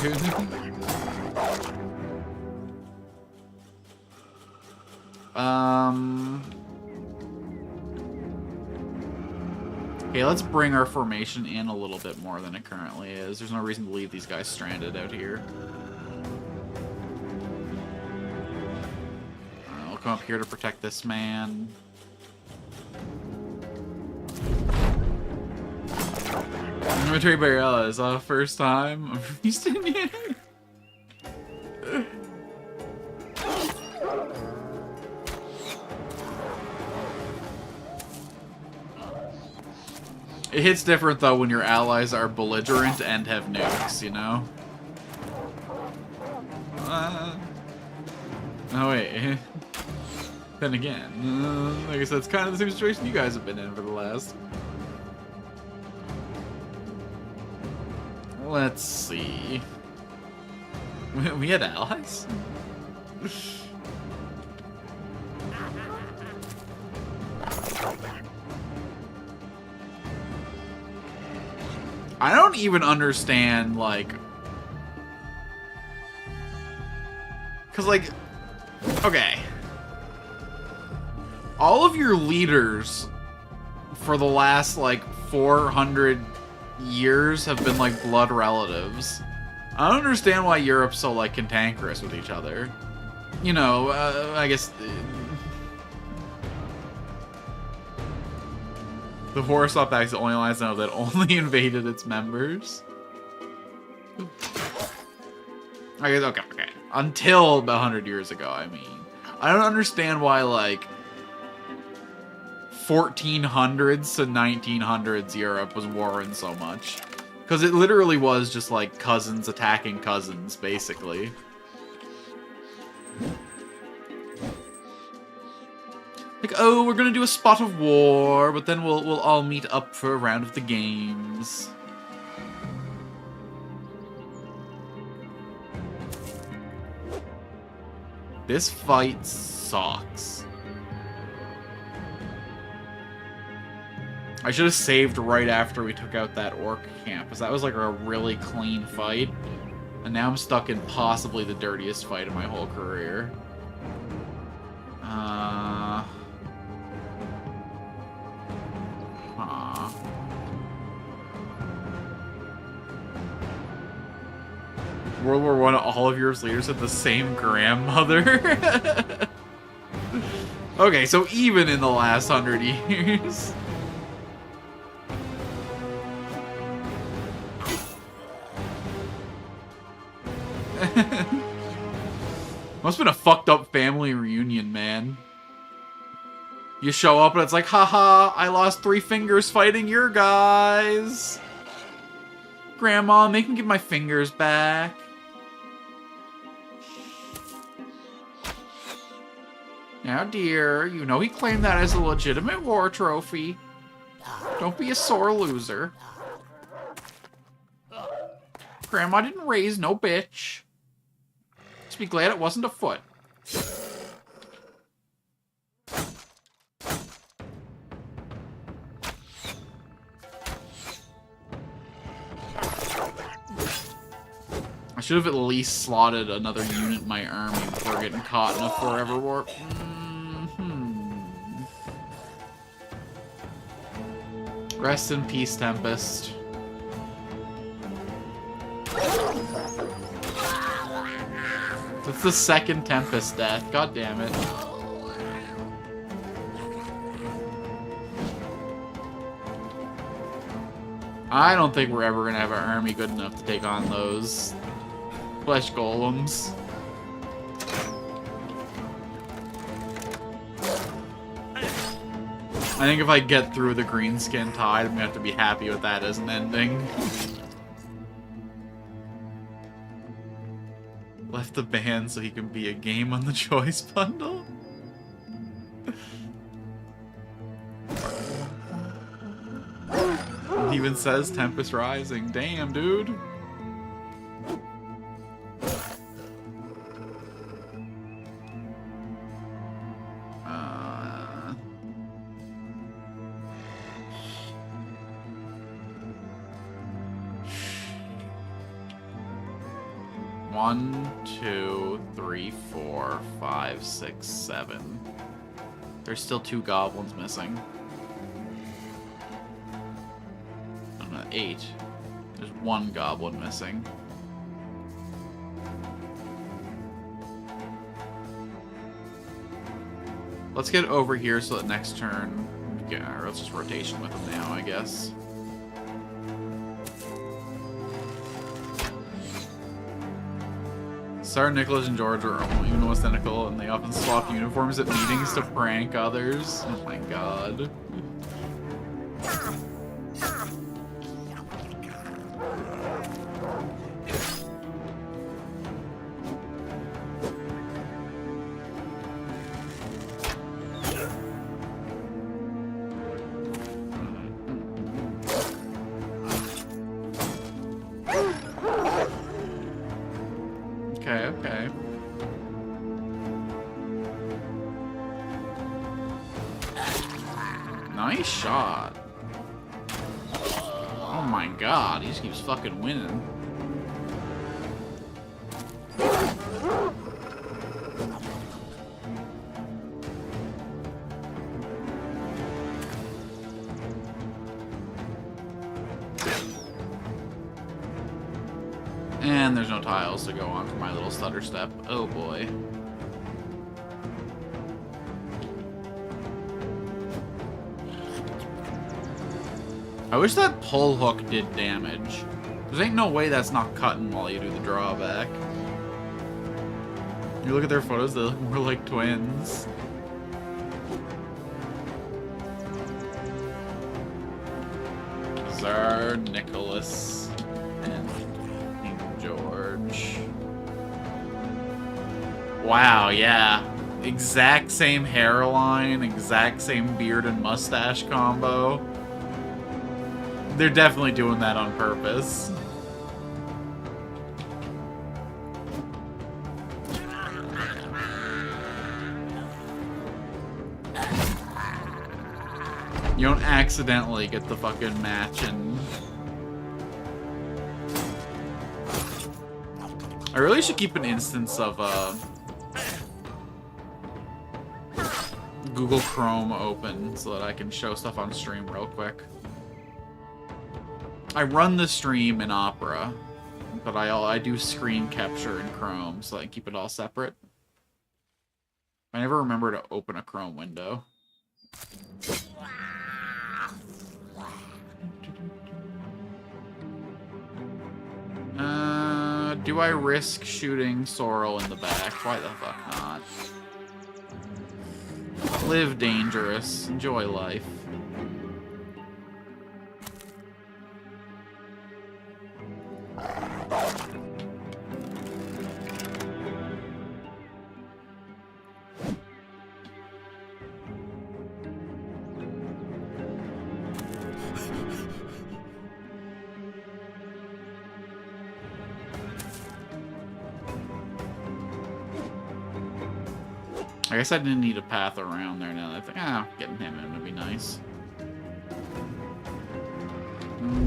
Okay, let's bring our formation in a little bit more than it currently is. There's no reason to leave these guys stranded out here. I'll come up here to protect this man. Military barrier is the first time of East Indian. It hits different though when your allies are belligerent and have nukes, you know? Oh wait. Then again, I guess that's kind of the same situation you guys have been in for the last. Let's see. We had allies? I don't even understand, like... Because, like... Okay. All of your leaders for the last, like, 400 years have been like blood relatives. I don't understand why Europe's so like cantankerous with each other. You know, I guess the horse up is the only alliance I know that only invaded its members. I guess okay. Until about 100 years ago, I mean. I don't understand why like 1400s to 1900s Europe was warring so much. Because it literally was just like cousins attacking cousins, basically. Like, oh, we're gonna do a spot of war, but then we'll all meet up for a round of the games. This fight sucks. I should have saved right after we took out that orc camp, because that was like a really clean fight. And now I'm stuck in possibly the dirtiest fight of my whole career. World War I, all of Europe's leaders had the same grandmother. Okay, so even in the last 100 years. Must have been a fucked up family reunion, man. You show up and it's like, haha, I lost 3 fingers fighting your guys. Grandma, make me get my fingers back. Now, dear, you know he claimed that as a legitimate war trophy. Don't be a sore loser. Grandma didn't raise no bitch. Just be glad it wasn't a foot. I should have at least slotted another unit in my army before getting caught in a forever war. Rest in peace, Tempest. That's the second Tempest death. God damn it. I don't think we're ever gonna have our army good enough to take on those flesh golems. I think if I get through the Greenskin Tide, I'm gonna have to be happy with that as an ending. Left the band so he can be a game on the choice bundle. It even says Tempest Rising. Damn, dude. One, 2, 3, 4, 5, 6, 7. There's still 2 goblins missing. 8. There's 1 goblin missing. Let's get over here so that next turn... Yeah, let's just rotation with them now, I guess. Sarah, Nicholas, and George are even more cynical, and they often swap uniforms at meetings to prank others. Oh my god. Okay. Nice shot. Oh my god, he just keeps fucking winning. And there's no tiles to go on for my little stutter step. Oh boy. I wish that pull hook did damage. There ain't no way that's not cutting while you do the drawback. You look at their photos, they look more like twins. Sir Nicholas and King George. Wow, yeah. Exact same hairline, exact same beard and mustache combo. They're definitely doing that on purpose. You don't accidentally get the fucking match and... I really should keep an instance of Google Chrome open so that I can show stuff on stream real quick. I run the stream in Opera, but I do screen capture in Chrome so I can keep it all separate. I never remember to open a Chrome window. Do I risk shooting Sorrel in the back? Why the fuck not? Live dangerous. Enjoy life. I guess I didn't need a path around there now. I think, getting him in would be nice.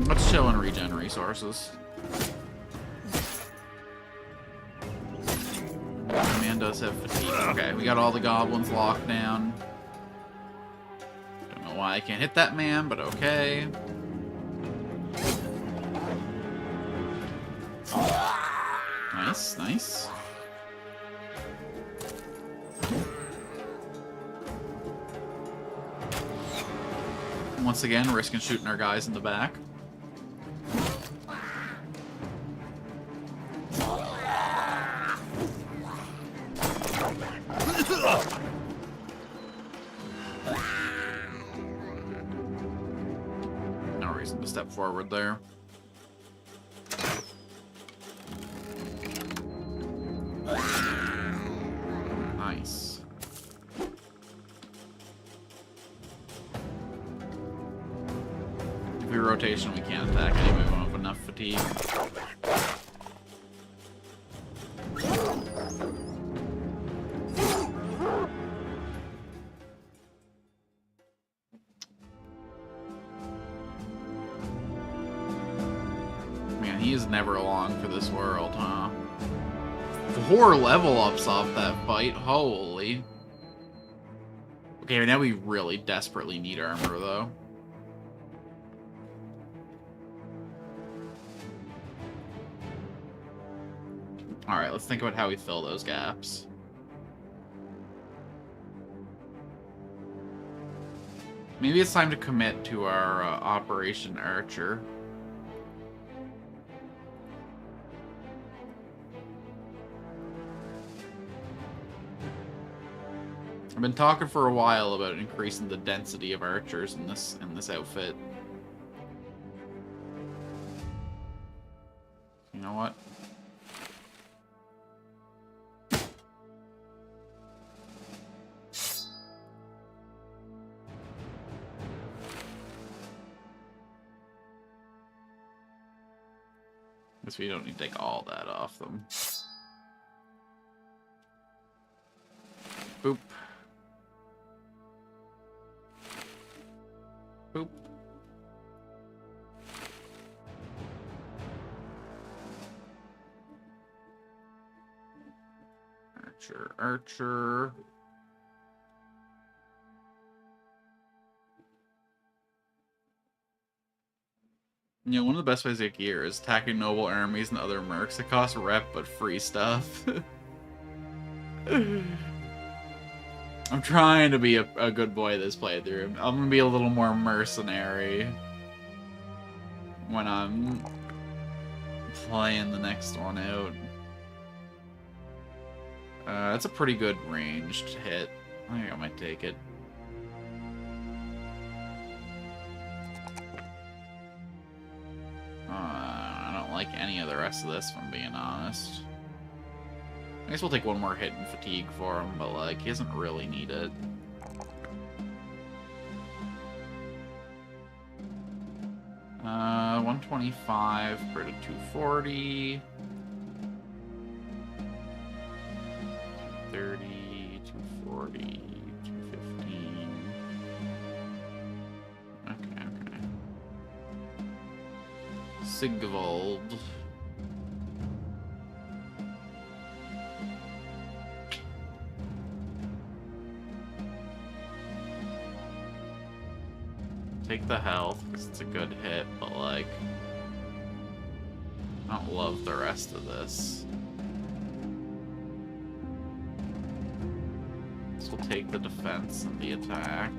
Let's chill and regen resources. The man does have fatigue. Okay, we got all the goblins locked down. Don't know why I can't hit that man, but okay. Nice, nice. Once again, risking shooting our guys in the back. No reason to step forward there. Nice. If we rotation, we can't attack anyway. We won't have enough fatigue. Man, he is never along for this world, huh? 4 level ups off that fight. Holy. Okay, now we really desperately need armor, though. Alright, let's think about how we fill those gaps. Maybe it's time to commit to our Operation Archer. I've been talking for a while about increasing the density of archers in this outfit. You know what? Guess we don't need to take all that off them. Boop. Boop. Archer, archer. Yeah, one of the best ways to get gear is attacking noble armies and other mercs. It costs rep, but free stuff. I'm trying to be a good boy this playthrough. I'm gonna be a little more mercenary when I'm playing the next one out. That's a pretty good ranged hit. I think I might take it. I don't like any of the rest of this, if I'm being honest. I guess we'll take one more hit in fatigue for him, but, like, he doesn't really need it. Uh, 125 for the 240. 30, 240, 215. Okay. Sigvald. Take the health, because it's a good hit, but, like, I don't love the rest of this. This will take the defense and the attack.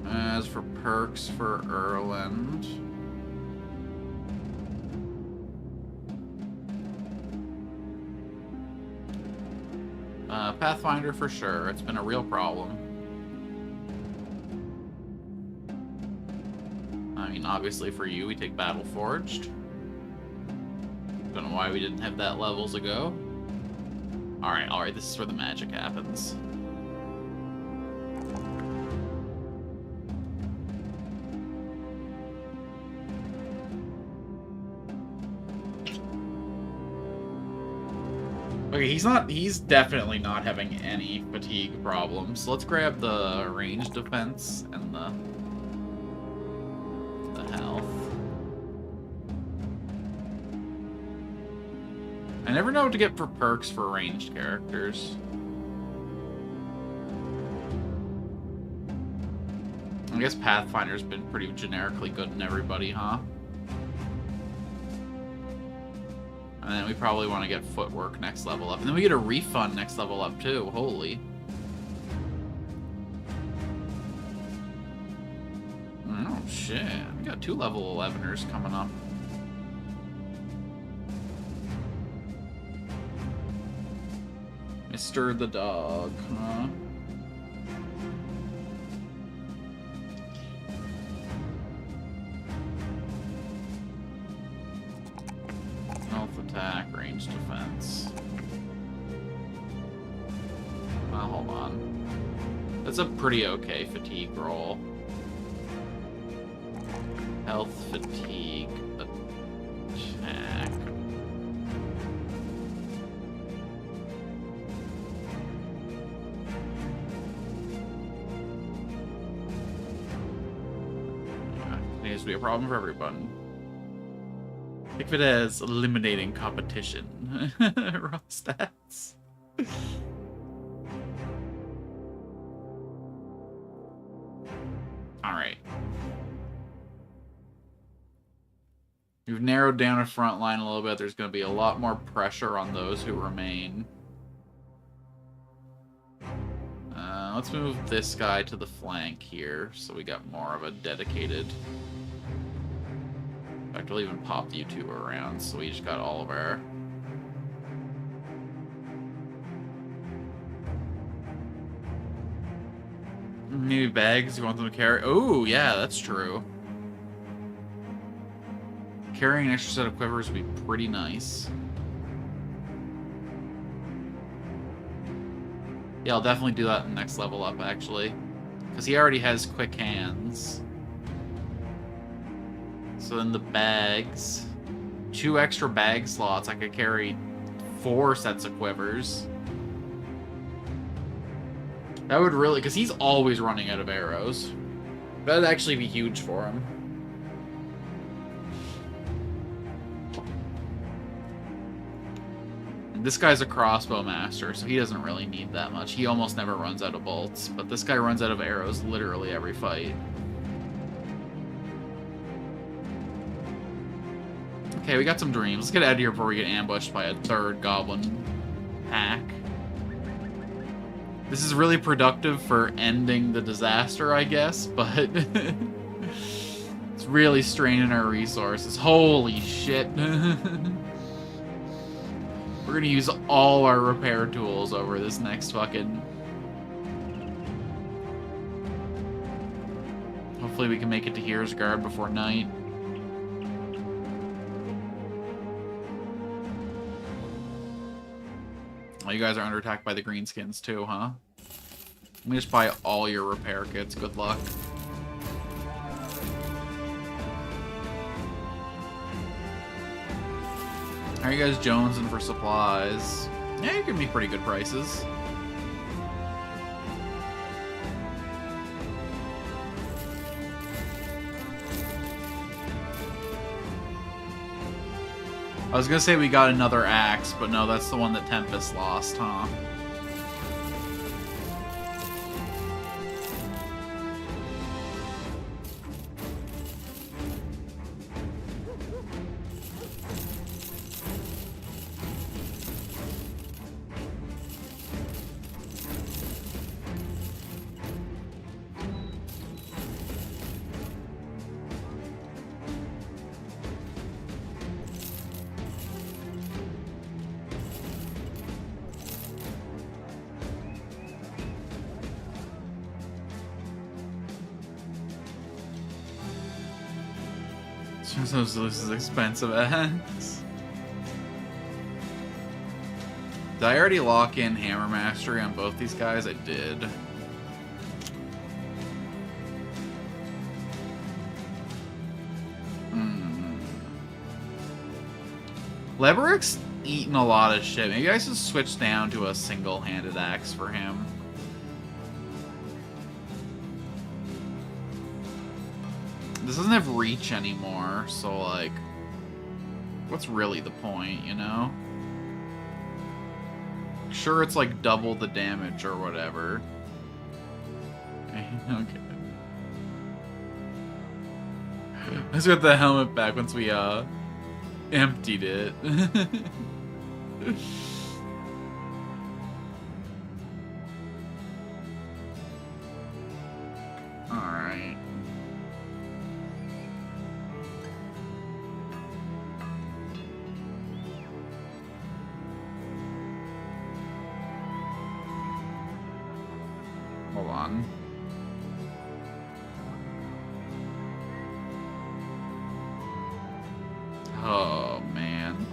As for perks for Erland... Pathfinder for sure. It's been a real problem. I mean, obviously for you, we take Battle Forged. Don't know why we didn't have that levels ago. Alright, this is where the magic happens. Okay, he's definitely not having any fatigue problems. So let's grab the range defense and the health. I never know what to get for perks for ranged characters. I guess Pathfinder's been pretty generically good in everybody, huh? And then we probably want to get footwork next level up. And then we get a refund next level up, too. Holy. Oh, shit. We got 2 level 11ers coming up. Mr. the Dog, huh? Attack, range defense. Well, hold on. That's a pretty okay fatigue roll. Health, fatigue, attack. Yeah, it needs to be a problem for everyone. Think of it as eliminating competition. Raw stats. Alright. We've narrowed down a front line a little bit. There's going to be a lot more pressure on those who remain. Let's move this guy to the flank here, so we got more of a dedicated... In fact, we'll even pop you two around, so we just got all of our... Maybe bags, you want them to carry? Oh, yeah, that's true. Carrying an extra set of quivers would be pretty nice. Yeah, I'll definitely do that in the next level up, actually. Because he already has quick hands. So then the bags, 2 extra bag slots, I could carry 4 sets of quivers. That would really, because he's always running out of arrows. That'd actually be huge for him. This guy's a crossbow master, so he doesn't really need that much. He almost never runs out of bolts, but this guy runs out of arrows literally every fight. Okay, we got some dreams. Let's get out of here before we get ambushed by a third goblin pack. This is really productive for ending the disaster, I guess, but it's really straining our resources. Holy shit. We're gonna use all our repair tools over this next fucking... Hopefully we can make it to Hearsguard before night. Oh, you guys are under attack by the greenskins too, huh? Let me just buy all your repair kits. Good luck. How are you guys jonesing for supplies? Yeah, you give me pretty good prices. I was gonna say we got another axe, but no, that's the one that Tempest lost, huh? This is expensive ass. Did I already lock in Hammer Mastery on both these guys? I did. Leberick's eating a lot of shit. Maybe I should switch down to a single-handed axe for him. This doesn't have reach anymore, so, like, what's really the point, you know? Sure, it's, like, double the damage or whatever. Okay. Let's get the helmet back once we, emptied it. Alright. Hold on. Oh, man.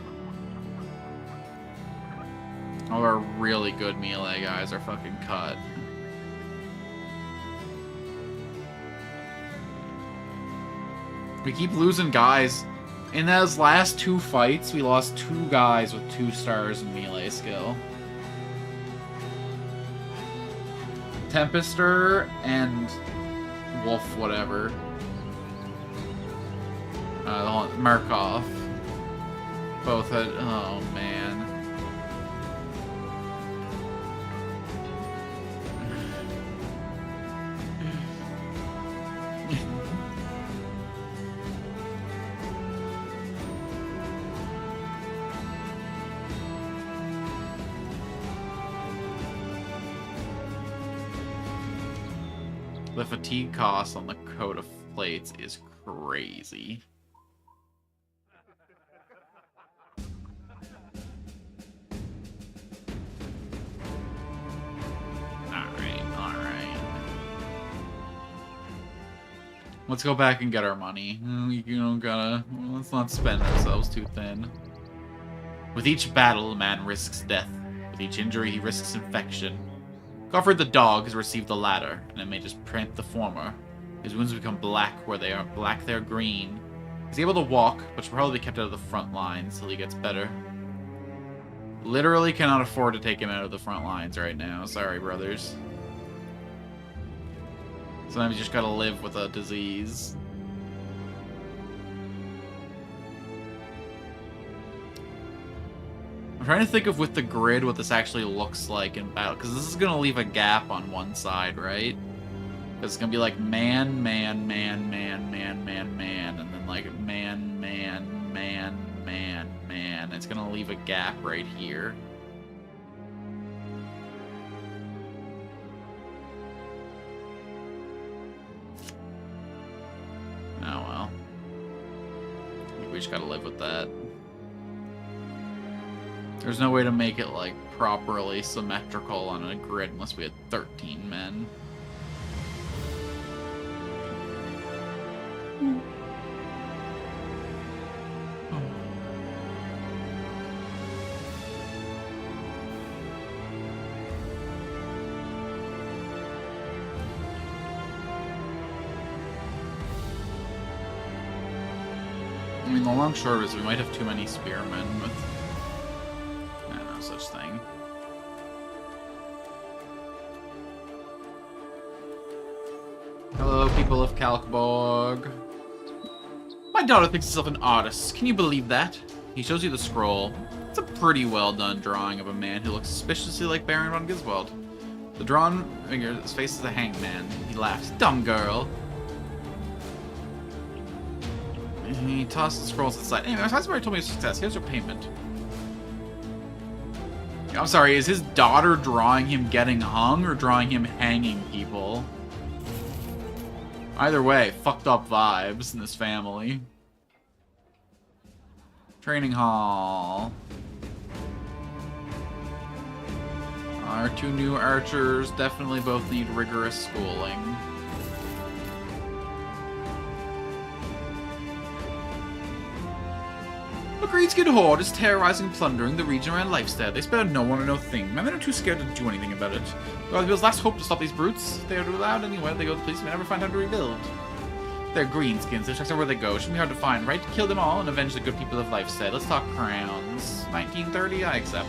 All our really good melee guys are fucking cut. We keep losing guys. In those last two fights, we lost 2 guys with 2 stars in melee skill. Tempester and Wolf whatever. Markov. Both had... Oh, man. The fatigue cost on the coat of plates is crazy. Alright. Let's go back and get our money. You don't gotta... Let's not spend ourselves too thin. With each battle, a man risks death. With each injury, he risks infection. Gofford the dog has received the latter, and it may just print the former. His wounds become black where they are black, they're green. He's able to walk, but should probably be kept out of the front lines till he gets better. Literally cannot afford to take him out of the front lines right now. Sorry, brothers. Sometimes you just gotta live with a disease. trying to think of with the grid what this actually looks like in battle, because this is going to leave a gap on one side, right? Because it's going to be like man, man, man, man, man, man, man, and then like man, man, man, man, man. It's going to leave a gap right here. Oh well. I think we just gotta live with that. There's no way to make it, like, properly symmetrical on a grid unless we had 13 men. I mean, the long short is we might have too many spearmen with no such thing. Hello, people of Kalkborg. My daughter thinks herself an artist. Can you believe that? He shows you the scroll. It's a pretty well done drawing of a man who looks suspiciously like Baron von Giswald. The drawn figure's face is a hanged man. He laughs. Dumb girl. He tosses the scrolls aside. Anyway, my already told me his success. Here's your payment. I'm sorry, is his daughter drawing him getting hung or drawing him hanging people? Either way, fucked up vibes in this family. Training hall. Our two new archers definitely both need rigorous schooling. The Greenskin Horde is terrorizing and plundering the region around Lifestead. They spare no one or no thing. Men are too scared to do anything about it. Well, the last hope to stop these brutes. They are allowed anywhere they go, the police may never find time to rebuild. They're greenskins. Their checks are where they go. Shouldn't be hard to find, right? Kill them all and avenge the good people of Lifestead. Let's talk crowns. 1930, I accept.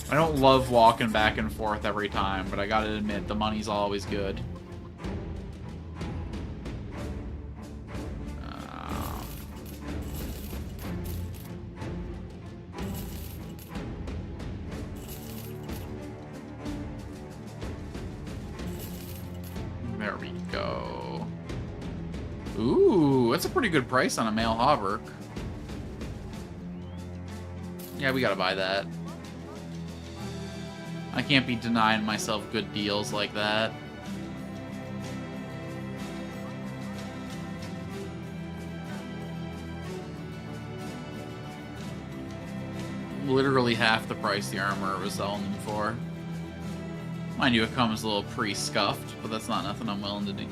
I don't love walking back and forth every time, but I gotta admit, the money's always good. There we go. Ooh, that's a pretty good price on a male hauberk. Yeah, we gotta buy that. I can't be denying myself good deals like that. Literally half the price the armor was selling them for. Mind you, it comes a little pre-scuffed, but that's not nothing I'm willing to do.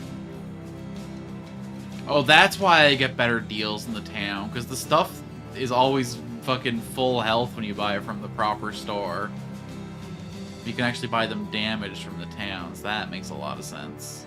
Oh, that's why I get better deals in the town, because the stuff is always fucking full health when you buy it from the proper store. You can actually buy them damaged from the towns. That makes a lot of sense.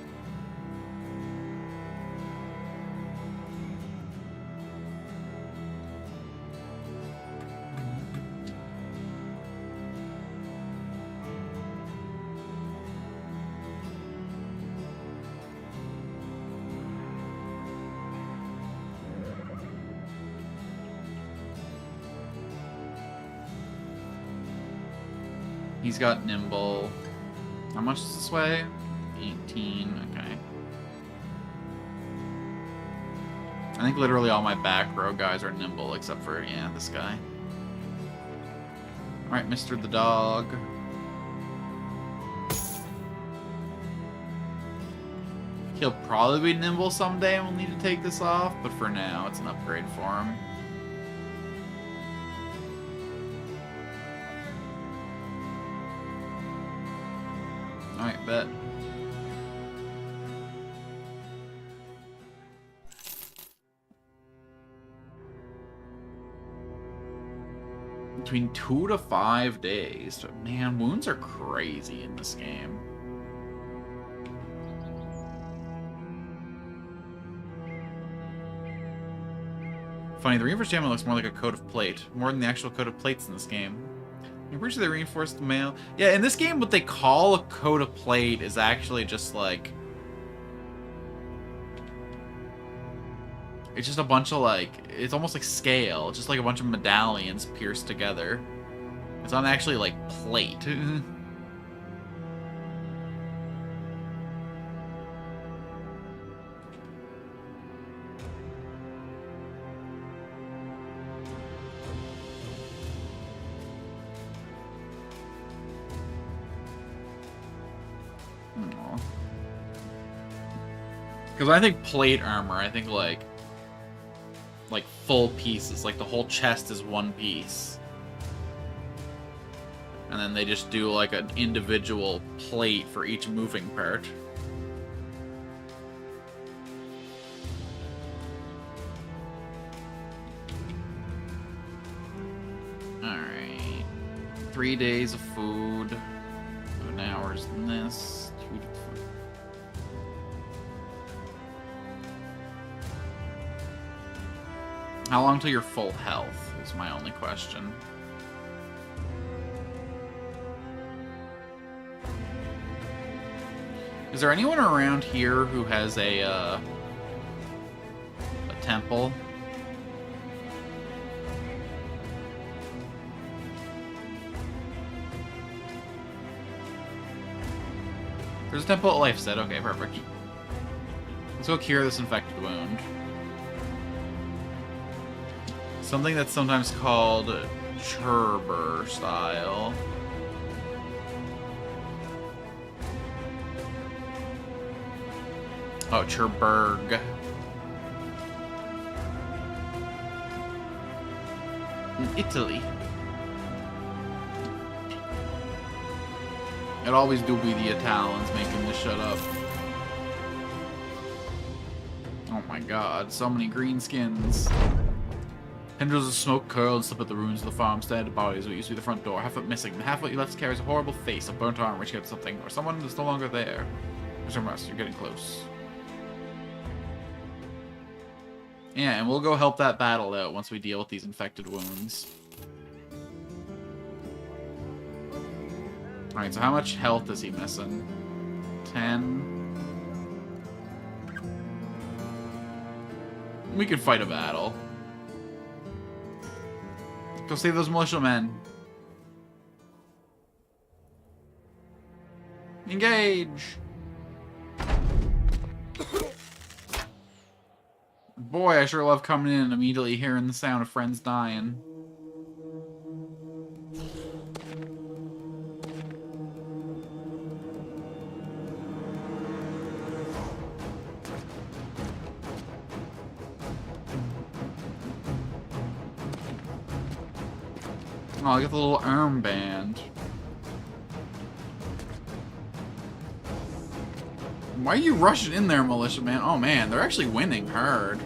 He's got nimble. How much does this weigh? 18, okay. I think literally all my back row guys are nimble except for, yeah, this guy. Alright, Mr. the Dog. He'll probably be nimble someday and we'll need to take this off, but for now, it's an upgrade for him. Alright, bet. Between 2 to 5 days. Man, wounds are crazy in this game. Funny, the reinforced jammer looks more like a coat of plate. More than the actual coat of plates in this game. I'm pretty sure they reinforced the mail. Yeah, in this game, what they call a coat of plate is actually just like... It's just a bunch of like... It's almost like scale. It's just like a bunch of medallions pierced together. It's not actually, like, plate. Because I think plate armor, I think, like full pieces, like the whole chest is one piece. And then they just do, like, an individual plate for each moving part. Alright. 3 days of food. 7 hours in this. 2 to 4. How long till you're full health is my only question. Is there anyone around here who has a temple? There's a temple at Lifestead. Okay, perfect. Let's go cure this infected wound. Something that's sometimes called Cherber style. Oh, Cherberg. In Italy. It always do be the Italians making this shut up. Oh my god, so many green skins. Tendrils of smoke curl and slip at the ruins of the farmstead. The body is what used to be the front door. Half of it missing. The half of what you left carries a horrible face, a burnt arm which gets something, or someone is no longer there. Mr. Russ, you're getting close. Yeah, and we'll go help that battle out once we deal with these infected wounds. Alright, so how much health is he missing? 10. We could fight a battle. Go save those militiamen. Engage! Boy, I sure love coming in and immediately hearing the sound of friends dying. Oh, I get the little armband. Why are you rushing in there, militia man? Oh man, they're actually winning hard.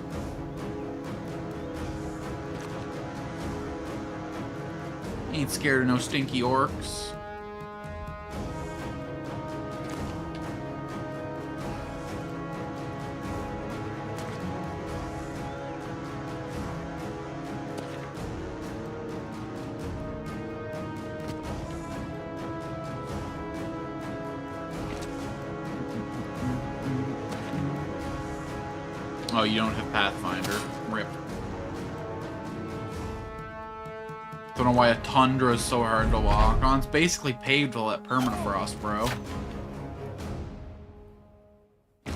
Ain't scared of no stinky orcs. Oh, you don't have Pathfinder. Rip. Don't know why a tundra is so hard to walk on. It's basically paved with that permafrost, bro. At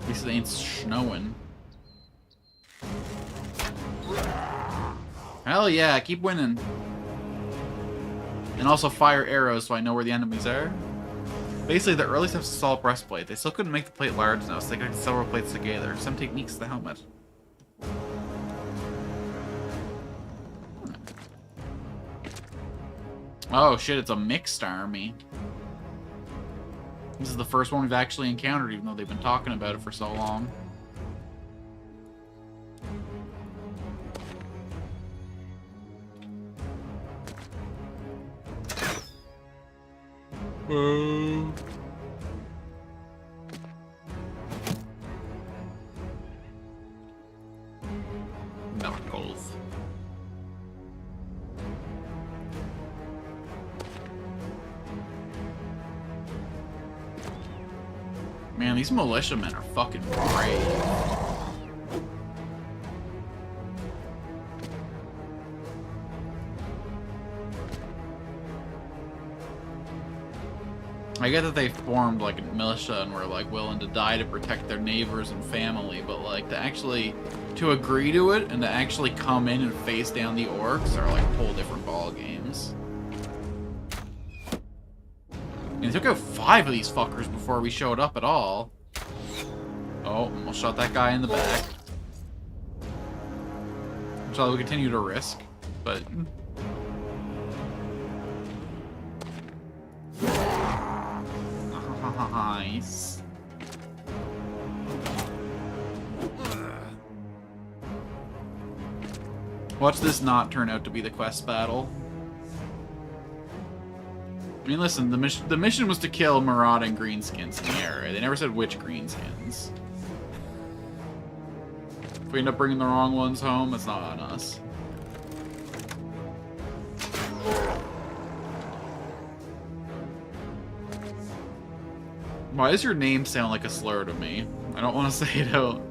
least it ain't snowing. Hell yeah, keep winning. And also fire arrows so I know where the enemies are. Basically, the early steps to solve breastplate. They still couldn't make the plate large enough, so they connected several plates together. Some techniques to the helmet. Oh shit, it's a mixed army. This is the first one we've actually encountered, even though they've been talking about it for so long. Knuckles. Man, these militiamen are fucking brave. I get that they formed, like, a militia and were, like, willing to die to protect their neighbors and family, but, like, to agree to it and to actually come in and face down the orcs are, like, whole different ball games. And it took out 5 of these fuckers before we showed up at all. Oh, almost shot that guy in the back. Which I will continue to risk, but... Nice. Watch this not turn out to be the quest battle. I mean, listen, the mission was to kill marauding greenskins in the area. They never said which greenskins. If we end up bringing the wrong ones home, it's not on us. Why does your name sound like a slur to me? I don't want to say it out.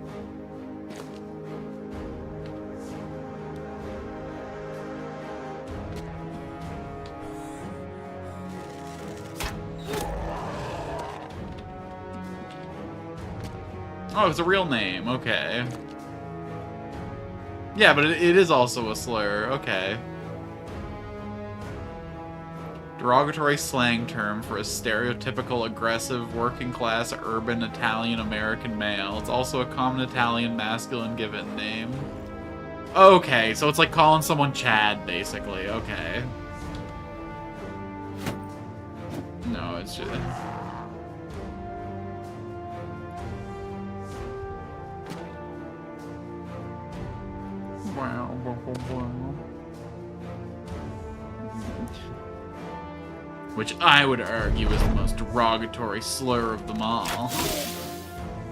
Oh, it's a real name. Okay. Yeah, but it is also a slur. Okay. Derogatory slang term for a stereotypical aggressive working-class urban Italian-American male. It's also a common Italian masculine given name. Okay, so it's like calling someone Chad, basically. Okay. No, it's just... Wow. Which I would argue is the most derogatory slur of them all.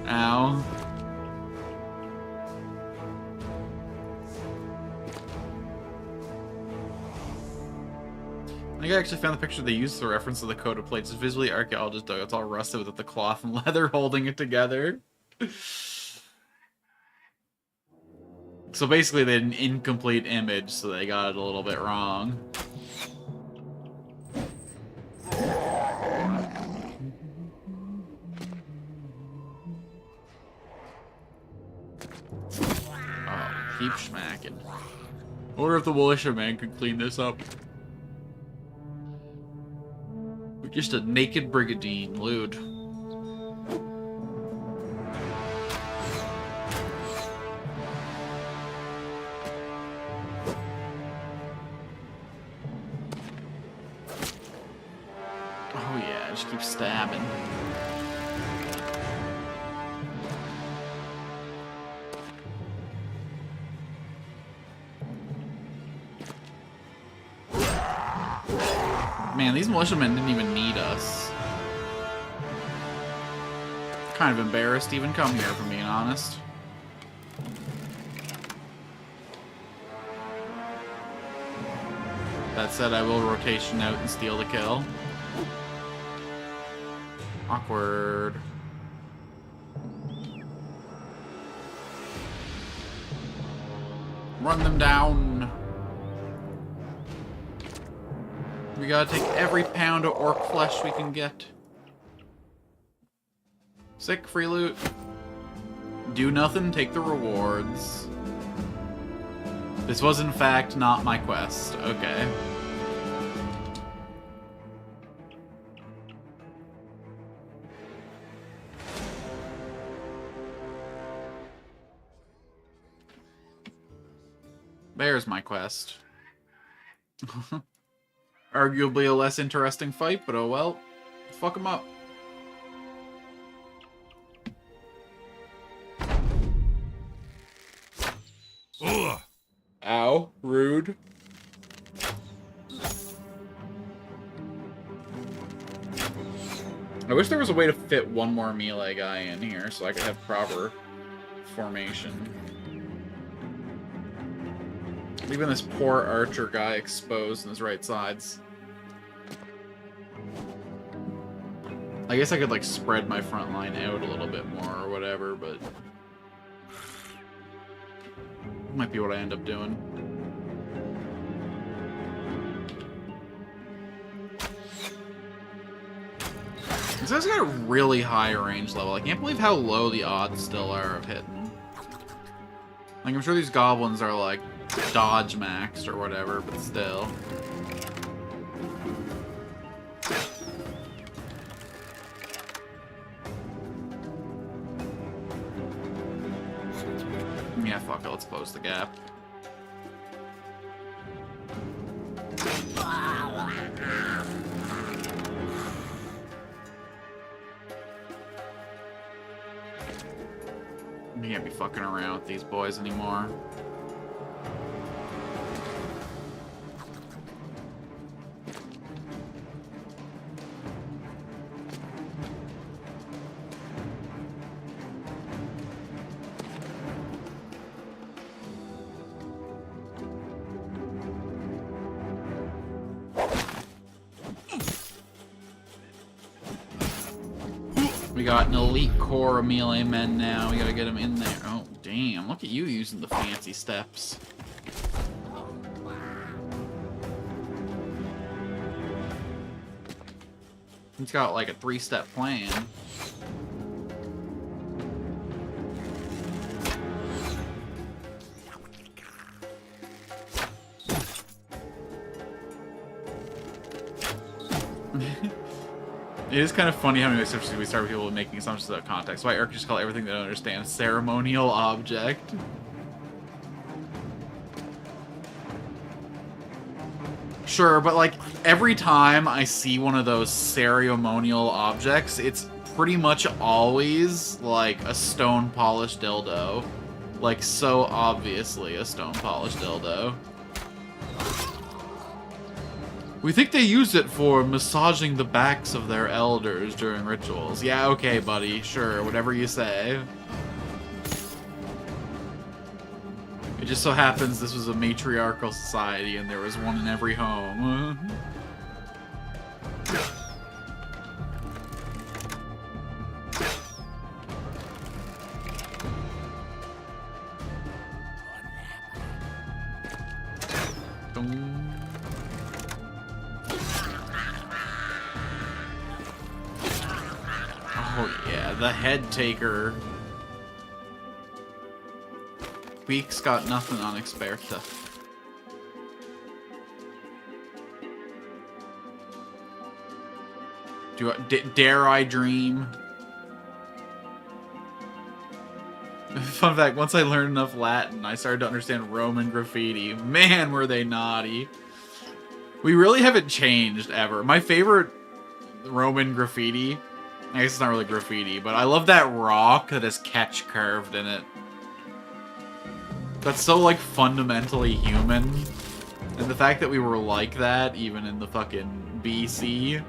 Ow. I think I actually found the picture they used for reference to the coat of plates. It's visually archaeologist dug. It's all rusted with the cloth and leather holding it together. So basically they had an incomplete image, so they got it a little bit wrong. Oh, keep smacking. I wonder if the militia man could clean this up. We're just a naked brigandine, lewd. Oh yeah, just keep stabbing. Man, these militiamen didn't even need us. Kind of embarrassed to even come here, if I'm being honest. That said, I will rotation out and steal the kill. Awkward. Run them down. We gotta take every pound of orc flesh we can get. Sick, free loot. Do nothing, take the rewards. This was in fact not my quest. Okay. There's my quest. Arguably a less interesting fight, but oh well. Fuck him up.
Ugh.
Ow. Rude. I wish there was a way to fit one more melee guy in here so I could have proper formation. Leaving this poor archer guy exposed in his right sides. I guess I could, like, spread my front line out a little bit more or whatever, but... might be what I end up doing. guy's got a really high range level. I can't believe how low the odds still are of hitting. Like, I'm sure these goblins are, like, dodge maxed or whatever, but still. Yeah, fuck it, let's close the gap. We can't be fucking around with these boys anymore. We got an elite core of melee men now. We gotta get them in there. Oh, damn. Look at you using the fancy steps. He's got like a 3-step plan. It is kind of funny how many assumptions we start with people making assumptions without context. Why Eric just call everything they don't understand ceremonial object. Sure, but like every time I see one of those ceremonial objects, it's pretty much always like a stone polished dildo. Like so obviously a stone polished dildo. We think they use it for massaging the backs of their elders during rituals. Yeah, okay, buddy. Sure, whatever you say. It just so happens this was a matriarchal society and there was one in every home. Oh yeah, the head taker. Week's got nothing on Experta. Dare I dream? Fun fact, once I learned enough Latin, I started to understand Roman graffiti. Man, were they naughty. We really haven't changed, ever. My favorite Roman graffiti, I guess it's not really graffiti, but I love that rock that has catch carved in it. That's so, like, fundamentally human. And the fact that we were like that, even in the fucking BC.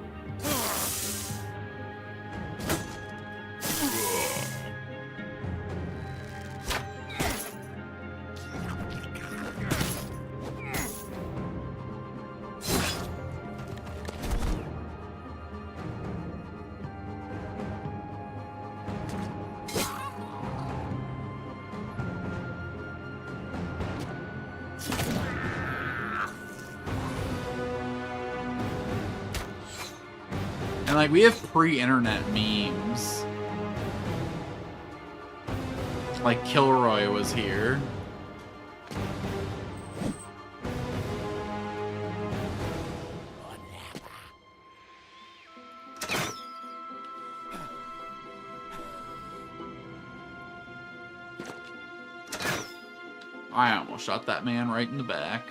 And, like, we have pre-internet memes. Like, Kilroy was here. I almost shot that man right in the back.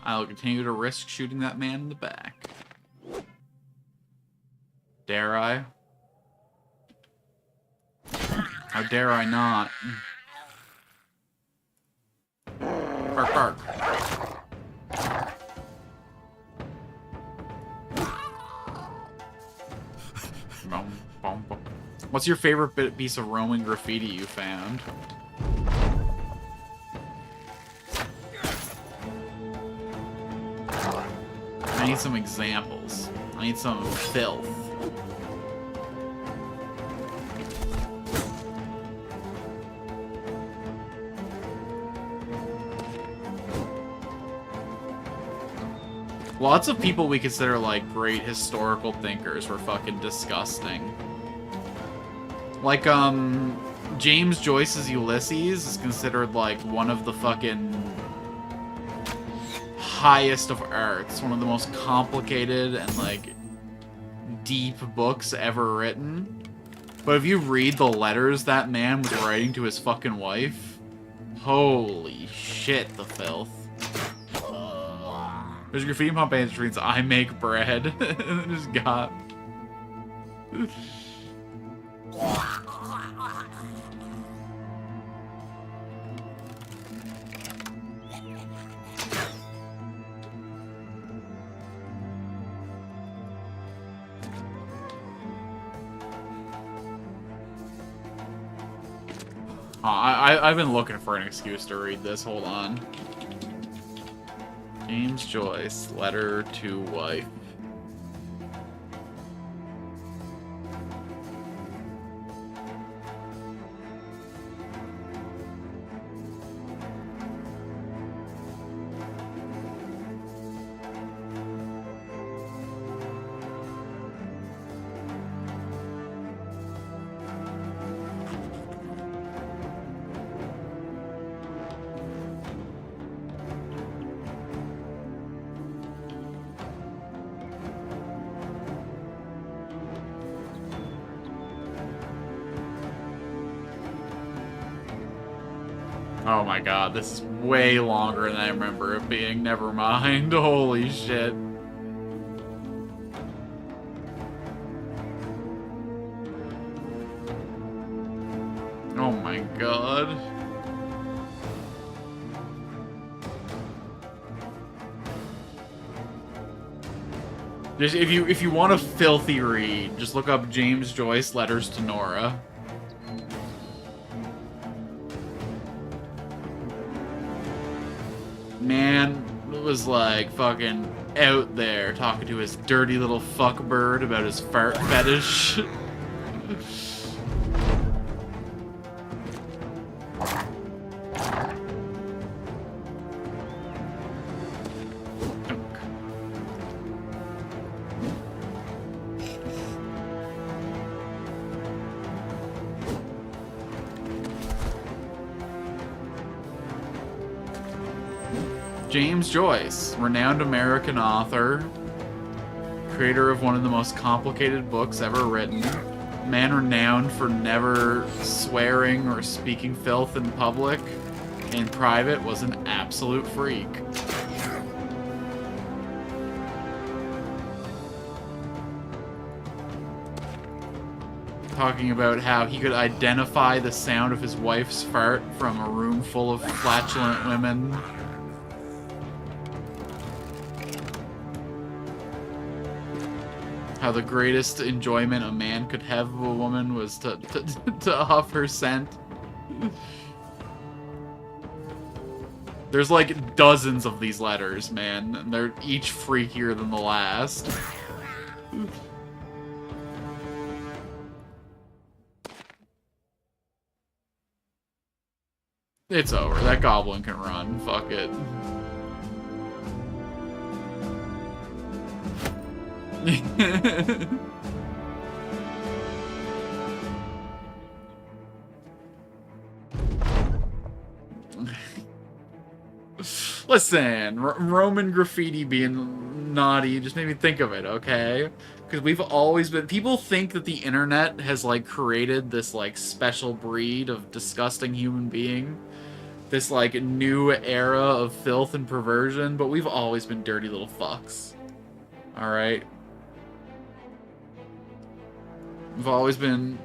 I'll continue to risk shooting that man in the back. Dare I? How dare I not? Bark, bark. What's your favorite piece of Roman graffiti you found? I need some examples. I need some filth. Lots of people we consider, like, great historical thinkers were fucking disgusting. Like, James Joyce's Ulysses is considered, like, one of the fucking highest of arts. One of the most complicated and, like, deep books ever written. But if you read the letters that man was writing to his fucking wife, holy shit, the filth. There's graffiti on paint screens. I make bread. Just got. I've been looking for an excuse to read this. Hold on. James Joyce, letter to wife. Oh my god, this is way longer than I remember it being. Never mind. Holy shit. Oh my god. Just, if you want a filthy read, just look up James Joyce Letters to Nora. Man was like fucking out there talking to his dirty little fuckbird about his fart fetish. James Joyce, renowned American author, creator of one of the most complicated books ever written, man renowned for never swearing or speaking filth in public. In private, was an absolute freak. Talking about how he could identify the sound of his wife's fart from a room full of flatulent women. How the greatest enjoyment a man could have of a woman was to huff her scent. There's like dozens of these letters, man, and they're each freakier than the last. It's over. That goblin can run. Fuck it. Listen, Roman graffiti being naughty just made me think of it, okay? Because we've always been... People think that the internet has, like, created this, like, special breed of disgusting human being. This, like, new era of filth and perversion, but we've always been dirty little fucks. Alright? We've always been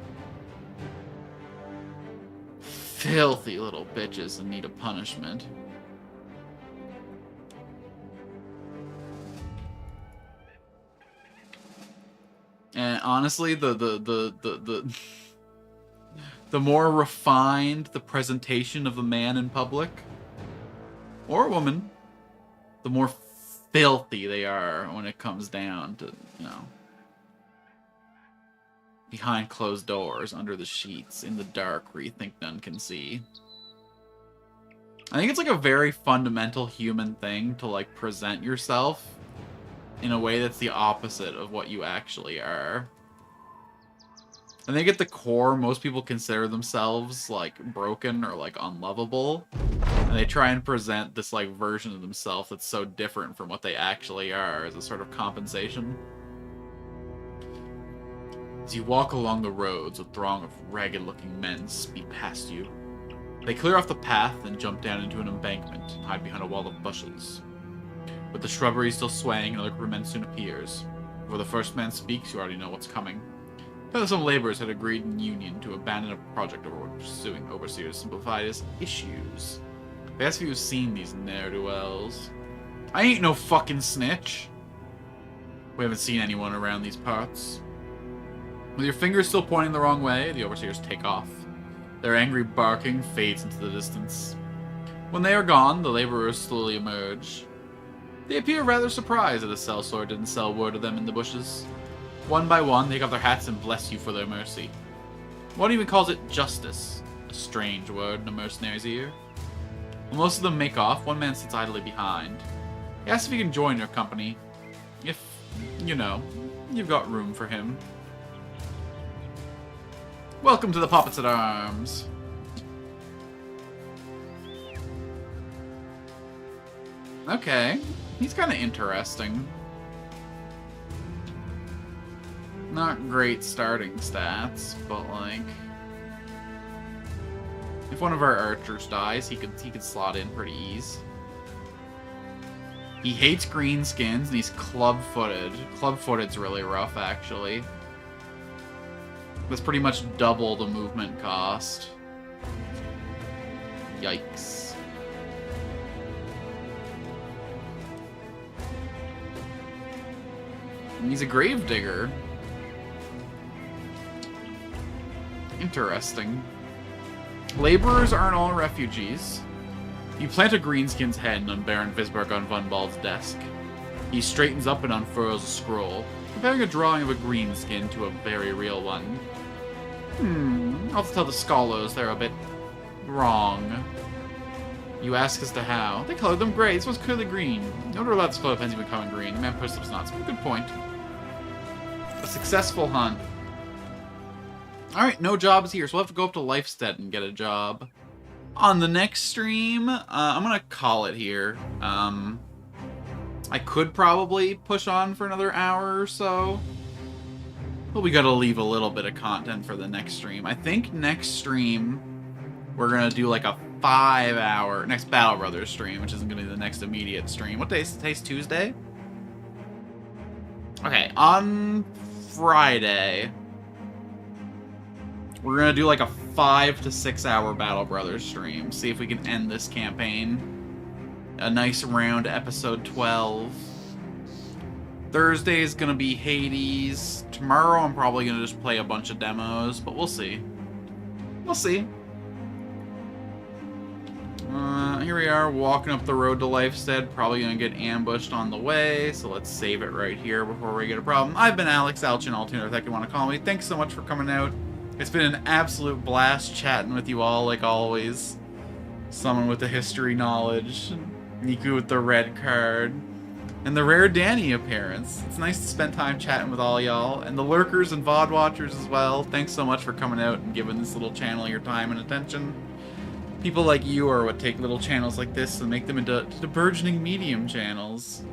filthy little bitches in need of punishment. And honestly, the more refined the presentation of a man in public, or a woman, the more filthy they are when it comes down to, you know, behind closed doors, under the sheets, in the dark where you think none can see. I think it's like a very fundamental human thing to like present yourself in a way that's the opposite of what you actually are. I think at the core, most people consider themselves, like, broken or, like, unlovable. And they try and present this, like, version of themselves that's so different from what they actually are as a sort of compensation. As you walk along the roads, a throng of ragged-looking men speed past you. They clear off the path and jump down into an embankment and hide behind a wall of bushes. With the shrubbery still swaying, another group of men soon appears. Before the first man speaks, you already know what's coming. Some laborers had agreed in union to abandon a project over pursuing overseers to simplify his issues. They asked if you've seen these ne'er-do-wells. I ain't no fucking snitch. We haven't seen anyone around these parts. With your fingers still pointing the wrong way, the overseers take off. Their angry barking fades into the distance. When they are gone, the laborers slowly emerge. They appear rather surprised that a sellsword didn't sell word of them in the bushes. One by one, they take off their hats and bless you for their mercy. One even calls it justice, a strange word in a mercenary's ear. When most of them make off, one man sits idly behind. He asks if he can join your company, if, you know, you've got room for him. Welcome to the Puppets at Arms. Okay, he's kind of interesting. Not great starting stats, but like, if one of our archers dies, he could slot in pretty easy. He hates green skins and he's club-footed. Club-footed's really rough, actually. That's pretty much double the movement cost. Yikes. And he's a gravedigger. Interesting. Laborers aren't all refugees. You plant a greenskin's head on Baron Visberg on Von Bald's desk. He straightens up and unfurls a scroll, comparing a drawing of a greenskin to a very real one. I'll have to tell the scholars they're a bit wrong. You ask as to how. They colored them gray. This one's clearly green. No wonder about this color pens even becoming green. The man pushed up his knots. Good point. A successful hunt. Alright, no jobs here, so we'll have to go up to Lifestead and get a job. On the next stream, I'm gonna call it here. I could probably push on for another hour or so. But we gotta leave a little bit of content for the next stream. I think next stream, we're gonna do like a 5-hour, next Battle Brothers stream, which isn't gonna be the next immediate stream. What day is today's Tuesday? Okay, on Friday, we're gonna do like a 5 to 6 hour Battle Brothers stream. See if we can end this campaign. A nice round episode 12. Thursday is gonna be Hades. Tomorrow I'm probably gonna just play a bunch of demos, but we'll see. We'll see. Here we are, walking up the road to Lifestead. Probably gonna get ambushed on the way, so let's save it right here before we get a problem. I've been Alex Alchin, Alternate, if you want to call me. Thanks so much for coming out. It's been an absolute blast chatting with you all, like always. Someone with the history knowledge, Niku with the red card, and the rare Danny appearance. It's nice to spend time chatting with all y'all, and the lurkers and VOD watchers as well. Thanks so much for coming out and giving this little channel your time and attention. People like you are what take little channels like this and make them into burgeoning medium channels.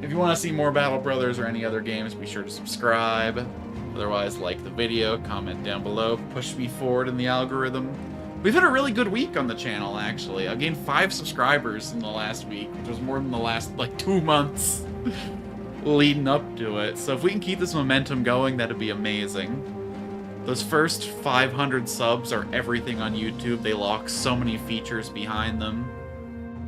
If you want to see more Battle Brothers or any other games, be sure to subscribe. Otherwise, like the video, comment down below, push me forward in the algorithm. We've had a really good week on the channel, actually. I gained 5 subscribers in the last week, which was more than the last, like, 2 months leading up to it. So if we can keep this momentum going, that'd be amazing. Those first 500 subs are everything on YouTube. They lock so many features behind them.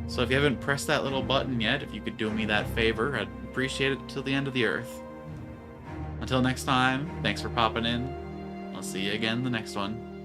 So if you haven't pressed that little button yet, if you could do me that favor, I'd appreciate it till the end of the earth. Until next time, thanks for popping in. I'll see you again in the next one.